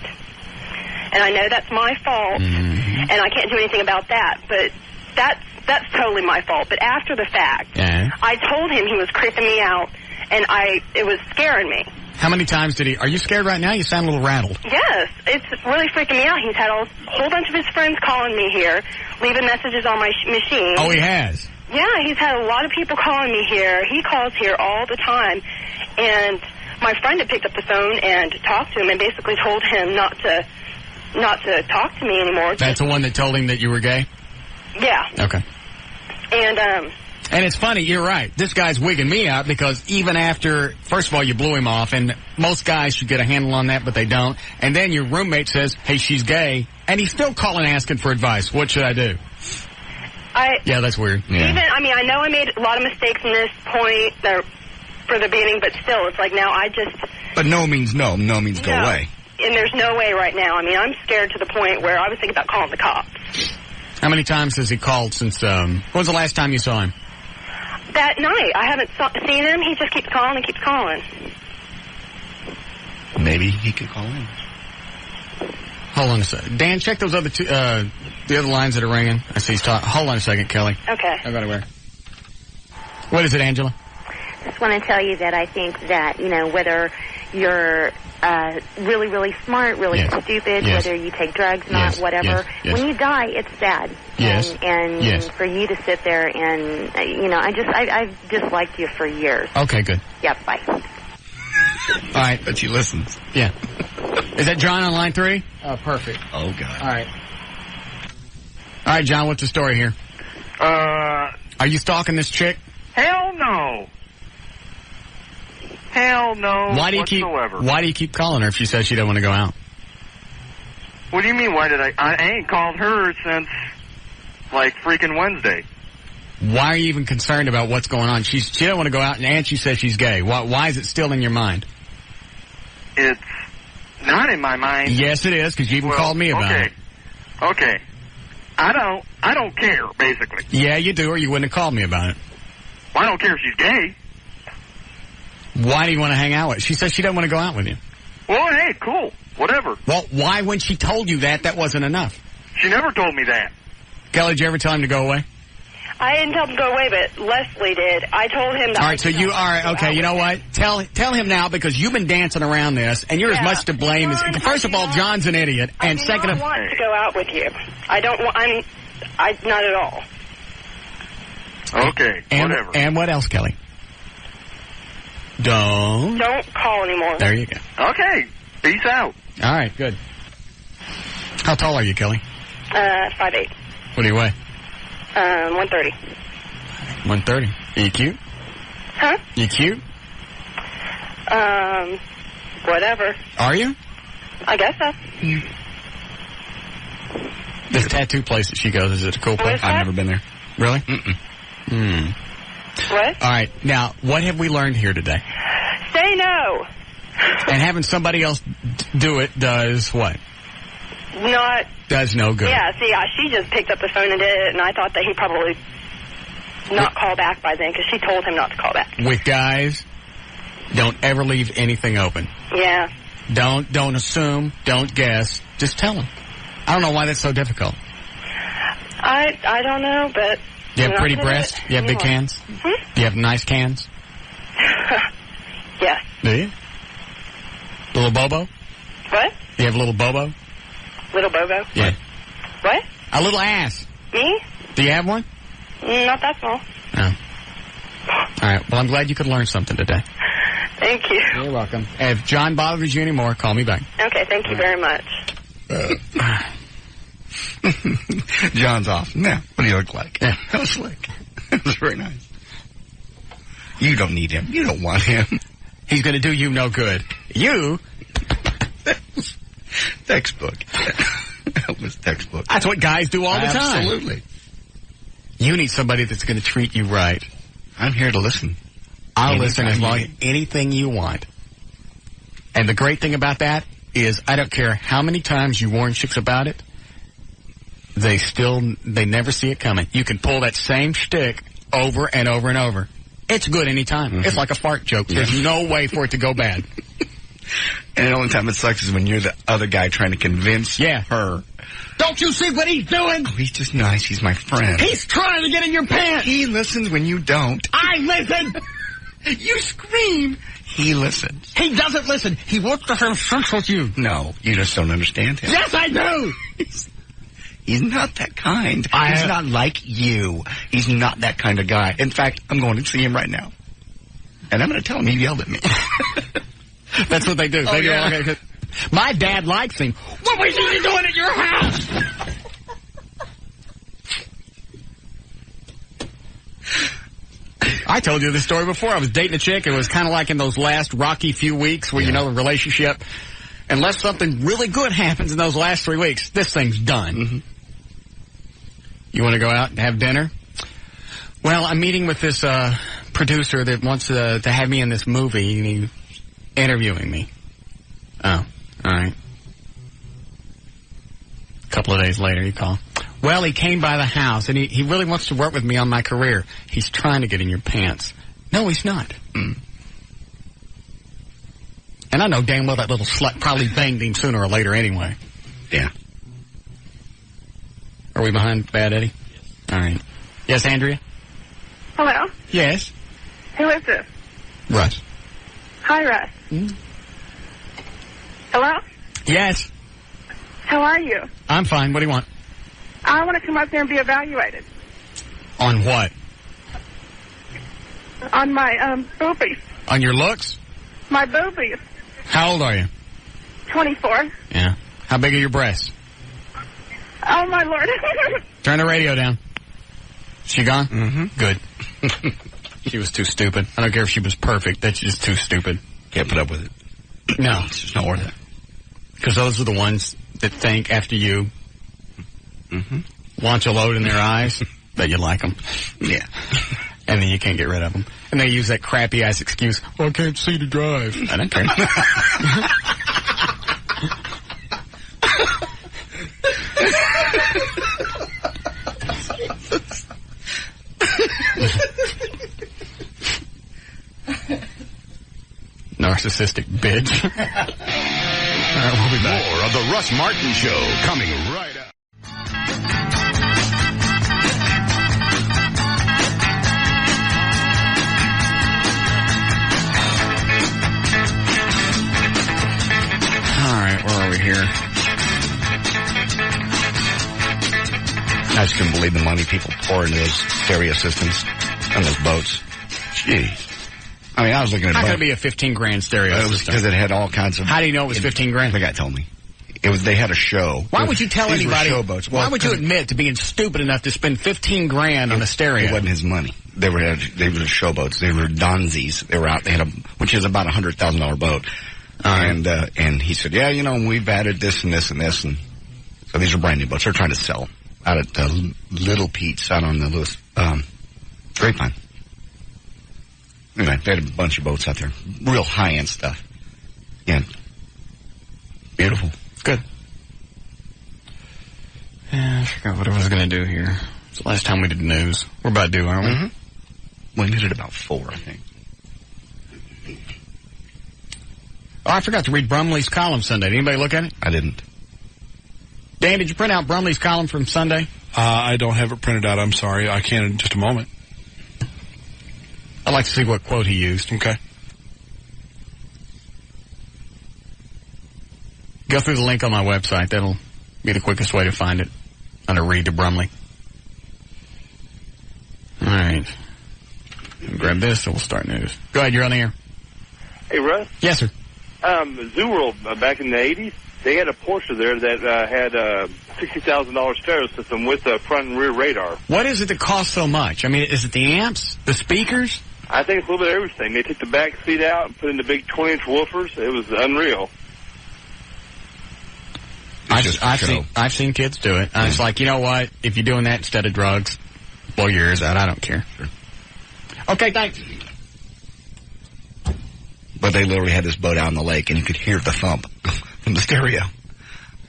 And I know that's my fault, and I can't do anything about that, but that's totally my fault. But after the fact, I told him he was creeping me out, and it was scaring me. How many times did he... Are you scared right now? You sound a little rattled. Yes, it's really freaking me out. He's had a whole bunch of his friends calling me here, leaving messages on my machine. Oh, he has? Yeah, he's had a lot of people calling me here. He calls here all the time. And my friend had picked up the phone and talked to him and basically told him not to talk to me anymore. That's the one that told him that you were gay? Yeah. Okay. And it's funny, you're right. This guy's wigging me out because even after, first of all, you blew him off, and most guys should get a handle on that, but they don't. And then your roommate says, hey, she's gay, and he's still calling asking for advice. What should I do? Yeah, that's weird. Yeah. I know I made a lot of mistakes in this point for the beginning, but still, it's like now I just... But no means no. No means go away. And there's no way right now. I mean, I'm scared to the point where I was thinking about calling the cops. How many times has he called since... when was the last time you saw him? That night. I haven't seen him. He just keeps calling and keeps calling. Maybe he could call in. Hold on a second. Dan, check those other two, the other lines that are ringing. I see he's talking. Hold on a second, Kelly. Okay. I got it where? What is it, Angela? I just want to tell you that I think that, whether you're really, really smart, really stupid, whether you take drugs, not whatever, when you die, it's sad. Yes. And for you to sit there and, I've disliked you for years. Okay, good. Yep, bye. All right. But she listens. Yeah. Is that John on line 3? Oh, perfect. Oh, God. All right, John, what's the story here? Are you stalking this chick? Hell no. Hell no. Why do you keep calling her if she says she don't want to go out? What do you mean, why did I ain't called her since, like, freaking Wednesday. Why are you even concerned about what's going on? She don't want to go out, and she says she's gay. Why is it still in your mind? It's not in my mind. Yes, it is, because you even called me about it. Okay. I don't care, basically. Yeah, you do, or you wouldn't have called me about it. Well, I don't care if she's gay. Why do you want to hang out with her? She says she doesn't want to go out with you. Well, hey, cool. Whatever. Well, why when she told you that wasn't enough? She never told me that. Kelly, did you ever tell him to go away? I didn't tell him to go away, but Leslie did. I told him that. All right, so you are, okay, you know what? Tell him now, because you've been dancing around this, and you're as much to blame as... First of all, John's an idiot, and second of... I want to go out with you. I don't want... not at all. Okay, whatever. And what else, Kelly? Don't call anymore. There you go. Okay, peace out. All right, good. How tall are you, Kelly? 5'8". What do you weigh? 130. 130. Are you cute? Huh? You cute? Whatever. Are you? I guess so. This tattoo place that she goes, is it a cool place? I've never been there. Really? Mm-mm. What? All right. Now, what have we learned here today? Say no. And having somebody else do it does what? Not... Does no good. Yeah, see, she just picked up the phone and did it, and I thought that he probably not call back by then because she told him not to call back. With guys, don't ever leave anything open. Yeah. Don't assume. Don't guess. Just tell them. I don't know why that's so difficult. I don't know, but... You have pretty breasts? You have big cans? Mm-hmm. You have nice cans? Yes. Do you? Little Bobo? What? You have a little Bobo? Little Bobo? Yeah. What? A little ass. Me? Do you have one? Not that small. No. All right. Well, I'm glad you could learn something today. Thank you. You're welcome. If John bothers you anymore, call me back. Okay, thank you very much. John's off. Yeah. What do you look like? Yeah. That was slick. That was very nice. You don't need him. You don't want him. He's going to do you no good. You? Textbook. That was textbook. That's what guys do all the time. Absolutely. You need somebody that's going to treat you right. I'm here to listen. I'll listen as long as anything you want. And the great thing about that is I don't care how many times you warn chicks about it, they never see it coming. You can pull that same shtick over and over and over. It's good anytime. Mm-hmm. It's like a fart joke. Yeah. There's no way for it to go bad. And the only time it sucks is when you're the other guy trying to convince her. Don't you see what he's doing? Oh, he's just nice. He's my friend. He's trying to get in your pants. He listens when you don't. I listen. You scream. He listens. He doesn't listen. He wants to have sex with you. No, you just don't understand him. Yes, I do. He's not that kind. He's not like you. He's not that kind of guy. In fact, I'm going to see him right now. And I'm going to tell him he yelled at me. That's what they do. They yeah. do. Okay. My dad likes him. What was he doing at your house? I told you this story before. I was dating a chick. It was kind of like in those last rocky few weeks where, you know, the relationship, unless something really good happens in those last 3 weeks, this thing's done. Mm-hmm. You want to go out and have dinner? Well, I'm meeting with this producer that wants to have me in this movie, and he's interviewing me. Oh, all right. A couple of days later, you call. Well, he came by the house, and he really wants to work with me on my career. He's trying to get in your pants. No, he's not. Mm. And I know damn well that little slut probably banged him sooner or later anyway. Yeah. Are we behind Bad Eddie? Yes. All right. Yes, Andrea? Hello? Yes. Who is this? Russ. Hi, Russ. Mm. Hello? Yes. How are you? I'm fine. What do you want? I want to come up there and be evaluated. On what? On my, boobies. On your looks? My boobies. How old are you? 24. Yeah. How big are your breasts? Oh, my Lord. Turn the radio down. She gone? Mm-hmm. Good. She was too stupid. I don't care if she was perfect. That's just too stupid. Can't put up with it. No. It's just not worth it. Because those are the ones that think after you launch a load in their eyes that you like them. Yeah. And then you can't get rid of them. And they use that crappy-ass excuse, oh, I can't see to drive. I don't care. Narcissistic bitch. All right, we'll be back. More of the Russ Martin Show coming right up. All right, where are we here? I just couldn't believe the money people pour into those stereo systems and those boats. Jeez. I mean, I was looking at How could it be a 15 grand stereo system? Because it had all kinds of... How do you know it was 15 grand? The guy told me. It was. They had a show. Why would you tell These anybody? Were showboats. Why would you admit to being stupid enough to spend 15 grand on a stereo? It wasn't his money. They were showboats. They were Donzies. They were out. They had which is about $100,000 boat. And he said, yeah, you know, we've added this and this and this, and so these are brand new boats. They're trying to sell out at Little Pete's out on the Lewis Grapevine. Anyway, they had a bunch of boats out there, real high end stuff. Yeah, beautiful. Good. Yeah, I forgot what I was going to do here. It's the last time we did news. We're about due, aren't we? Mm-hmm. We did it about 4, I think. Oh, I forgot to read Brumley's column Sunday. Did anybody look at it? I didn't. Dan, did you print out Brumley's column from Sunday? I don't have it printed out. I'm sorry. I can in just a moment. I'd like to see what quote he used. Okay. Go through the link on my website. That'll be the quickest way to find it. Under Read to Brumley. All right. Grab this and we'll start news. Go ahead, you're on the air. Hey, Russ? Yes, sir. Zoo World, back in the 80s, they had a Porsche there that had a $60,000 stereo system with a front and rear radar. What is it that costs so much? I mean, is it the amps? The speakers? I think it's a little bit of everything. They took the back seat out and put in the big 20-inch woofers. It was unreal. I've seen kids do it. I was like, you know what? If you're doing that instead of drugs, blow your ears out. I don't care. Sure. Okay, thanks. But they literally had this boat out in the lake, and you could hear the thump from the stereo.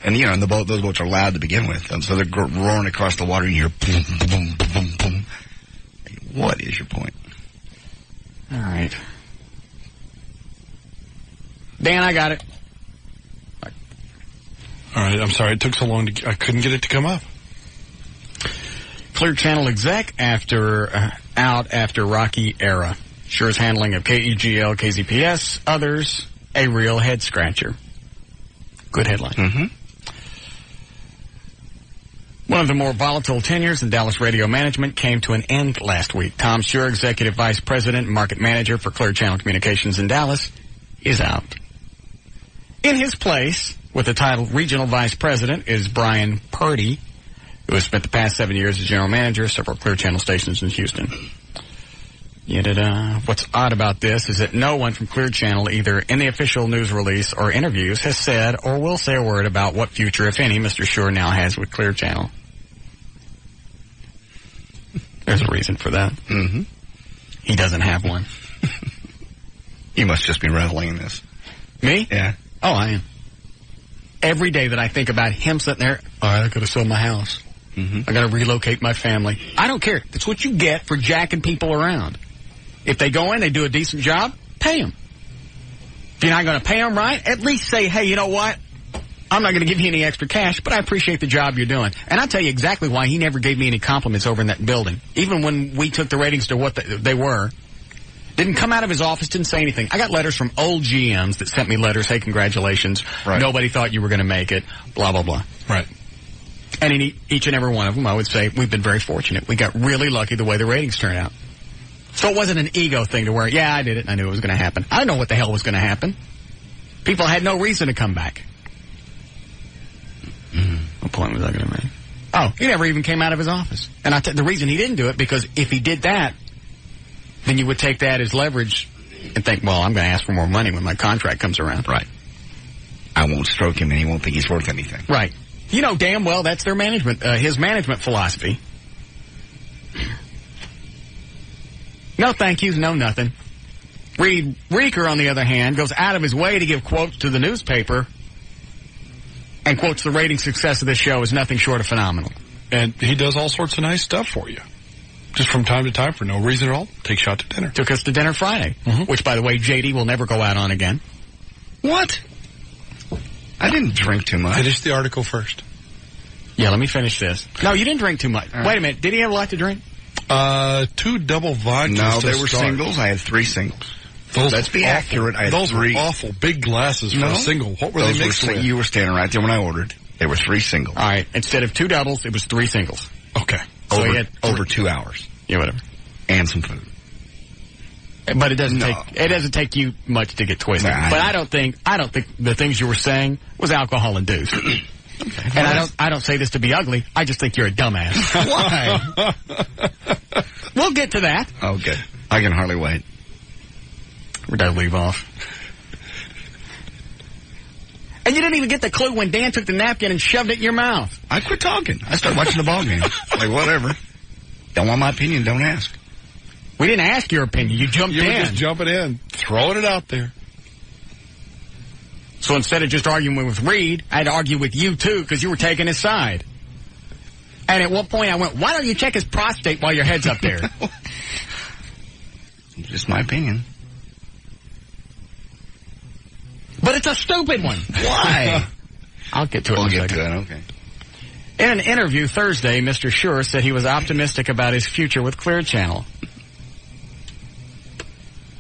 And, you know, and those boats are loud to begin with. And so they're roaring across the water, and you hear boom, boom, boom, boom, boom. What is your point? All right. Dan, I got it. All right, I'm sorry. It took so long. I couldn't get it to come up. Clear Channel exec out after Rocky era. Sure's handling of KEGL, KZPS, others, a real head scratcher. Good headline. Mm-hmm. One of the more volatile tenures in Dallas radio management came to an end last week. Tom Shure, Executive Vice President and Market Manager for Clear Channel Communications in Dallas, is out. In his place, with the title Regional Vice President, is Brian Purdy, who has spent the past 7 years as General Manager of several Clear Channel stations in Houston. What's odd about this is that no one from Clear Channel, either in the official news release or interviews, has said or will say a word about what future, if any, Mr. Shure now has with Clear Channel. There's a reason for that. Mm-hmm. He doesn't have one. You must just be reveling in this. Me? Yeah. Oh, I am. Every day that I think about him sitting there, I gotta sell my house. Mm-hmm. I gotta relocate my family. I don't care. That's what you get for jacking people around. If they go in, they do a decent job, pay them. If you're not going to pay them right, at least say, hey, you know what? I'm not going to give you any extra cash, but I appreciate the job you're doing. And I'll tell you exactly why he never gave me any compliments over in that building. Even when we took the ratings to what they were. Didn't come out of his office, didn't say anything. I got letters from old GMs that sent me letters, hey, congratulations. Right. Nobody thought you were going to make it, blah, blah, blah. Right. And in each and every one of them, I would say, we've been very fortunate. We got really lucky the way the ratings turned out. So it wasn't an ego thing to where, yeah, I did it and I knew it was going to happen. I didn't know what the hell was going to happen. People had no reason to come back. What point was I going to make? Oh, he never even came out of his office. And the reason he didn't do it, because if he did that, then you would take that as leverage and think, well, I'm going to ask for more money when my contract comes around. Right. I won't stroke him and he won't think he's worth anything. Right. You know damn well that's their management, his management philosophy. No thank yous, no nothing. Reed Reeker, on the other hand, goes out of his way to give quotes to the newspaper and quotes the rating success of this show as nothing short of phenomenal. And he does all sorts of nice stuff for you. Just from time to time for no reason at all. Takes you out to dinner. Took us to dinner Friday, which, by the way, JD will never go out on again. What? I didn't drink too much. Finish the article first. Yeah, let me finish this. No, you didn't drink too much. Wait a minute. Did he have a lot to drink? 2 double vodkas. No, they were singles. I had 3 singles. Let's be accurate. I had those 3. Were awful big glasses for a single. What were they mixed with? You were standing right there when I ordered. There were 3 singles. All right. Instead of 2 doubles, it was 3 singles. Okay. So he had over 2 hours. Yeah, whatever. And some food. But it doesn't take you much to get twisted. Nah, but I don't think the things you were saying was alcohol induced. Okay. And I don't say this to be ugly. I just think you're a dumbass. Why? We'll get to that. Oh, good. I can hardly wait. Where'd I leave off? And you didn't even get the clue when Dan took the napkin and shoved it in your mouth. I quit talking. I started watching the ball game. Like, whatever. Don't want my opinion, don't ask. We didn't ask your opinion. You jumped in. You were just jumping in, throwing it out there. So instead of just arguing with Reed, I had to argue with you, too, because you were taking his side. And at one point I went, why don't you check his prostate while your head's up there? Just my opinion. But it's a stupid one. Why? I'll get to it We'll in a get second. to it, okay. In an interview Thursday, Mr. Schur said he was optimistic about his future with Clear Channel.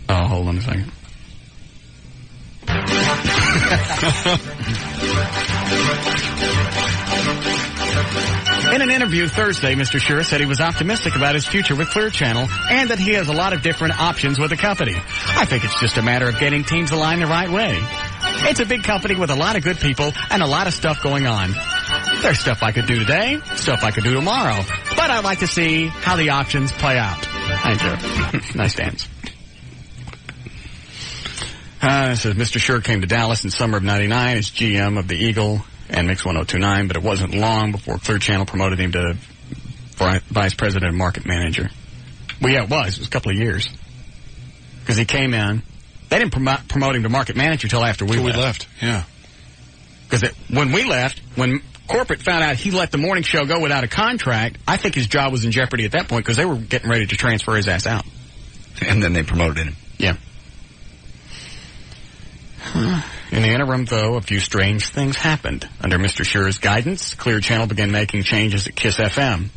Oh, hold on a second. In an interview Thursday, Mr. Schur said he was optimistic about his future with Clear Channel and that he has a lot of different options with the company. I think it's just a matter of getting teams aligned the right way. It's a big company with a lot of good people and a lot of stuff going on. There's stuff I could do today, stuff I could do tomorrow, but I'd like to see how the options play out. Thank you. Nice dance. It says Mr. Schur came to Dallas in summer of '99 as GM of the Eagle and Mix 1029, but it wasn't long before Clear Channel promoted him to Vice President and Market Manager. Well, yeah, it was. It was a couple of years. Because he came in. They didn't promote him to Market Manager until after we left. Yeah. Because when we left, when corporate found out he let the morning show go without a contract, I think his job was in jeopardy at that point because they were getting ready to transfer his ass out. And then they promoted him. Yeah. In the interim, though, a few strange things happened. Under Mr. Schur's guidance, Clear Channel began making changes at KISS FM,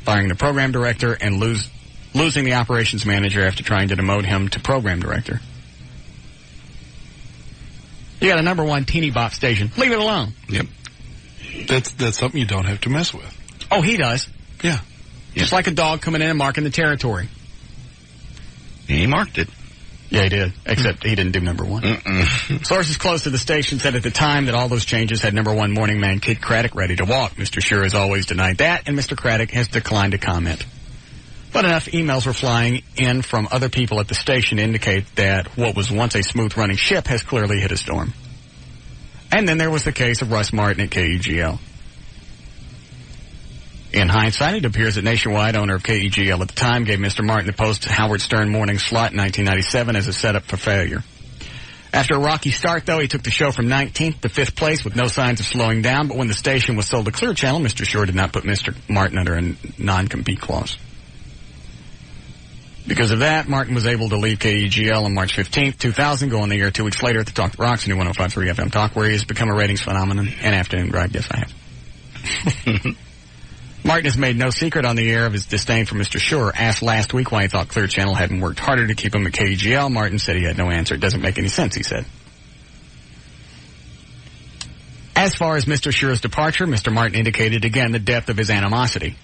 firing the program director and losing the operations manager after trying to demote him to program director. You got a number one teeny bop station. Leave it alone. Yep. That's something you don't have to mess with. Oh, he does. Yeah. Just like a dog coming in and marking the territory. He marked it. Yeah, he did. Except he didn't do number one. Sources close to the station said at the time that all those changes had number one morning man Kid Craddock ready to walk. Mr. Schur has always denied that, and Mr. Craddock has declined to comment. But enough emails were flying in from other people at the station to indicate that what was once a smooth-running ship has clearly hit a storm. And then there was the case of Russ Martin at KEGL. In hindsight, it appears that Nationwide, owner of KEGL at the time, gave Mr. Martin the post-Howard Stern morning slot in 1997 as a setup for failure. After a rocky start, though, he took the show from 19th to 5th place with no signs of slowing down, but when the station was sold to Clear Channel, Mr. Schur did not put Mr. Martin under a non-compete clause. Because of that, Martin was able to leave KEGL on March 15th, 2000, go on the air 2 weeks later at the Talk Rocks, new 105.3 FM Talk, where he has become a ratings phenomenon and afternoon drive. Yes, I have. Martin has made no secret on the air of his disdain for Mr. Schur. Asked last week why he thought Clear Channel hadn't worked harder to keep him at KEGL, Martin said he had no answer. It doesn't make any sense, he said. As far as Mr. Schur's departure, Mr. Martin indicated again the depth of his animosity.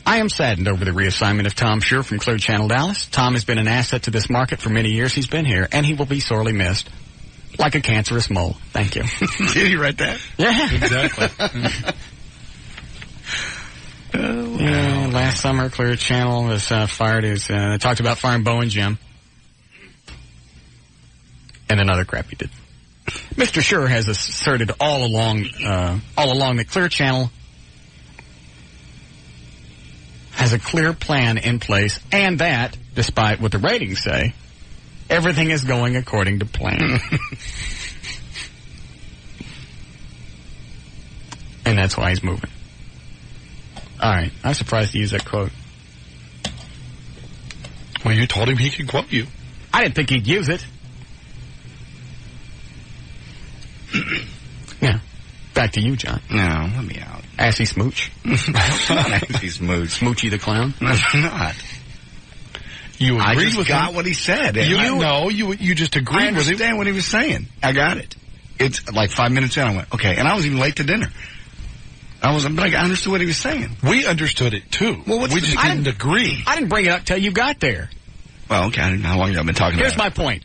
I am saddened over the reassignment of Tom Schur from Clear Channel Dallas. Tom has been an asset to this market for many years he's been here, and he will be sorely missed. Like a cancerous mole. Thank you. Did he write that? Yeah. Exactly. Yeah, last summer, Clear Channel was fired as, talked about firing Bo and Jim. And another crap he did. Mr. Schur has asserted all along that Clear Channel has a clear plan in place, and that, despite what the ratings say, everything is going according to plan. And that's why he's moving. All right. I'm surprised to use that quote. Well, you told him he could quote you. I didn't think he'd use it. Yeah. Back to you, John. No, let me out. Assy Smooch. Assy Smooch. Smoochy the Clown. No, I'm not. You I agreed just with got him. what he said. You just agreed I with him. understand what he was saying. I got it. It's like 5 minutes in, I went, okay. And I was even late to dinner. I understood what he was saying. We understood it, too. Well, we just didn't agree. I didn't bring it up till you got there. Well, okay. I didn't know how long y'all been talking Here's about my point.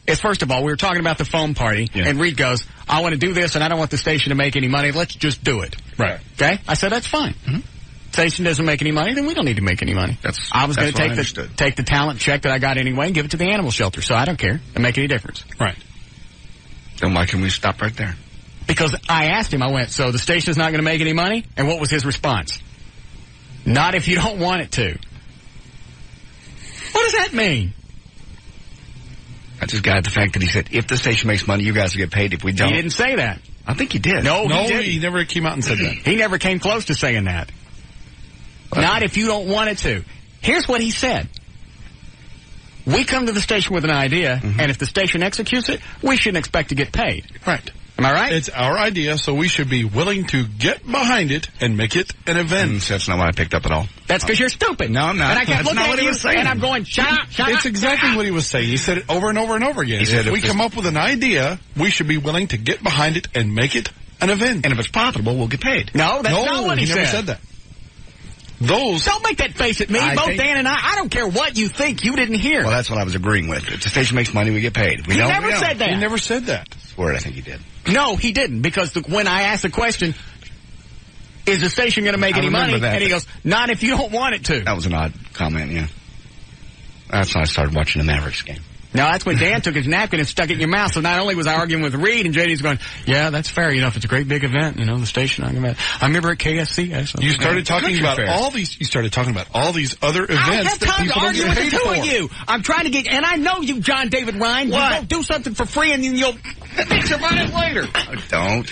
Is first of all, we were talking about the foam party, and Reed goes, I want to do this, and I don't want the station to make any money. Let's just do it. Right. Okay? I said, that's fine. Mm-hmm. Station doesn't make any money, then we don't need to make any money. I was going to take the talent check that I got anyway and give it to the animal shelter, so I don't care. It doesn't make any difference. Right. Then why can we stop right there? Because I asked him, I went, so the station's not going to make any money? And what was his response? Not if you don't want it to. What does that mean? I just got the fact that he said, if the station makes money, you guys will get paid. If we don't. He didn't say that. I think he did. No, he never came out and said that. He never came close to saying that. Not if you don't want it to. Here's what he said. We come to the station with an idea, and if the station executes it, we shouldn't expect to get paid. Right. Am I right? It's our idea, so we should be willing to get behind it and make it an event. That's not what I picked up at all. That's because you're stupid. No, I'm not. And I kept looking at you, and I'm going, shut up, shut up. It's exactly what he was saying. He said it over and over and over again. He said, if we come up with an idea, we should be willing to get behind it and make it an event. And if it's profitable, we'll get paid. No, that's not what he said. Never said that. Don't make that face at me. Both Dan and I don't care what you think. You didn't hear. Well, that's what I was agreeing with. If the station makes money, we get paid. He never said that. He never said that. Swear it, I think he did. No, he didn't, because when I asked the question, is the station going to make any money? And he goes, not if you don't want it to. That was an odd comment, yeah. That's when I started watching the Mavericks game. No, that's when Dan took his napkin and stuck it in your mouth. So not only was I arguing with Reed, and JD's going, yeah, that's fair. You know, if it's a great big event, you know, the station. I remember at KSC. You started talking about all these. You started talking about all these other events. I don't have time to argue with the two for. of you. I'm trying to get, and I know you, John David Ryan. What? You don't do something for free, and then you'll bitch about it later. I don't.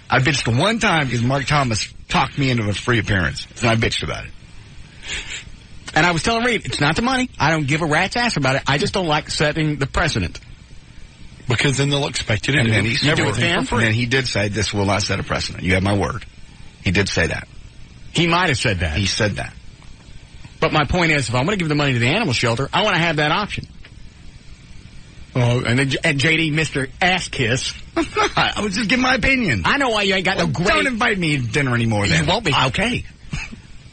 I bitched one time because Mark Thomas talked me into a free appearance, and I bitched about it. And I was telling Reed, it's not the money. I don't give a rat's ass about it. I just don't like setting the precedent. Because then they'll expect you to do it. And then he did say, this will not set a precedent. You have my word. He did say that. He might have said that. He said that. But my point is, if I'm going to give the money to the animal shelter, I want to have that option. Oh, and then JD, Mr. Ass Kiss. I was just giving my opinion. I know why you ain't got no gray. Don't invite me to dinner anymore then. You won't be. Okay.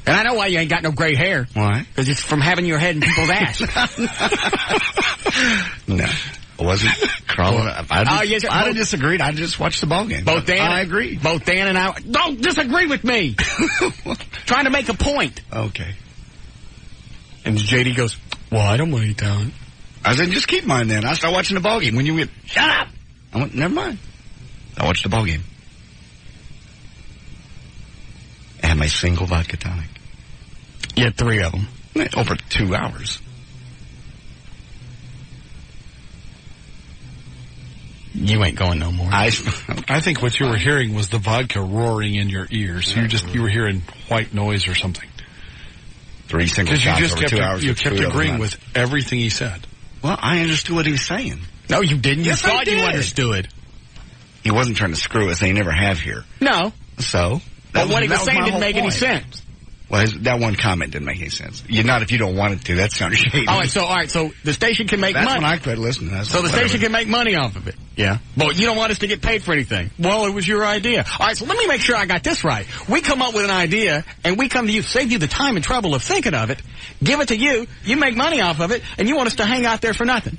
And I know why you ain't got no gray hair. Why? Because it's from having your head in people's ass. No. I wasn't crawling. I disagreed. I just watched the ball game. I agree. Both Dan and I don't disagree with me. Trying to make a point. Okay. And JD goes, well, I don't want any talent. I said, just keep mine then. I start watching the ball game. When you went, shut up. I went, never mind. I watched the ball game. I had my single vodka tonic. You had 3 of them. Over 2 hours. You ain't going no more. I think what you were hearing was the vodka roaring in your ears. You were hearing white noise or something. 3 single shots over 2 hours. You kept agreeing with everything he said. Well, I understood what he was saying. No, you didn't. Yes, you thought you understood. He wasn't trying to screw us. They never have here. No. So? But what he was saying didn't make any sense. Well, that one comment didn't make any sense. Not if you don't want it to. That sounds shady. All right, so the station can make money. That's when I quit listening. So the station can make money off of it. Yeah. But you don't want us to get paid for anything. Well, it was your idea. All right, so let me make sure I got this right. We come up with an idea, and we come to you, save you the time and trouble of thinking of it, give it to you, you make money off of it, and you want us to hang out there for nothing.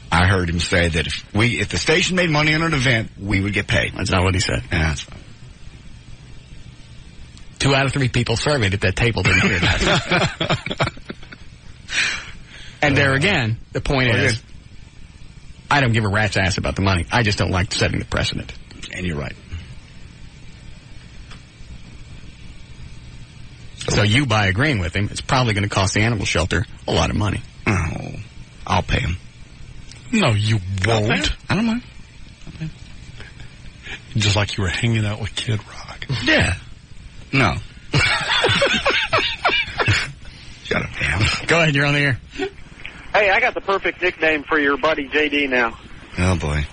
I heard him say that if the station made money on an event, we would get paid. That's not what he said. Yeah, that's fine. 2 out of 3 people surveyed at that table didn't hear that. And there again, the point is, I don't give a rat's ass about the money. I just don't like setting the precedent. And you're right. So you, by agreeing with him, it's probably going to cost the animal shelter a lot of money. Oh, I'll pay him. No, you won't. I don't mind. Just like you were hanging out with Kid Rock. Yeah. No. Shut up, Dan. Go ahead, you're on the air. Hey, I got the perfect nickname for your buddy JD now. Oh, boy.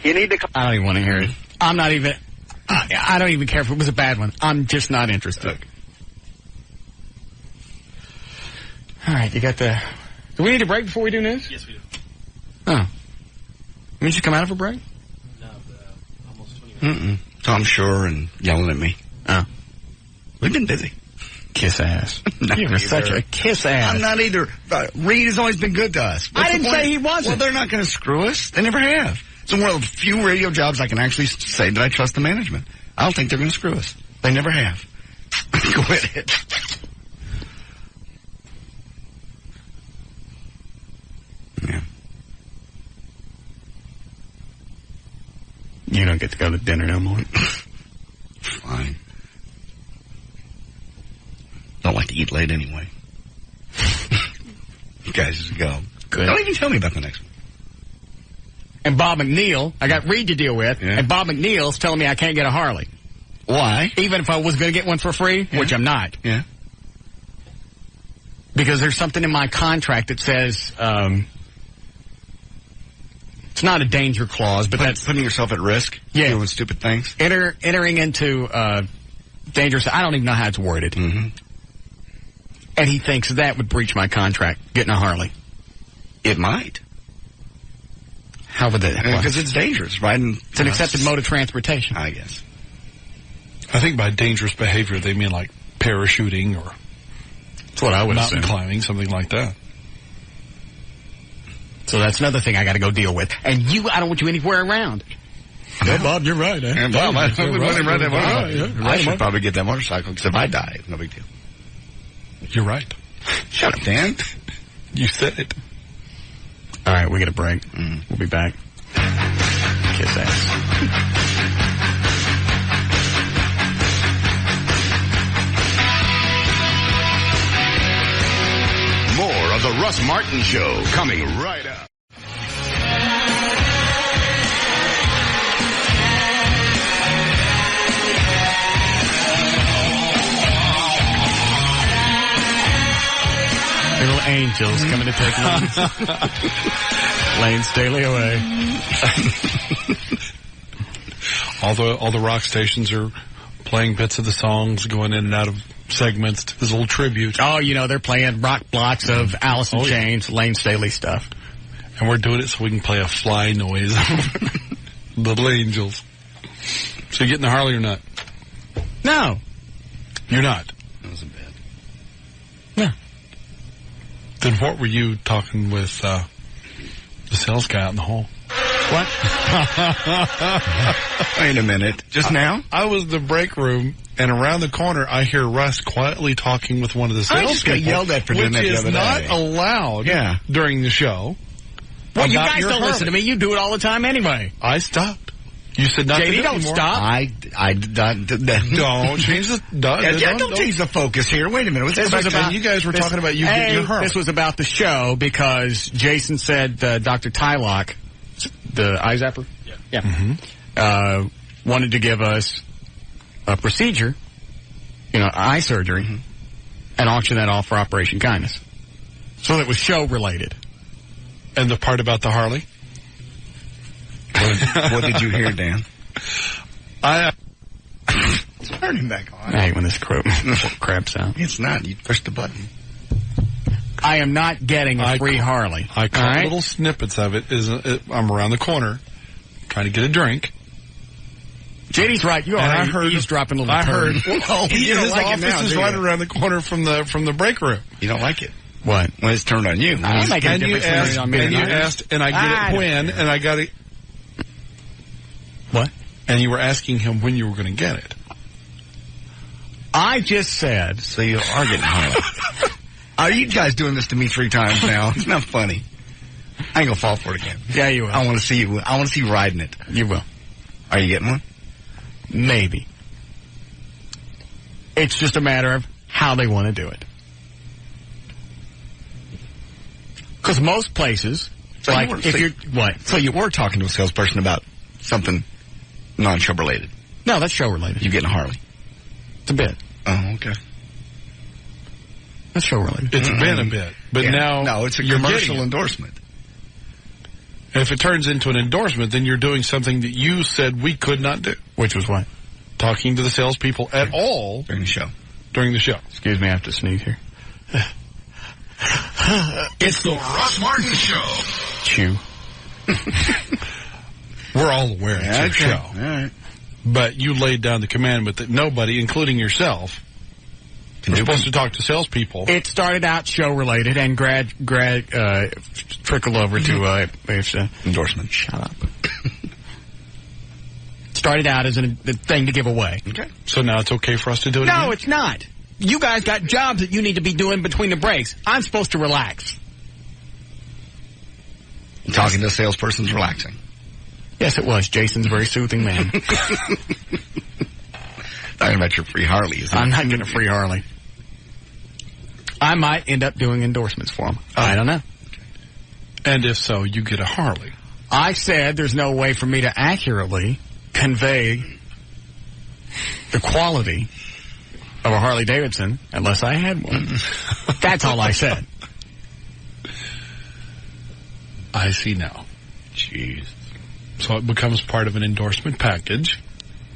You need to... I don't even want to hear it. I'm not even... I don't even care if it was a bad one. I'm just not interested. All right, you got the... Do we need a break before we do news? Yes, we do. Oh. You just come out of a break? No, almost 20 minutes. Tom Shore and yelling at me. Oh. We've been busy. Kiss ass. You're such a kiss ass. I'm not either. Reed has always been good to us. I didn't say he wasn't. Well, they're not going to screw us. They never have. It's one of the few radio jobs I can actually say that I trust the management. I don't think they're going to screw us. They never have. Quit it. Yeah. You don't get to go to dinner no more. Fine. Don't like to eat late anyway. You guys just go. Good. Don't even tell me about the next one. And Bob McNeil, I got Reed to deal with, and Bob McNeil's telling me I can't get a Harley. Why? Even if I was going to get one for free, which I'm not. Yeah. Because there's something in my contract that says, it's not a danger clause, but that's putting yourself at risk. Yeah. Doing stupid things. Entering into, dangerous, I don't even know how it's worded. Mm-hmm. And he thinks that would breach my contract, getting a Harley. It might. How would that? Because it's dangerous, right? It's an accepted mode of transportation. I guess. I think by dangerous behavior, they mean like parachuting or that's what I would mountain assume. Climbing, something like that. So that's another thing I got to go deal with. And I don't want you anywhere around. Yeah, Bob, you're right. Eh? And Bob, I should probably get that motorcycle because if I die, no big deal. You're right. Shut up, Dan. You said it. All right, we get a break. We'll be back. Kiss ass. More of the Russ Martin Show coming right up. Little angels coming to take Lane. Lane Staley away. all the rock stations are playing bits of the songs, going in and out of segments to this little tribute. Oh, they're playing rock blocks of Alice in Chains, Lane Staley stuff. And we're doing it so we can play a fly noise. Little angels. So you getting the Harley or not? No. You're not? That wasn't bad. No. Then what were you talking with the sales guy out in the hall? What? Wait a minute. Just now? I was in the break room, and around the corner, I hear Russ quietly talking with one of the I sales just got people, yelled at for doing that the other day. Which is not allowed during the show. Well, you guys don't listen to me. You do it all the time anyway. I stopped. You said not to do JD, it don't anymore. stop. Don't change the... Don't change the focus here. Wait a minute. This was about, you guys were talking about you getting your Harley. This was about the show because Jason said Dr. Tylock, the eye zapper, wanted to give us a procedure, eye surgery, and auction that off for Operation Kindness. So it was show related. And the part about the Harley? What did you hear, Dan? Turn him back on. I hate when this craps out. It's not. You push the button. I am not getting a free Harley. I caught little snippets of it. I'm around the corner trying to get a drink. JD's right. You are eavesdropping a little turd. His office is right around the corner from the break room. You don't like it. What? When it's turned on you. And you asked, and I get it when, and I got it. What? And you were asking him when you were going to get it. I just said. So you are getting Harley. Are you guys doing this to me 3 times now? It's not funny. I ain't gonna fall for it again. Yeah, you will. I want to see you. I want to see you riding it. You will. Are you getting one? Maybe. It's just a matter of how they want to do it. Because most places, So you were talking to a salesperson about something non-show related. No, that's show related. You getting a Harley? It's a bit. Oh, okay. That's show related. It's been a bit, but now no, it's a commercial endorsement. And if it turns into an endorsement, then you're doing something that you said we could not do. Which was what? Talking to the salespeople at all during the show. Excuse me, I have to sneeze here. It's the Russ Martin Show. Chew. We're all aware it's your show. All right. But you laid down the commandment that nobody, including yourself, we're supposed to talk to salespeople. It started out show related and trickled over to endorsement. Shut up. Started out as a thing to give away. Okay. So now it's okay for us to do it? No, again? it's not. You guys got jobs that you need to be doing between the breaks. I'm supposed to relax. Talking to a salesperson's relaxing. Yes, it was. Jason's a very soothing man. Talking about your free Harley. I'm not getting a free Harley. I might end up doing endorsements for him. I don't know. And if so, you get a Harley. I said there's no way for me to accurately convey the quality of a Harley Davidson unless I had one. That's all I said. I see now. Jeez. So it becomes part of an endorsement package.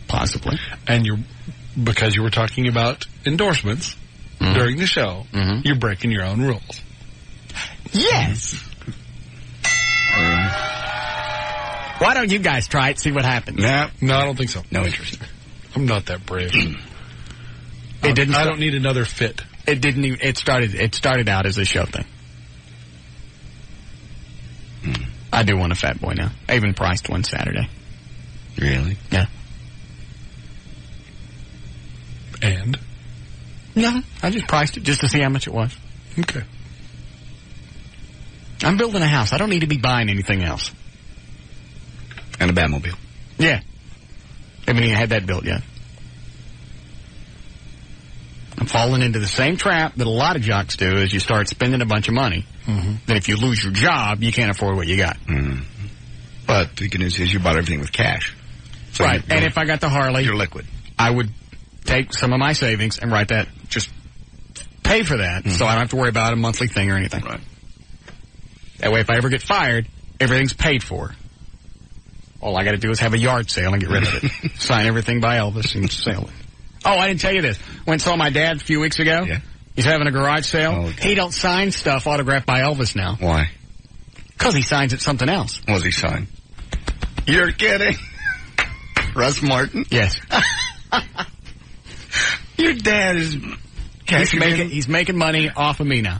Possibly. And because you were talking about endorsements during the show, you're breaking your own rules. Yes. Why don't you guys try it, see what happens? No, I don't think so. No interest. I'm not that brave. I don't need another fit. It didn't even, it started out as a show thing. I do want a Fat Boy now. I even priced one Saturday. Really? Yeah. And? No, I just priced it just to see how much it was. Okay. I'm building a house. I don't need to be buying anything else. And a Batmobile. Yeah. I haven't even had that built yet. I'm falling into the same trap that a lot of jocks do is you start spending a bunch of money. Then if you lose your job, you can't afford what you got. But the good news is you bought everything with cash. So right. And if I got the Harley, you're liquid. I would take some of my savings and write that, just pay for that so I don't have to worry about a monthly thing or anything. Right. That way if I ever get fired, everything's paid for. All I got to do is have a yard sale and get rid of it. Sign everything by Elvis and sell it. Oh, I didn't tell you this. Went and saw my dad a few weeks ago. Yeah. He's having a garage sale. Oh, okay. He don't sign stuff autographed by Elvis now. Why? Because he signs it something else. What does he sign? You're kidding. Russ Martin? Yes. Your dad is he's making money off of me now.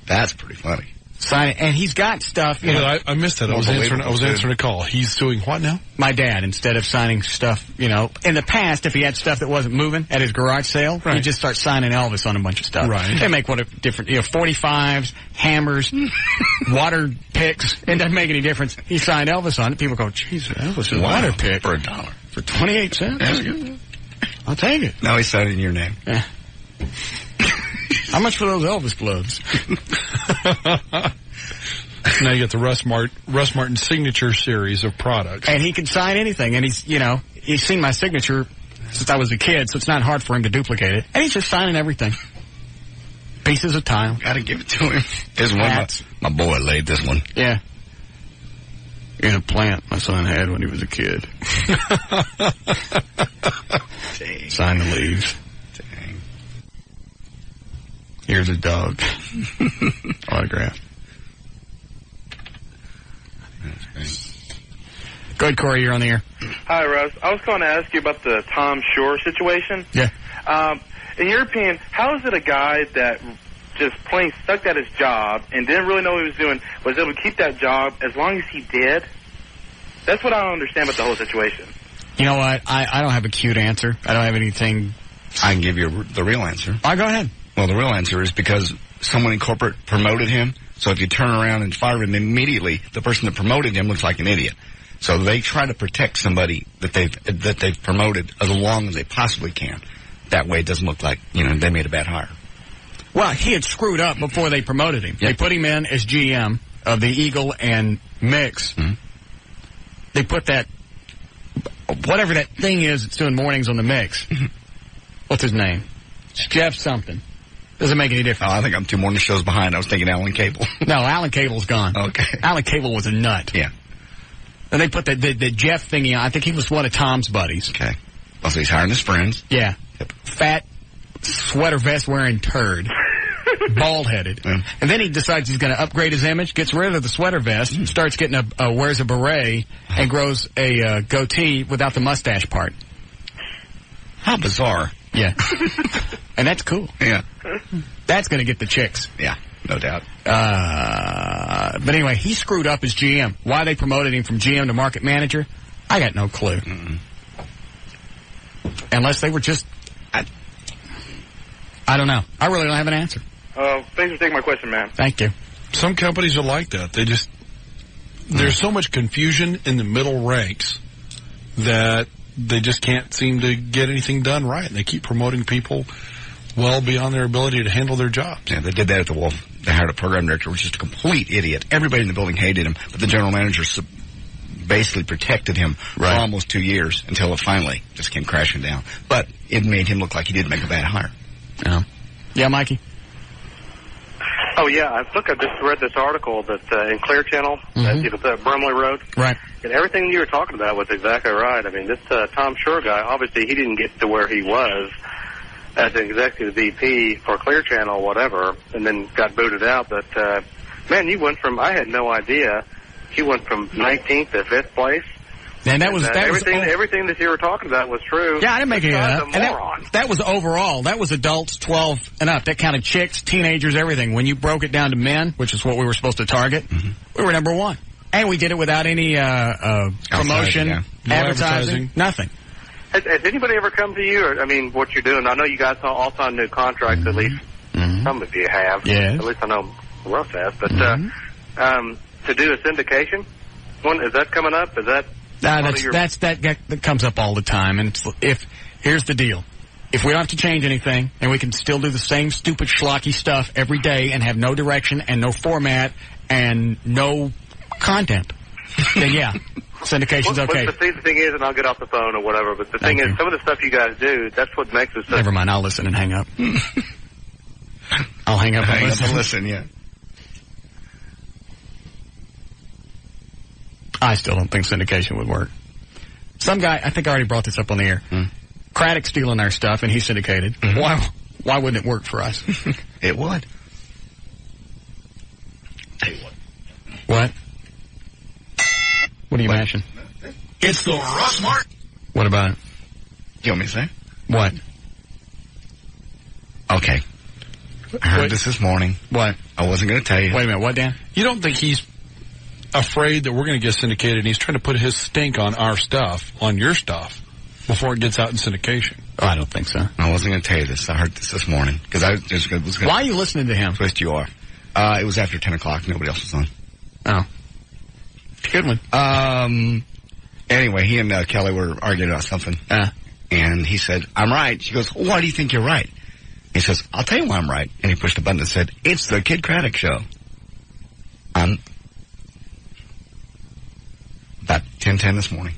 That's pretty funny. Sign it. And he's got stuff. You know, I missed that. I was answering a call. He's doing what now? My dad, instead of signing stuff, in the past, if he had stuff that wasn't moving at his garage sale, he'd just start signing Elvis on a bunch of stuff. Right. They make what a different, 45s, hammers, water picks. It doesn't make any difference. He signed Elvis on it. People go, geez, Elvis, a water pick. For $1. For 28 cents? That's good. I'll take it. Now he's signing your name. Yeah. How much for those Elvis gloves? Now you got the Russ Martin signature series of products. And he can sign anything. And he's seen my signature since I was a kid, so it's not hard for him to duplicate it. And he's just signing everything. Pieces of tile. Gotta give it to him. Here's one. My boy laid this one. Yeah. In a plant my son had when he was a kid. Sign the leaves. Dang. Here's a dog. Autograph. Go ahead, Corey, you're on the air. Hi, Russ. I was calling to ask you about the Tom Shore situation. Yeah. In your opinion, how is it a guy that just plain stuck at his job and didn't really know what he was doing was able to keep that job as long as he did? That's what I don't understand about the whole situation. You know what? I don't have a cute answer. I don't have anything. I can give you the real answer. Go ahead. Well, the real answer is because someone in corporate promoted him. So if you turn around and fire him immediately, the person that promoted him looks like an idiot. So they try to protect somebody that they've promoted as long as they possibly can. That way it doesn't look like, they made a bad hire. Well, he had screwed up before they promoted him. Yep. They put him in as GM of the Eagle and Mix. Mm-hmm. They put that, whatever that thing is that's doing mornings on the Mix. What's his name? It's Jeff something. Doesn't make any difference. Oh, I think I'm 2 morning shows behind. I was thinking Alan Cable. No, Alan Cable's gone. Okay. Alan Cable was a nut. Yeah. And they put the Jeff thingy on. I think he was one of Tom's buddies. Okay. Well, so he's hiring his friends. Yeah. Yep. Fat, sweater vest wearing turd. Bald-headed. Mm. And then he decides he's going to upgrade his image, gets rid of the sweater vest, starts getting wears a beret, and grows a goatee without the mustache part. How bizarre. Yeah. And that's cool. Yeah. That's going to get the chicks. Yeah, no doubt. But anyway, he screwed up as GM. Why they promoted him from GM to market manager, I got no clue. Mm-mm. Unless they were just... I don't know. I really don't have an answer. Thanks for taking my question, man. Thank you. Some companies are like that. There's so much confusion in the middle ranks that they just can't seem to get anything done right. And they keep promoting people well beyond their ability to handle their jobs. Yeah, they did that at the Wolf. They hired a program director, which is a complete idiot. Everybody in the building hated him, but the general manager basically protected him for almost 2 years until it finally just came crashing down. But it made him look like he did make a bad hire. Yeah, Mikey? Oh, yeah. I just read this article that in Clear Channel, the Brumley Road. Right. And everything you were talking about was exactly right. I mean, this Tom Shore guy, obviously he didn't get to where he was as an executive VP for Clear Channel or whatever, and then got booted out. But, man, you went from, I had no idea, you went from 19th to 5th place. And that was everything that you were talking about was true. Yeah, I didn't make any of that. And that was overall. That was adults 12 and up. That counted chicks, teenagers, everything. When you broke it down to men, which is what we were supposed to target, we were number one. And we did it without any promotion, advertising, nothing. Has anybody ever come to you, or, I mean, what you're doing? I know you guys all signed new contracts, at least some of you have. Yes. At least I know Russ has. But to do a syndication, is that coming up? Is that... that comes up all the time. And here's the deal. If we don't have to change anything, and we can still do the same stupid schlocky stuff every day and have no direction and no format and no content, then yeah, syndication's okay. But the thing is, and I'll get off the phone or whatever, but the thing is, some of the stuff you guys do, that's what makes us... Never mind, I'll listen and hang up. I'll hang up and listen, yeah. I still don't think syndication would work. Some guy, I think I already brought this up on the air. Craddock stealing our stuff, and he's syndicated. Why wouldn't it work for us? It would. What? What are you mashing? It's the Russ Martin. What about it? You want me to say? What? Okay. I heard this morning. What? I wasn't going to tell you. Wait a minute. What, Dan? You don't think he's afraid that we're going to get syndicated, and he's trying to put his stink on our stuff, on your stuff, before it gets out in syndication? Oh, I don't think so. I wasn't going to tell you this. I heard this morning. Because I was going to... Why are you listening to him? Twist you off. It was after 10 o'clock. Nobody else was on. Oh. Good one. Anyway, he and Kelly were arguing about something. And he said, I'm right. She goes, well, why do you think you're right? He says, I'll tell you why I'm right. And he pushed a button that said, it's the Kid Craddock Show. About 10:10 this morning.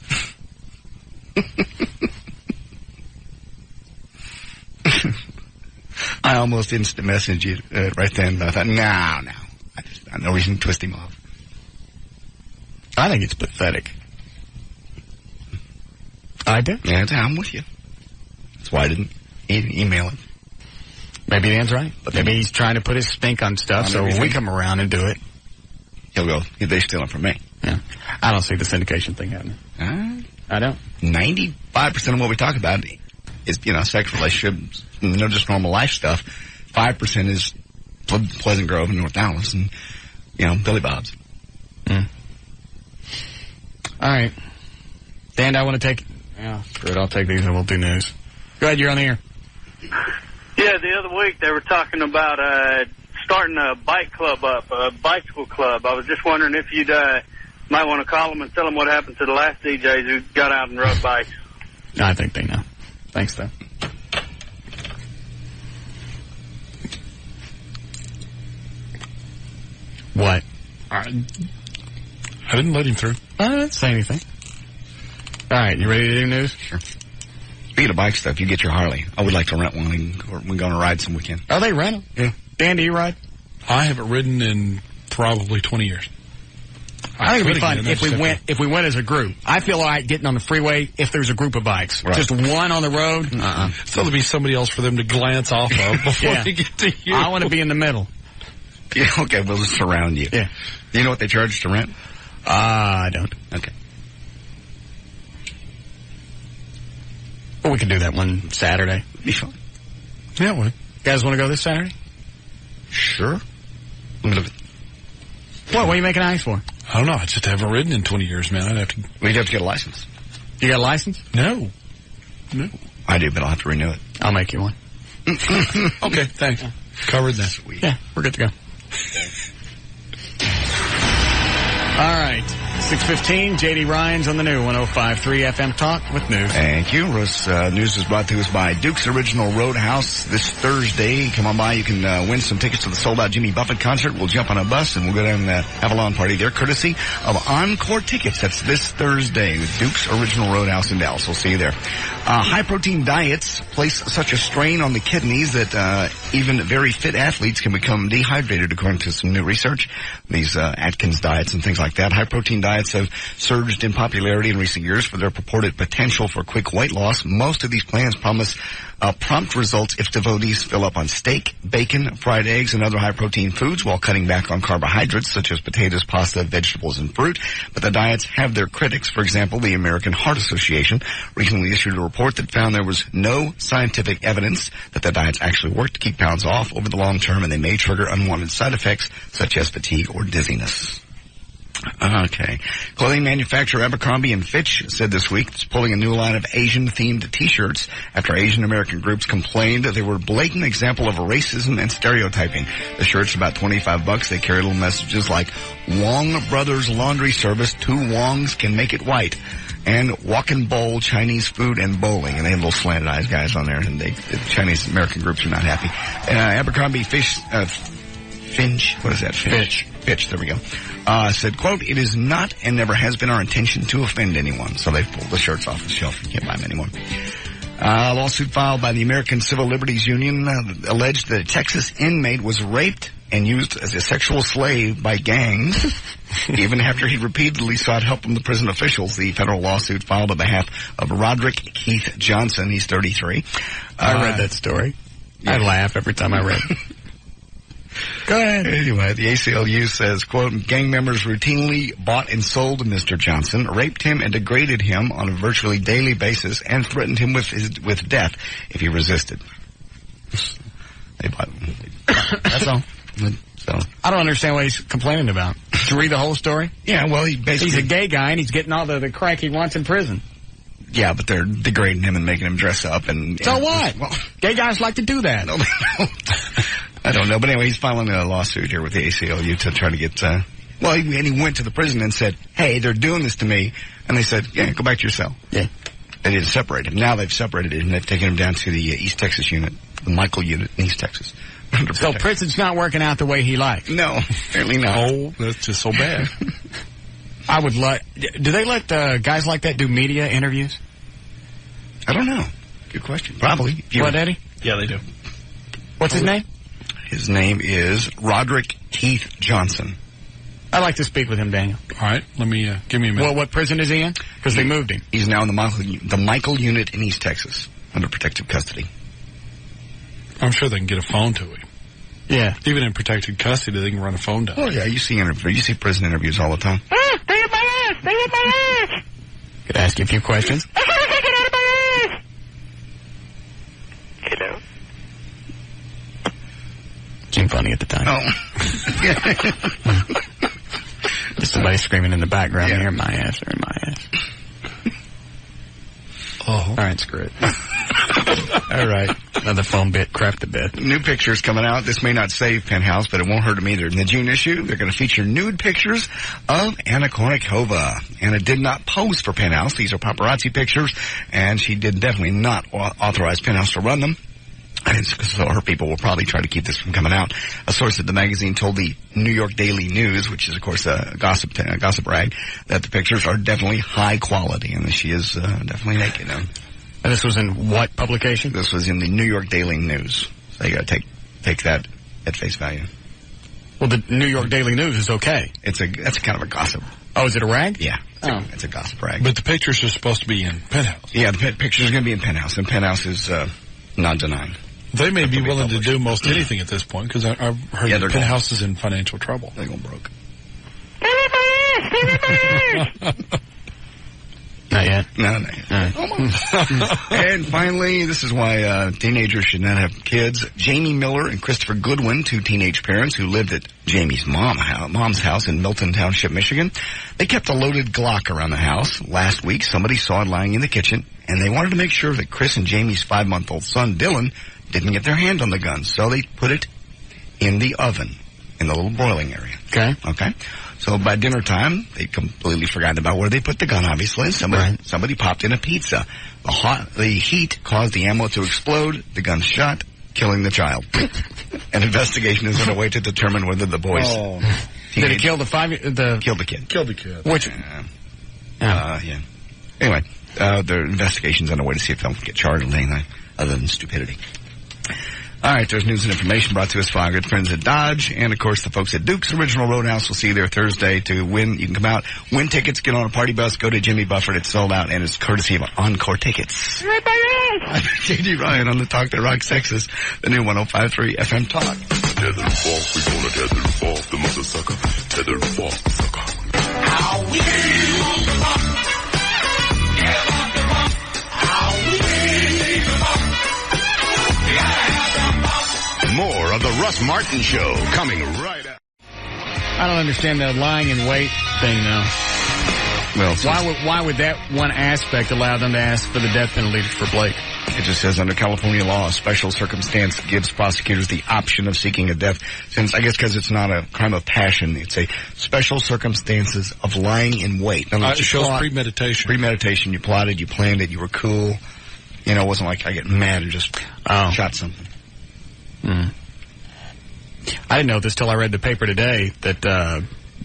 I almost instant messaged you right then, but I thought, no. I have no reason to twist him off. I think it's pathetic. I do? Yeah, I'm with you. That's why I didn't email him. Maybe Dan's right. But maybe he's trying to put his stink on stuff, so when we come around and do it, he'll go, they steal it from me. Yeah. I don't see the syndication thing happening. I don't. 95% of what we talk about is, sex relationships, just normal life stuff. 5% is Pleasant Grove and North Dallas and, Billy Bob's. All right. Dan, I want to take... Yeah, screw it. I'll take these and we'll do news. Go ahead, you're on the air. Yeah, the other week they were talking about starting a bike club up, a bicycle club. I was just wondering if you'd might want to call them and tell them what happened to the last DJs who got out and rode bikes. I think they know. Thanks, though. What? I didn't let him through. I didn't say anything. All right, you ready to do news? Sure. Speaking of bike stuff, you get your Harley. I would like to rent one. We're going to ride some weekend. Oh, they rent them? Yeah. Dan, do you ride? I haven't ridden in probably 20 years. I think it'd be fun if we went as a group. I feel all right getting on the freeway if there's a group of bikes. Right. Just one on the road. So there'll be somebody else for them to glance off of before they get to you. I want to be in the middle. Yeah, okay, we'll just surround you. Yeah. Do you know what they charge to rent? I don't. Okay. Well, we can do that one Saturday. Be fun. Yeah, well, you guys want to go this Saturday? Sure. What are you making ice for? I don't know. I just haven't ridden in 20 years, man. We'd have to get a license. You got a license? No. I do, but I'll have to renew it. I'll make you one. Okay, thanks. Covered that. Sweet. Yeah, we're good to go. All right. 6:15, J.D. Ryan's on the new 105.3 FM Talk with news. Thank you. Russ, news is brought to us by Duke's Original Roadhouse this Thursday. Come on by. You can win some tickets to the sold-out Jimmy Buffett concert. We'll jump on a bus and we'll go down and have a lawn party there, courtesy of Encore Tickets. That's this Thursday with Duke's Original Roadhouse in Dallas. We'll see you there. High-protein diets place such a strain on the kidneys that even very fit athletes can become dehydrated, according to some new research. These Atkins diets and things like that. High-protein diets have surged in popularity in recent years for their purported potential for quick weight loss. Most of these plans promise prompt results if devotees fill up on steak, bacon, fried eggs, and other high-protein foods while cutting back on carbohydrates such as potatoes, pasta, vegetables, and fruit. But the diets have their critics. For example, the American Heart Association recently issued a report that found there was no scientific evidence that the diets actually work to keep pounds off over the long term, and they may trigger unwanted side effects such as fatigue or dizziness. Okay. Clothing manufacturer Abercrombie & Fitch said this week it's pulling a new line of Asian-themed T-shirts after Asian American groups complained that they were a blatant example of racism and stereotyping. The shirts are about $25. They carry little messages like, Wong Brothers Laundry Service, 2 Wongs can make it white. And walk and bowl, Chinese food, and bowling. And they have little slanted eyes guys on there, and the Chinese American groups are not happy. Abercrombie Fitch, what is that? Fitch, there we go. Said, quote, it is not and never has been our intention to offend anyone. So they've pulled the shirts off the shelf. You can't buy them anymore. A lawsuit filed by the American Civil Liberties Union alleged that a Texas inmate was raped and used as a sexual slave by gangs, even after he repeatedly sought help from the prison officials. The federal lawsuit filed on behalf of Roderick Keith Johnson. He's 33. I read that story. Yeah. I laugh every time I read it. Go ahead. Anyway, the ACLU says, quote, gang members routinely bought and sold Mr. Johnson, raped him and degraded him on a virtually daily basis, and threatened him with death if he resisted. They bought him. That's all. So I don't understand what he's complaining about. Did you read the whole story? Yeah, well, he's a gay guy and he's getting all the crack he wants in prison. Yeah, but they're degrading him and making him dress up and so what? Well, gay guys like to do that. No, they don't. I don't know, but anyway, he's filing a lawsuit here with the ACLU to try to get, he went to the prison and said, hey, they're doing this to me, and they said, yeah, go back to your cell. Yeah. They didn't separate him. Now they've separated him, and they've taken him down to the East Texas unit, the Michael unit in East Texas. So prison's not working out the way he likes? No, apparently not. Oh, that's just so bad. I would do they let guys like that do media interviews? I don't know. Good question. Probably. What, Eddie? Yeah, they do. What's his name? His name is Roderick Keith Johnson. I'd like to speak with him, Daniel. All right, give me a minute. Well, what prison is he in? Because they moved him. He's now in the Michael unit in East Texas under protective custody. I'm sure they can get a phone to him. Yeah. Even in protected custody, they can run a phone down. Oh, yeah, you see prison interviews all the time. Stay in my ass! Stay in my ass! Could I ask you a few questions? Hello? Seemed funny at the time. Oh. Just somebody screaming in the background, yeah. They're in my ass, they're in my ass. Oh. All right, screw it. All right. Another phone bit, crap the bed. New pictures coming out. This may not save Penthouse, but it won't hurt them either. In the June issue, they're going to feature nude pictures of Anna Kournikova. Anna did not pose for Penthouse. These are paparazzi pictures, and she did definitely not authorize Penthouse to run them. And so her people will probably try to keep this from coming out. A source at the magazine told the New York Daily News, which is, of course, a gossip rag, that the pictures are definitely high quality, and that she is definitely naked. And this was in what publication? This was in the New York Daily News. So you got to take that at face value. Well, the New York Daily News is okay. That's kind of a gossip. Oh, is it a rag? Yeah. It's a gossip rag. But the pictures are supposed to be in Penthouse. Yeah, the pictures are going to be in Penthouse, and Penthouse is not denying. They may be willing to do most anything at this point, because I've heard that Penthouse is in financial trouble. They're going broke. Not yet. No, not yet. Almost. And finally, this is why teenagers should not have kids. Jamie Miller and Christopher Goodwin, 2 teenage parents who lived at Jamie's mom's house in Milton Township, Michigan. They kept a loaded Glock around the house. Last week, somebody saw it lying in the kitchen, and they wanted to make sure that Chris and Jamie's 5-month-old son, Dylan, didn't get their hand on the gun. So they put it in the oven. in the little boiling area. Okay. Okay. So by dinner time, they completely forgot about where they put the gun, obviously. Somebody popped in a pizza. The heat caused the ammo to explode. The gun shot, killing the child. An investigation is underway to determine whether the boys... Did it kill the Killed the kid. Killed the kid. Which... Yeah. Anyway, the investigation's underway to see if they'll get charged with anything other than stupidity. All right, there's news and information brought to us by our good friends at Dodge. And, of course, the folks at Duke's Original Roadhouse will see you there Thursday to win. You can come out, win tickets, get on a party bus, go to Jimmy Buffett. It's sold out, and it's courtesy of Encore Tickets. I'm J.D. Ryan on the Talk That Rocks Texas, the new 105.3 FM Talk. Tether fork, we gonna tether fork the mother sucker. Tether fork, sucker. How we More of the Russ Martin Show coming right up. I don't understand the lying in wait thing, though. Well, why would that one aspect allow them to ask for the death penalty for Blake? It just says under California law, a special circumstance gives prosecutors the option of seeking a death sentence. I guess because it's not a crime of passion. It's a special circumstances of lying in wait. It shows premeditation. Premeditation. You plotted, you planned it, you were cool. You know, it wasn't like I get mad and just shot something. I didn't know this till I read the paper today that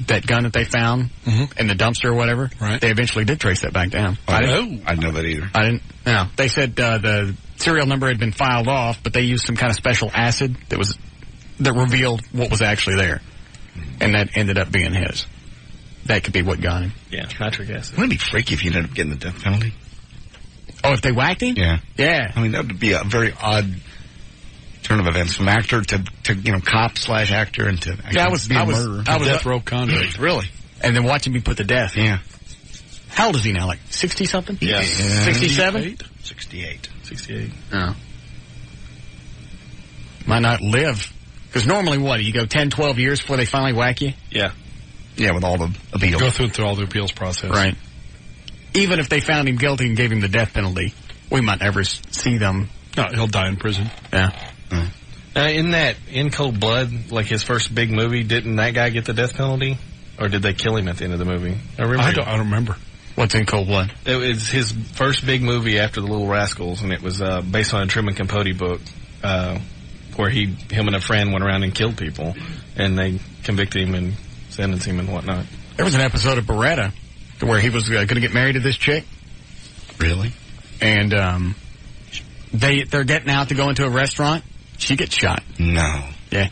that gun that they found in the dumpster or whatever, they eventually did trace that back down. I didn't know that either. I didn't. No, they said the serial number had been filed off, but they used some kind of special acid that revealed what was actually there, and that ended up being his. That could be what got him. Yeah, nitric acid. Wouldn't it be freaky if you ended up getting the death penalty? Oh, if they whacked him? Yeah. Yeah. I mean, that would be a very odd turn of events from actor to cop/actor and to be a murderer. I was death row convict. Really? And then watching me put to death. Yeah. How old is he now? Like 60-something? Yeah. 67? 68. 68. Oh. Might not live. Because normally, you go 10, 12 years before they finally whack you? Yeah. Yeah, with all the appeals. Go through all the appeals process. Right. Even if they found him guilty and gave him the death penalty, we might never see them. No, he'll die in prison. Yeah. In Cold Blood, like his first big movie, didn't that guy get the death penalty? Or did they kill him at the end of the movie? I don't remember. What's in Cold Blood? It was his first big movie after The Little Rascals, and it was based on a Truman Capote book where him and a friend went around and killed people, and they convicted him and sentenced him and whatnot. There was an episode of Beretta where he was going to get married to this chick. Really? And they're getting out to go into a restaurant. She gets shot. No. Yeah.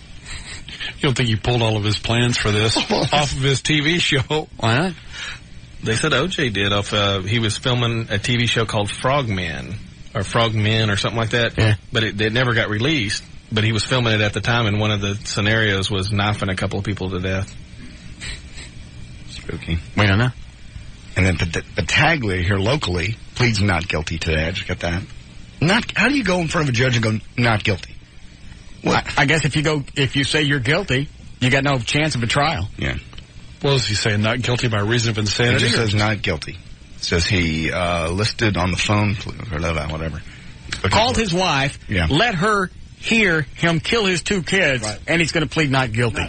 You don't think he pulled all of his plans for this off of his TV show? Why not? They said OJ did. He was filming a TV show called Frogman, or Frogmen, or something like that. Yeah. But it never got released. But he was filming it at the time, and one of the scenarios was knifing a couple of people to death. Spooky. We don't know. And then Battaglia here locally pleads not guilty today. I just got that. How do you go in front of a judge and go not guilty? Well, I guess if you say you're guilty, you got no chance of a trial. Yeah. What does he say? Not guilty by reason of insanity? It just says not guilty. It says he listed on the phone, or whatever. Called his wife, yeah. Let her hear him kill his 2 kids, right. And he's going to plead not guilty.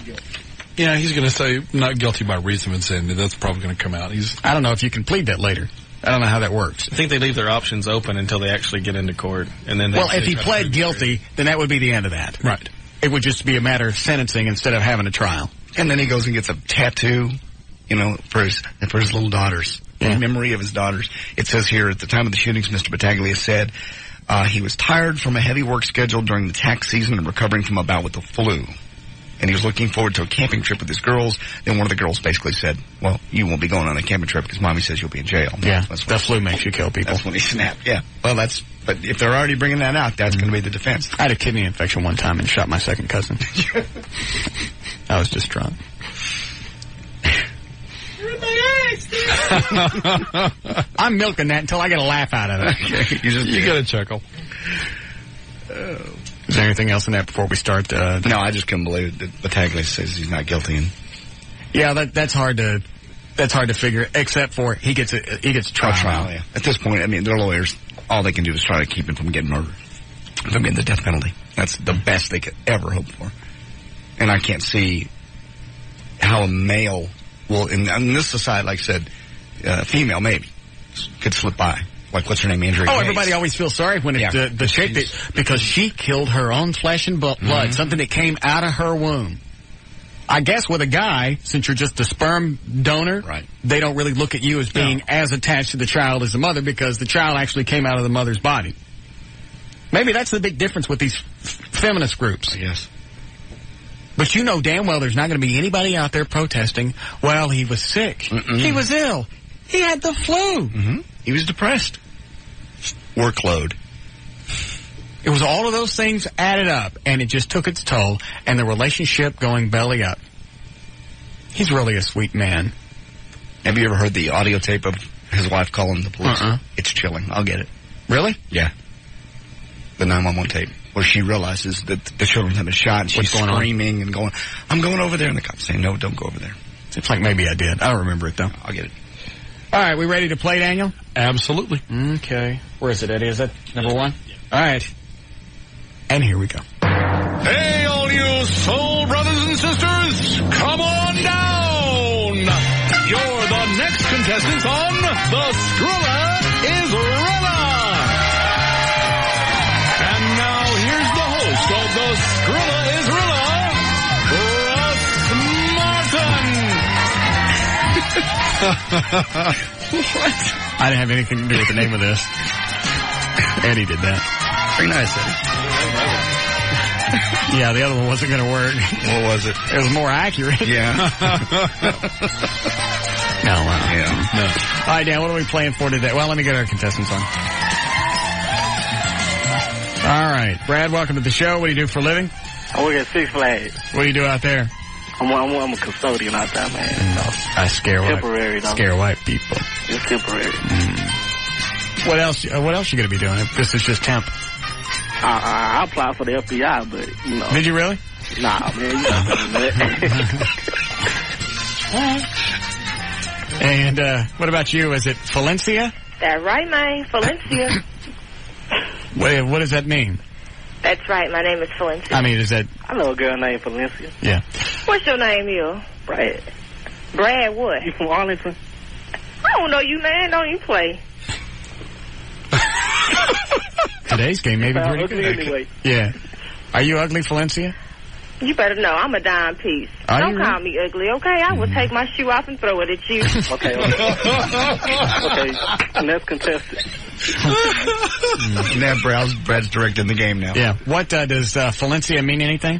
Yeah, he's going to say not guilty by reason of insanity. That's probably going to come out. I don't know if you can plead that later. I don't know how that works. I think they leave their options open until they actually get into court. And then if he pled guilty, then that would be the end of that. Right. It would just be a matter of sentencing instead of having a trial. And then he goes and gets a tattoo, for his little daughters. Yeah. In memory of his daughters. It says here, at the time of the shootings, Mr. Battaglia said he was tired from a heavy work schedule during the tax season and recovering from a bout with the flu. And he was looking forward to a camping trip with his girls. Then one of the girls basically said, well, you won't be going on a camping trip because Mommy says you'll be in jail. Yeah, the flu makes you kill people. That's when he snapped, yeah. Well, but if they're already bringing that out, that's going to be the defense. I had a kidney infection one time and shot my second cousin. I was just drunk. I'm milking that until I get a laugh out of it. You get a chuckle. Is there anything else in that before we start? No, I just couldn't believe that Battaglia says he's not guilty. Yeah, that's hard to figure. Except for he gets trial. Yeah. At this point, I mean, their lawyers, all they can do is try to keep him from getting murdered, from getting the death penalty. That's the best they could ever hope for. And I can't see how a male will, in this society, like I said, female maybe, could slip by. Like, what's her name, Andrea? Oh, everybody always feels sorry when the chick because she killed her own flesh and blood, something that came out of her womb. I guess with a guy, since you're just a sperm donor, they don't really look at you as being as attached to the child as the mother because the child actually came out of the mother's body. Maybe that's the big difference with these feminist groups. Yes. But you know damn well there's not going to be anybody out there protesting, well, he was sick. He was ill. He had the flu. He was depressed. Workload. It was all of those things added up, and it just took its toll, and the relationship going belly up. He's really a sweet man. Have you ever heard the audio tape of his wife calling the police? It's chilling. I'll get it. Really? Yeah. The 911 tape, where she realizes that the children have been shot, and she's screaming and going, I'm going over there, and the cops saying, no, don't go over there. Seems like maybe I did. I don't remember it, though. I'll get it. All right, we ready to play, Daniel? Absolutely. Okay. Where is it, Eddie? Is that number one? Yeah. All right. And here we go. Hey, all you soul brothers and sisters, come on down. You're the next contestants on The Skrilla is Rilla. And now here's the host of The Skrilla is Rilla, Russ Martin. What? I didn't have anything to do with the name of this. Eddie did that. Very nice, Eddie. Yeah, the other one wasn't going to work. What was it? It was more accurate. Yeah. No. Yeah. All right, Dan, what are we playing for today? Well, let me get our contestants on. All right. Brad, welcome to the show. What do you do for a living? I work at Six Flags. What do you do out there? I'm a custodian out there, man. No, I scare white people. It's temporary. What else you going to be doing? This is just temp. I applied for the FBI, but, you know. Did you really? Nah, man. You know And what about you? Is it Valencia? That's right, man. Valencia. What does that mean? That's right. My name is Valencia. I mean, is that... I know a girl named Valencia. Yeah. What's your name, you? Brad. Brad what? You from Arlington? I don't know you, man. Don't you play? Today's game may be pretty good. Anyway. Yeah. Are you ugly, Valencia? You better know. I'm a dime piece. Don't call me ugly, okay? I will take my shoe off and throw it at you. Okay. Next contestant. Now Brad's directing the game now. Yeah. What does Valencia mean anything?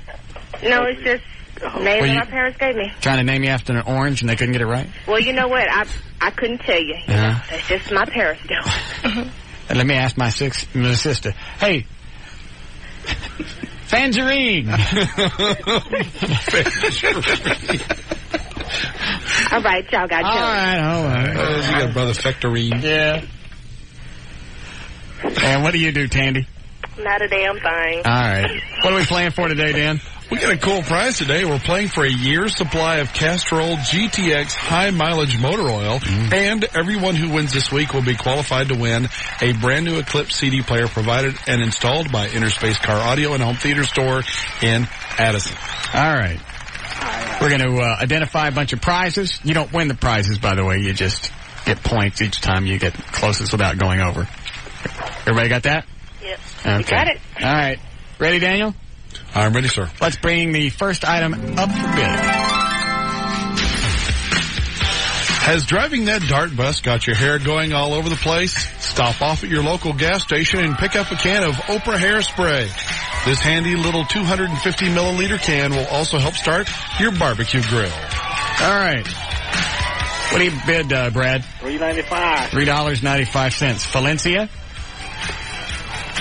No, it's just name that my parents gave me. Trying to name you after an orange and they couldn't get it right? Well, you know what? I couldn't tell you. You know? That's just my parents do. Let me ask my sister. Hey, Fangerine. All right, y'all got jokes. All right. You got Brother Fectorine. Yeah. And what do you do, Tandy? Not a damn thing. All right. What are we playing for today, Dan? We got a cool prize today. We're playing for a year's supply of Castrol GTX high mileage motor oil, and everyone who wins this week will be qualified to win a brand new Eclipse CD player provided and installed by Interspace Car Audio and Home Theater Store in Addison. All right. We're going to identify a bunch of prizes. You don't win the prizes, by the way. You just get points each time you get closest without going over. Everybody got that? Yep. Okay. You got it. All right. Ready, Daniel? I'm ready, sir. Let's bring the first item up for bid. Has driving that dart bus got your hair going all over the place? Stop off at your local gas station and pick up a can of Oprah hairspray. This handy little 250 milliliter can will also help start your barbecue grill. All right. What do you bid, Brad? $3.95. $3.95. Valencia?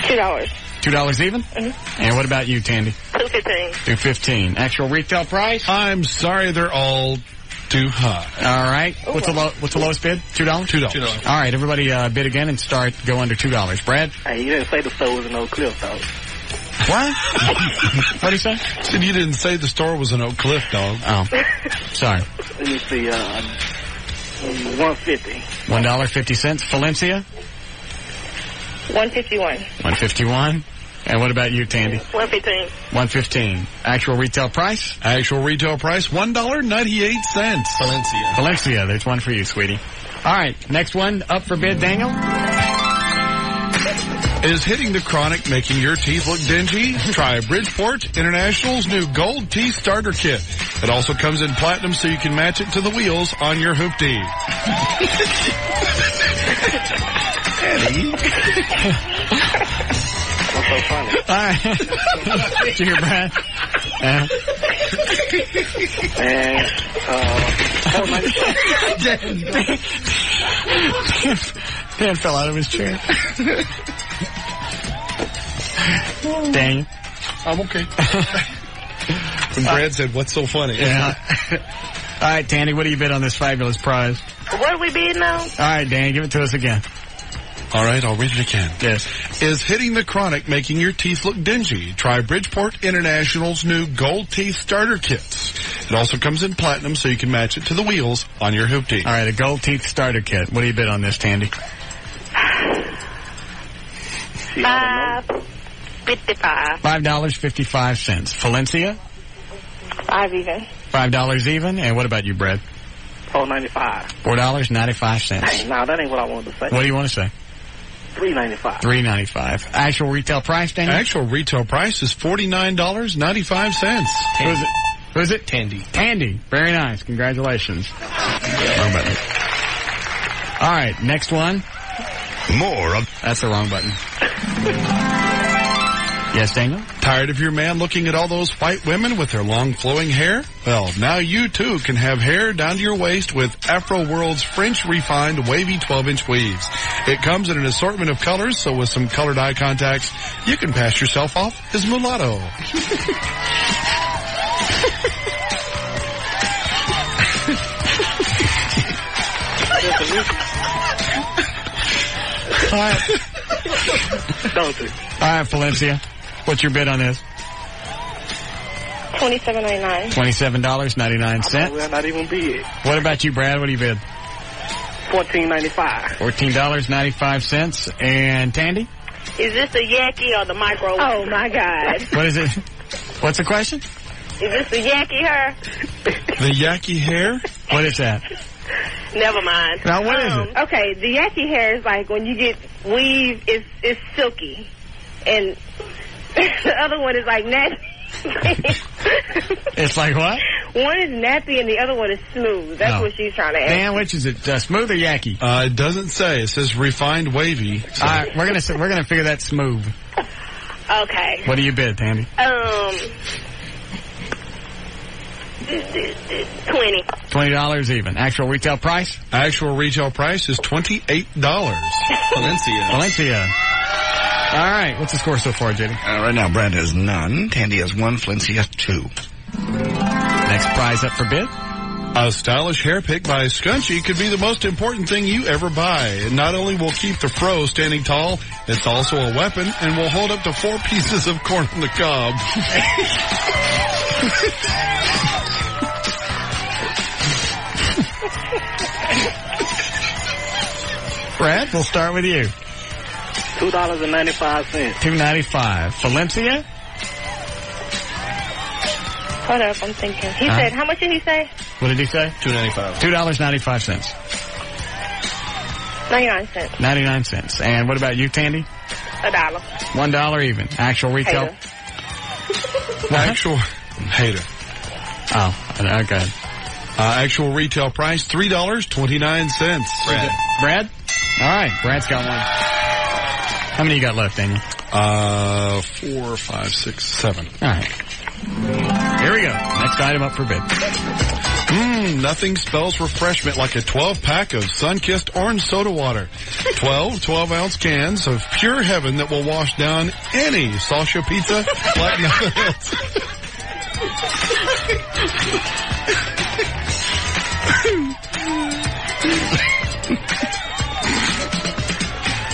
$2. $2 even? Mm-hmm. And what about you, Tandy? $2.15. $2.15. Actual retail price? I'm sorry, they're all too high. All right. What's the lowest bid? $2? $2. All right. Everybody bid again and go under $2. Brad? Hey, you didn't say the store was an Oak Cliff, though. What? What did he say? Said you didn't say the store was an Oak Cliff, dog. Oh. Sorry. Let me see. $1.50. $1.50. Valencia? $1.51. $1.51. And what about you, Tandy? $1.15. $1.15. Actual retail price? Actual retail price, $1.98. Valencia, there's one for you, sweetie. All right, next one up for bid, Daniel. Is hitting the chronic making your teeth look dingy? Try Bridgeport International's new Gold Teeth Starter Kit. It also comes in platinum so you can match it to the wheels on your hoopty. Eddie. What's so funny? All right. Did you hear Brad? Dan fell out of his chair. Dang. I'm okay. And Brad said, what's so funny? Yeah. All right, Tandy, what do you bid on this fabulous prize? What are we bidding on? All right, Dan, give it to us again. All right, I'll read it again. Yes. Is hitting the chronic making your teeth look dingy? Try Bridgeport International's new Gold Teeth Starter Kits. It also comes in platinum so you can match it to the wheels on your hoopty. All right, a Gold Teeth Starter Kit. What do you bid on this, Tandy? $5.55. $5.55. Valencia? $5 even. $5 even. And what about you, Brad? $4.95. $4.95. No, that ain't what I wanted to say. What do you want to say? $3.95. $3.95. Actual retail price, Daniel? Actual retail price is $49.95. Who is it? Who is it? Tandy. Tandy. Very nice. Congratulations. Wrong button. All right, next one. More of... That's the wrong button. Yes, Daniel? Tired of your man looking at all those white women with their long flowing hair? Well, now you too can have hair down to your waist with Afro World's French refined wavy 12-inch weaves. It comes in an assortment of colors, so with some colored eye contacts, you can pass yourself off as mulatto. All right. Don't do. All right, Valencia. What's your bid on this? $27.99. $27.99. Well, not even big. What about you, Brad? What do you bid? $14.95. $14.95. And Tandy? Is this the Yaki or the micro? Oh, my God. What is it? What's the question? Is this the Yaki hair? The Yaki hair? What is that? Never mind. Now, what is it? Okay, the Yaki hair is like when you get weave, it's silky. And the other one is like nappy. It's like what? One is nappy and the other one is smooth. That's what she's trying to ask. Dan, which is it? Smooth or Yaki? It doesn't say. It says refined wavy. So. All right, we're gonna figure that smooth. Okay. What do you bid, Tandy? $20. $20 even. Actual retail price? Actual retail price is $28. Valencia. All right. What's the score so far, JD? Right now, Brad has none. Tandy has 1. Valencia has 2. Next prize up for bid? A stylish hair pick by Scunchie could be the most important thing you ever buy. It not only will keep the fro standing tall, it's also a weapon and will hold up to 4 pieces of corn on the cob. Brad, we'll start with you. $2.95. $2.95. Valencia? Hold up, I'm thinking. He said, how much did he say? What did he say? $2.95. $2.95. 99 cents. 99 cents. And what about you, Tandy? $1. $1 even. Actual retail? Actual hater. Oh, okay. Actual retail price, $3.29. Brad? All right, Brad's got one. How many you got left, Daniel? 4, 5, 6, 7. All right. Here we go. Next item up for bid. Nothing spells refreshment like a 12-pack of sun-kissed orange soda water. 12 12-ounce cans of pure heaven that will wash down any salsa pizza like nothing else.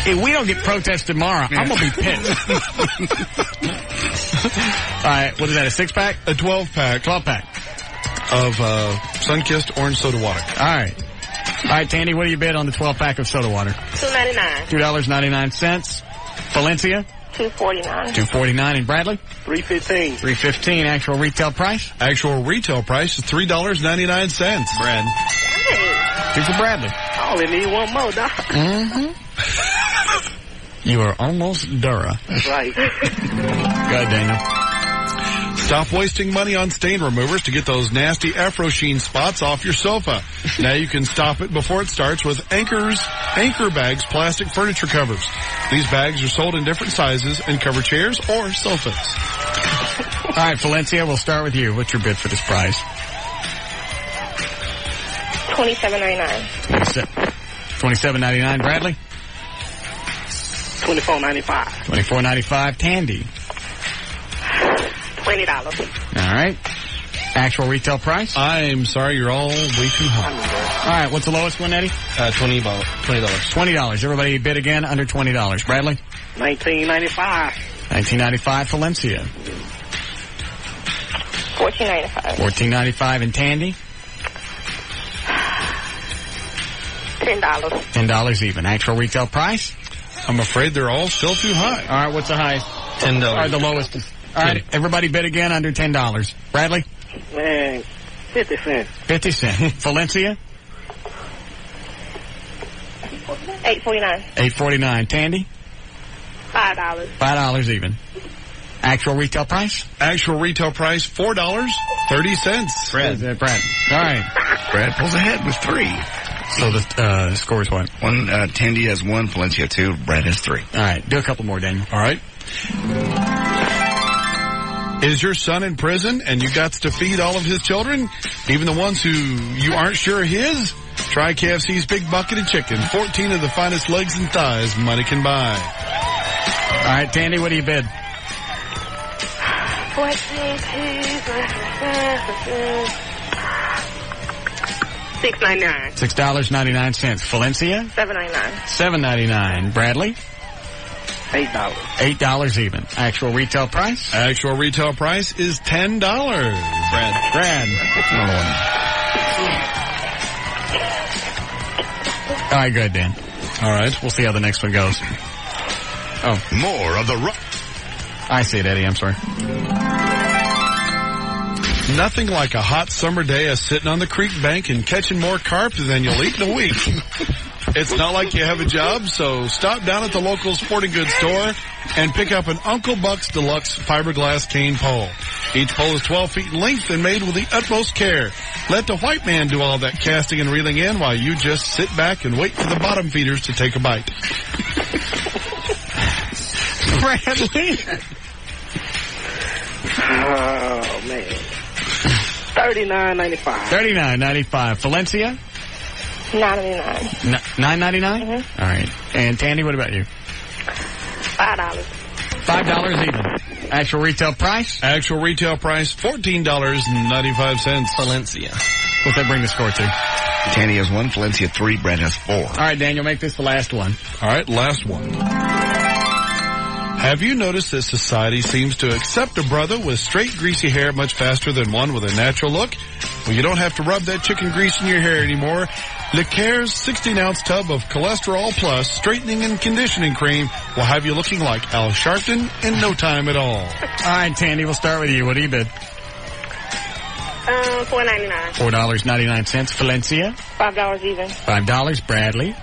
If we don't get protested tomorrow, I'm going to be pissed. All right, what is that, a 6-pack? A 12-pack. 12-pack. Of sun-kissed orange soda water. All right. All right, Tandy, what do you bid on the 12-pack of soda water? $2.99. $2.99. Valencia? $249. $249. And Bradley? $315. $315. Actual retail price? Actual retail price is $3.99. Brad. Two for Bradley. I only need one more, Doc. Mm-hmm. You are almost Dura. That's right. Go ahead, Daniel. Stop wasting money on stain removers to get those nasty Afro Sheen spots off your sofa. Now you can stop it before it starts with Anchor Bags plastic furniture covers. These bags are sold in different sizes and cover chairs or sofas. All right, Valencia, we'll start with you. What's your bid for this prize? $27.99. $27.99. Bradley? $24.95. $24.95. Tandy? $20. All right. Actual retail price? I'm sorry, you're all way too high. All right, what's the lowest one, Eddie? $20. $20. Everybody bid again under $20. Bradley? $19.95. $19.95. Valencia? $14.95. $14.95. And Tandy? $10. $10 even. Actual retail price? I'm afraid they're all still too high. All right, what's the highest? $10. All right, the lowest is... All right, everybody bid again under $10. Bradley? Man, 50 cents. 50 cents. Valencia? $8.49. $8.49. Tandy? $5. $5 even. Actual retail price? Actual retail price, $4.30. Brad. All right. Brad pulls ahead with 3. So the score is what? Tandy has 1, Valencia 2, Brad has 3. All right, do a couple more, Daniel. All right. Is your son in prison and you got to feed all of his children, even the ones who you aren't sure are his? Try KFC's Big Bucket of Chicken. 14 of the finest legs and thighs money can buy. All right, Tandy, what do you bid? $6.99. $6.99. Valencia? $7.99. $7.99. Bradley? $8. $8 even. Actual retail price? Actual retail price is $10. Brad. All right, good, Dan. All right. We'll see how the next one goes. Oh. More of the I see it, Eddie. I'm sorry. Nothing like a hot summer day of sitting on the creek bank and catching more carp than you'll eat in a week. It's not like you have a job, so stop down at the local sporting goods store and pick up an Uncle Buck's Deluxe fiberglass cane pole. Each pole is 12 feet in length and made with the utmost care. Let the white man do all that casting and reeling in while you just sit back and wait for the bottom feeders to take a bite. Bradley? Oh, man. $39.95. $39.95. Valencia? $9.99. $9.99? Mm-hmm. All right. And Tandy, what about you? $5. $5 even. Actual retail price? Actual retail price, $14.95. Valencia. What's that bring the score to? Tandy has 1, Valencia 3, Brad has 4. All right, Daniel, make this the last one. All right, last one. Have you noticed that society seems to accept a brother with straight, greasy hair much faster than one with a natural look? Well, you don't have to rub that chicken grease in your hair anymore. LeCare's 16-ounce tub of Cholesterol Plus Straightening and Conditioning Cream will have you looking like Al Sharpton in no time at all. All right, Tandy, we'll start with you. What do you bid? $4.99. $4.99. Valencia? $5 even. $5. Bradley?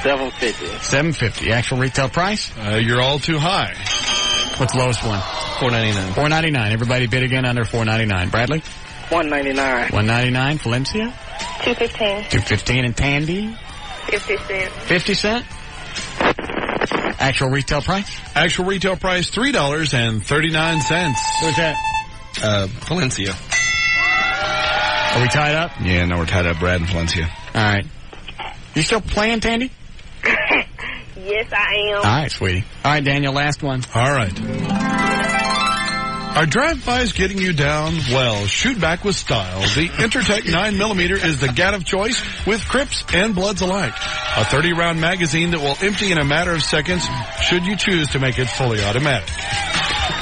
$7.50. $7.50. Actual retail price? You're all too high. What's the lowest one? $4.99. $4.99. Everybody bid again under $4.99. Bradley? $1.99. $1.99. Valencia? $2.15. $2.15. And Tandy? 50 cents. 50 cents? Actual retail price? Actual retail price, $3.39. What's that? Valencia. Are we tied up? Yeah, no, we're tied up, Brad and Valencia. All right. You still playing, Tandy? Yes, I am. All right, sweetie. All right, Daniel, last one. All right. Are drive-bys getting you down? Well, shoot back with style. The Intertech 9mm is the gat of choice with Crips and Bloods alike. A 30-round magazine that will empty in a matter of seconds should you choose to make it fully automatic.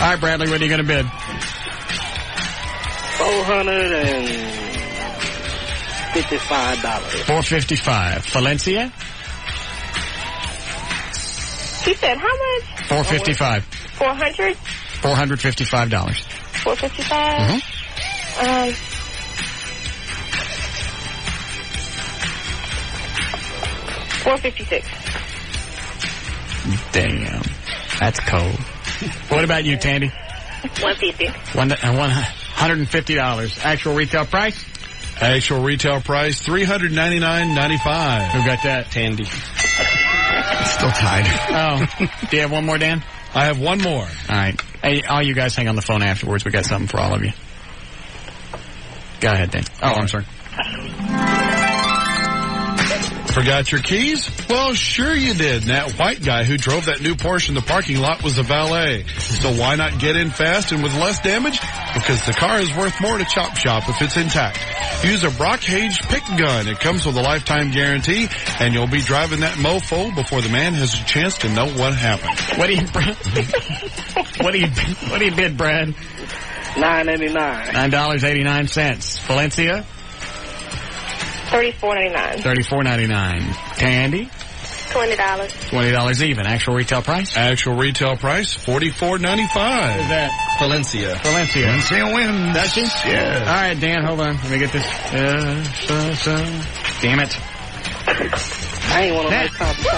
All right, Bradley, what are you going to bid? $455. $455. Valencia? He said how much? $455. 400? $455. 455? $456. Damn. That's cold. What about you, Tandy? $150. $150. Actual retail price? Actual retail price, $399.95. Who got that? Tandy. Still tied. Oh. Do you have one more, Dan? I have one more. All right. Hey, all you guys hang on the phone afterwards. We got something for all of you. Go ahead, Dan. Oh, I'm sorry. Forgot your keys? Well, sure you did. And that white guy who drove that new Porsche in the parking lot was a valet. So why not get in fast and with less damage? Because the car is worth more to Chop Shop if it's intact. Use a Brockage pick gun. It comes with a lifetime guarantee, and you'll be driving that mofo before the man has a chance to know what happened. What do you bid, Brad? $9.89. $9.89. Valencia? $34.99. $34.99. Tandy? $20. $20 even. Actual retail price? Actual retail price, $44.95. What is that? Valencia. Valencia wins. Does she? Yeah. All right, Dan, hold on. Let me get this. Damn it. I ain't want to make time for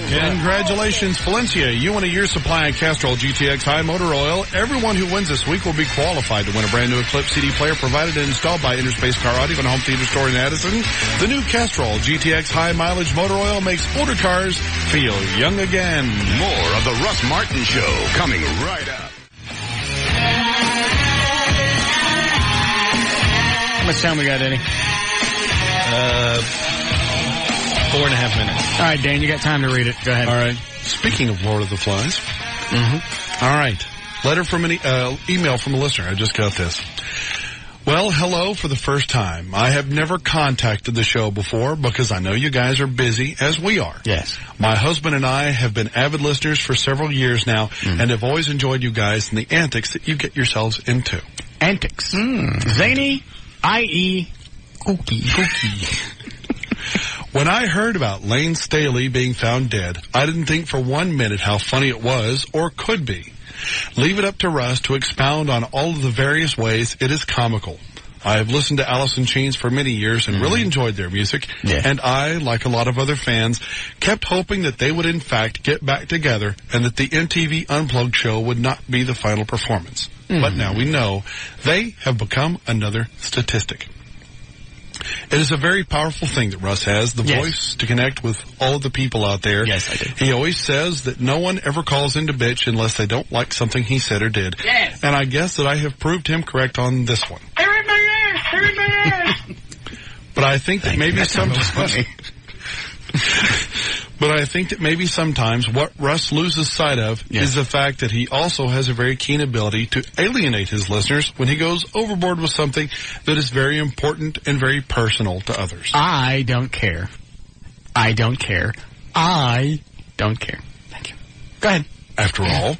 Congratulations, Valencia. You win a year's supply of Castrol GTX High Motor Oil. Everyone who wins this week will be qualified to win a brand new Eclipse CD player provided and installed by Interspace Car Audio and Home Theater Store in Addison. The new Castrol GTX High Mileage Motor Oil makes older cars feel young again. More of the Russ Martin Show coming right up. How much time we got, Eddie? 4.5 minutes. All right, Dan, you got time to read it. Go ahead. All right. Speaking of Lord of the Flies. All right. Letter from an email from a listener. I just got this. Well, hello for the first time. I have never contacted the show before because I know you guys are busy, as we are. Yes. My husband and I have been avid listeners for several years now and have always enjoyed you guys and the antics that you get yourselves into. Antics. Zany, i.e., kooky. When I heard about Lane Staley being found dead, I didn't think for 1 minute how funny it was or could be. Leave it up to Russ to expound on all of the various ways it is comical. I have listened to Alice in Chains for many years and really enjoyed their music, and I, like a lot of other fans, kept hoping that they would in fact get back together and that the MTV Unplugged show would not be the final performance. But now we know they have become another statistic. It is a very powerful thing that Russ has, the voice to connect with all of the people out there. Yes, I do. He always says that no one ever calls in to bitch unless they don't like something he said or did. Yes. And I guess that I have proved him correct on this one. They're in my ass! They're in my ass! But I think that maybe sometimes... But I think that maybe sometimes what Russ loses sight of is the fact that he also has a very keen ability to alienate his listeners when he goes overboard with something that is very important and very personal to others. I don't care. I don't care. I don't care. Thank you. Go ahead. After all,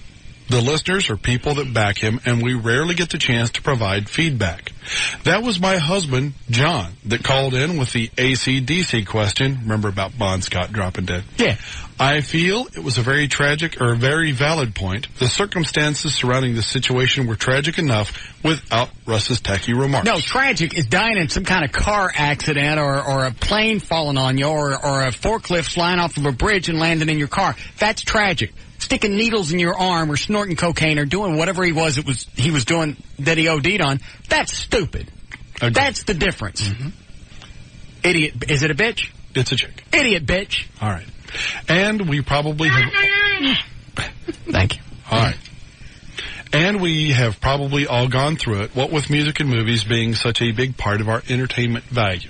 the listeners are people that back him, and we rarely get the chance to provide feedback. That was my husband, John, that called in with the AC/DC question. Remember about Bon Scott dropping dead? Yeah. I feel it was a very tragic or a very valid point. The circumstances surrounding the situation were tragic enough without Russ's tacky remarks. No, tragic is dying in some kind of car accident or a plane falling on you or a forklift flying off of a bridge and landing in your car. That's tragic. Sticking needles in your arm or snorting cocaine or doing whatever he was doing that he OD'd on, that's stupid. Agreed. That's the difference. Idiot. Is it a bitch? It's a chick. Idiot bitch. All right. And we probably have... Thank you. All right. And we have probably all gone through it, what with music and movies being such a big part of our entertainment value.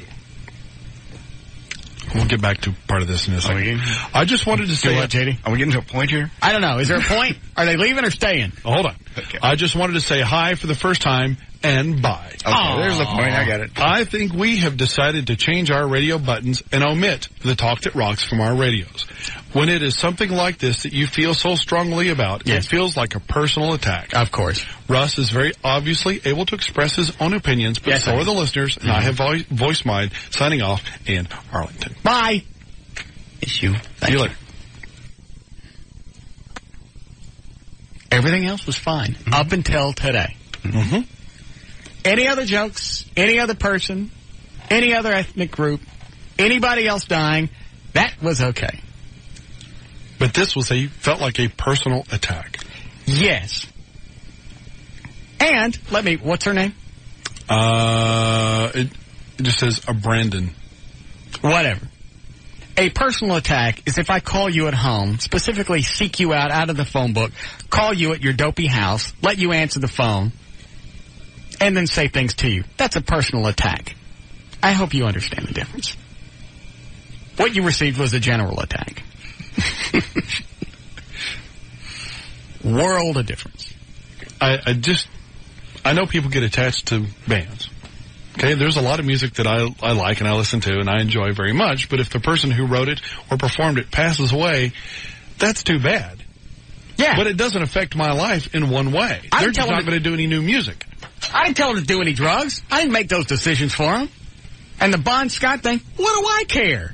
We'll get back to part of this in a second. I just wanted to say... What, JD? Are we getting to a point here? I don't know. Is there a point? Are they leaving or staying? Hold on. Okay. I just wanted to say hi for the first time and bye. Okay, there's the point. I got it. I think we have decided to change our radio buttons and omit the talk that rocks from our radios. When it is something like this that you feel so strongly about, it feels like a personal attack. Of course. Russ is very obviously able to express his own opinions, but so are the listeners, and I have voiced mine, signing off in Arlington. Bye. It's you. See you later. Everything else was fine up until today. Mm-hmm. Any other jokes, any other person, any other ethnic group, anybody else dying, that was okay. But this felt like a personal attack. Yes. And, what's her name? It just says a Brandon. Whatever. A personal attack is if I call you at home, specifically seek you out of the phone book, call you at your dopey house, let you answer the phone, and then say things to you. That's a personal attack. I hope you understand the difference. What you received was a general attack. World of difference. I know people get attached to bands. Okay, there's a lot of music that I like and I listen to and I enjoy very much, but if the person who wrote it or performed it passes away, that's too bad. Yeah. But it doesn't affect my life in one way. They're just not going to do any new music. I didn't tell them to do any drugs. I didn't make those decisions for them. And the Bon Scott thing, what do I care?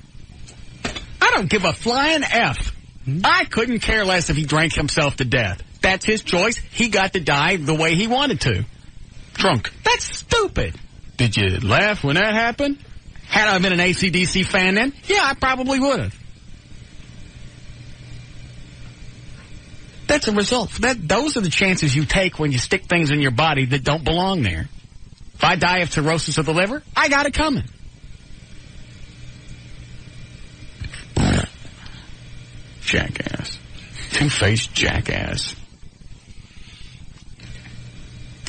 I don't give a flying F. I couldn't care less if he drank himself to death. That's his choice. He got to die the way he wanted to. Drunk. That's stupid. Did you laugh when that happened? Had I been an AC/DC fan then? Yeah, I probably would have. That's a result. Those are the chances you take when you stick things in your body that don't belong there. If I die of cirrhosis of the liver, I got it coming. Jackass. Two-faced jackass.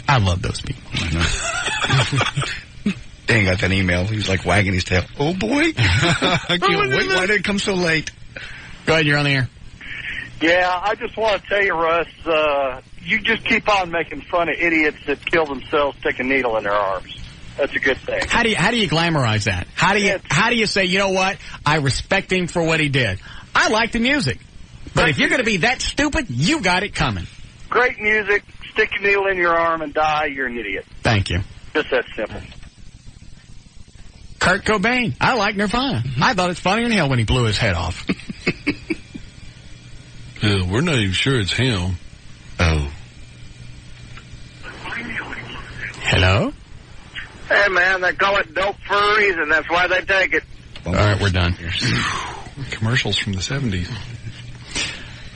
I love those people. Dan got that email. He was like wagging his tail. Oh, boy. I can't wait. Why did it come so late? Go ahead, you're on the air. Yeah, I just want to tell you, Russ, you just keep on making fun of idiots that kill themselves, stick a needle in their arms. That's a good thing. How do you glamorize that? How do you say, you know what? I respect him for what he did. I like the music. But if you're going to be that stupid, you got it coming. Great music. Stick a needle in your arm and die. You're an idiot. Thank you. Just that simple. Kurt Cobain. I like Nirvana. I thought it's funnier than hell when he blew his head off. We're not even sure it's him. Oh. Hello? Hey, man, they call it dope for a reason. That's why they take it. All right, we're done. Commercials from the 70s.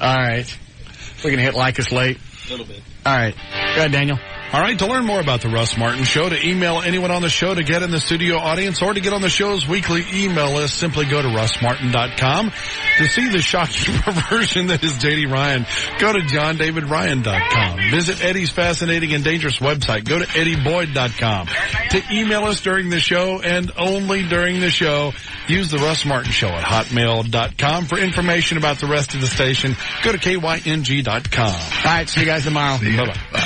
All right. We're going to hit like us late. A little bit. All right. Go ahead, Daniel. All right, to learn more about the Russ Martin Show, to email anyone on the show, to get in the studio audience, or to get on the show's weekly email list, simply go to russmartin.com. To see the shocking perversion that is J.D. Ryan, go to johndavidryan.com. Visit Eddie's fascinating and dangerous website. Go to eddieboyd.com. To email us during the show, and only during the show, use the Russ Martin Show at hotmail.com. For information about the rest of the station, go to kyng.com. All right, see you guys tomorrow. Bye-bye. Bye.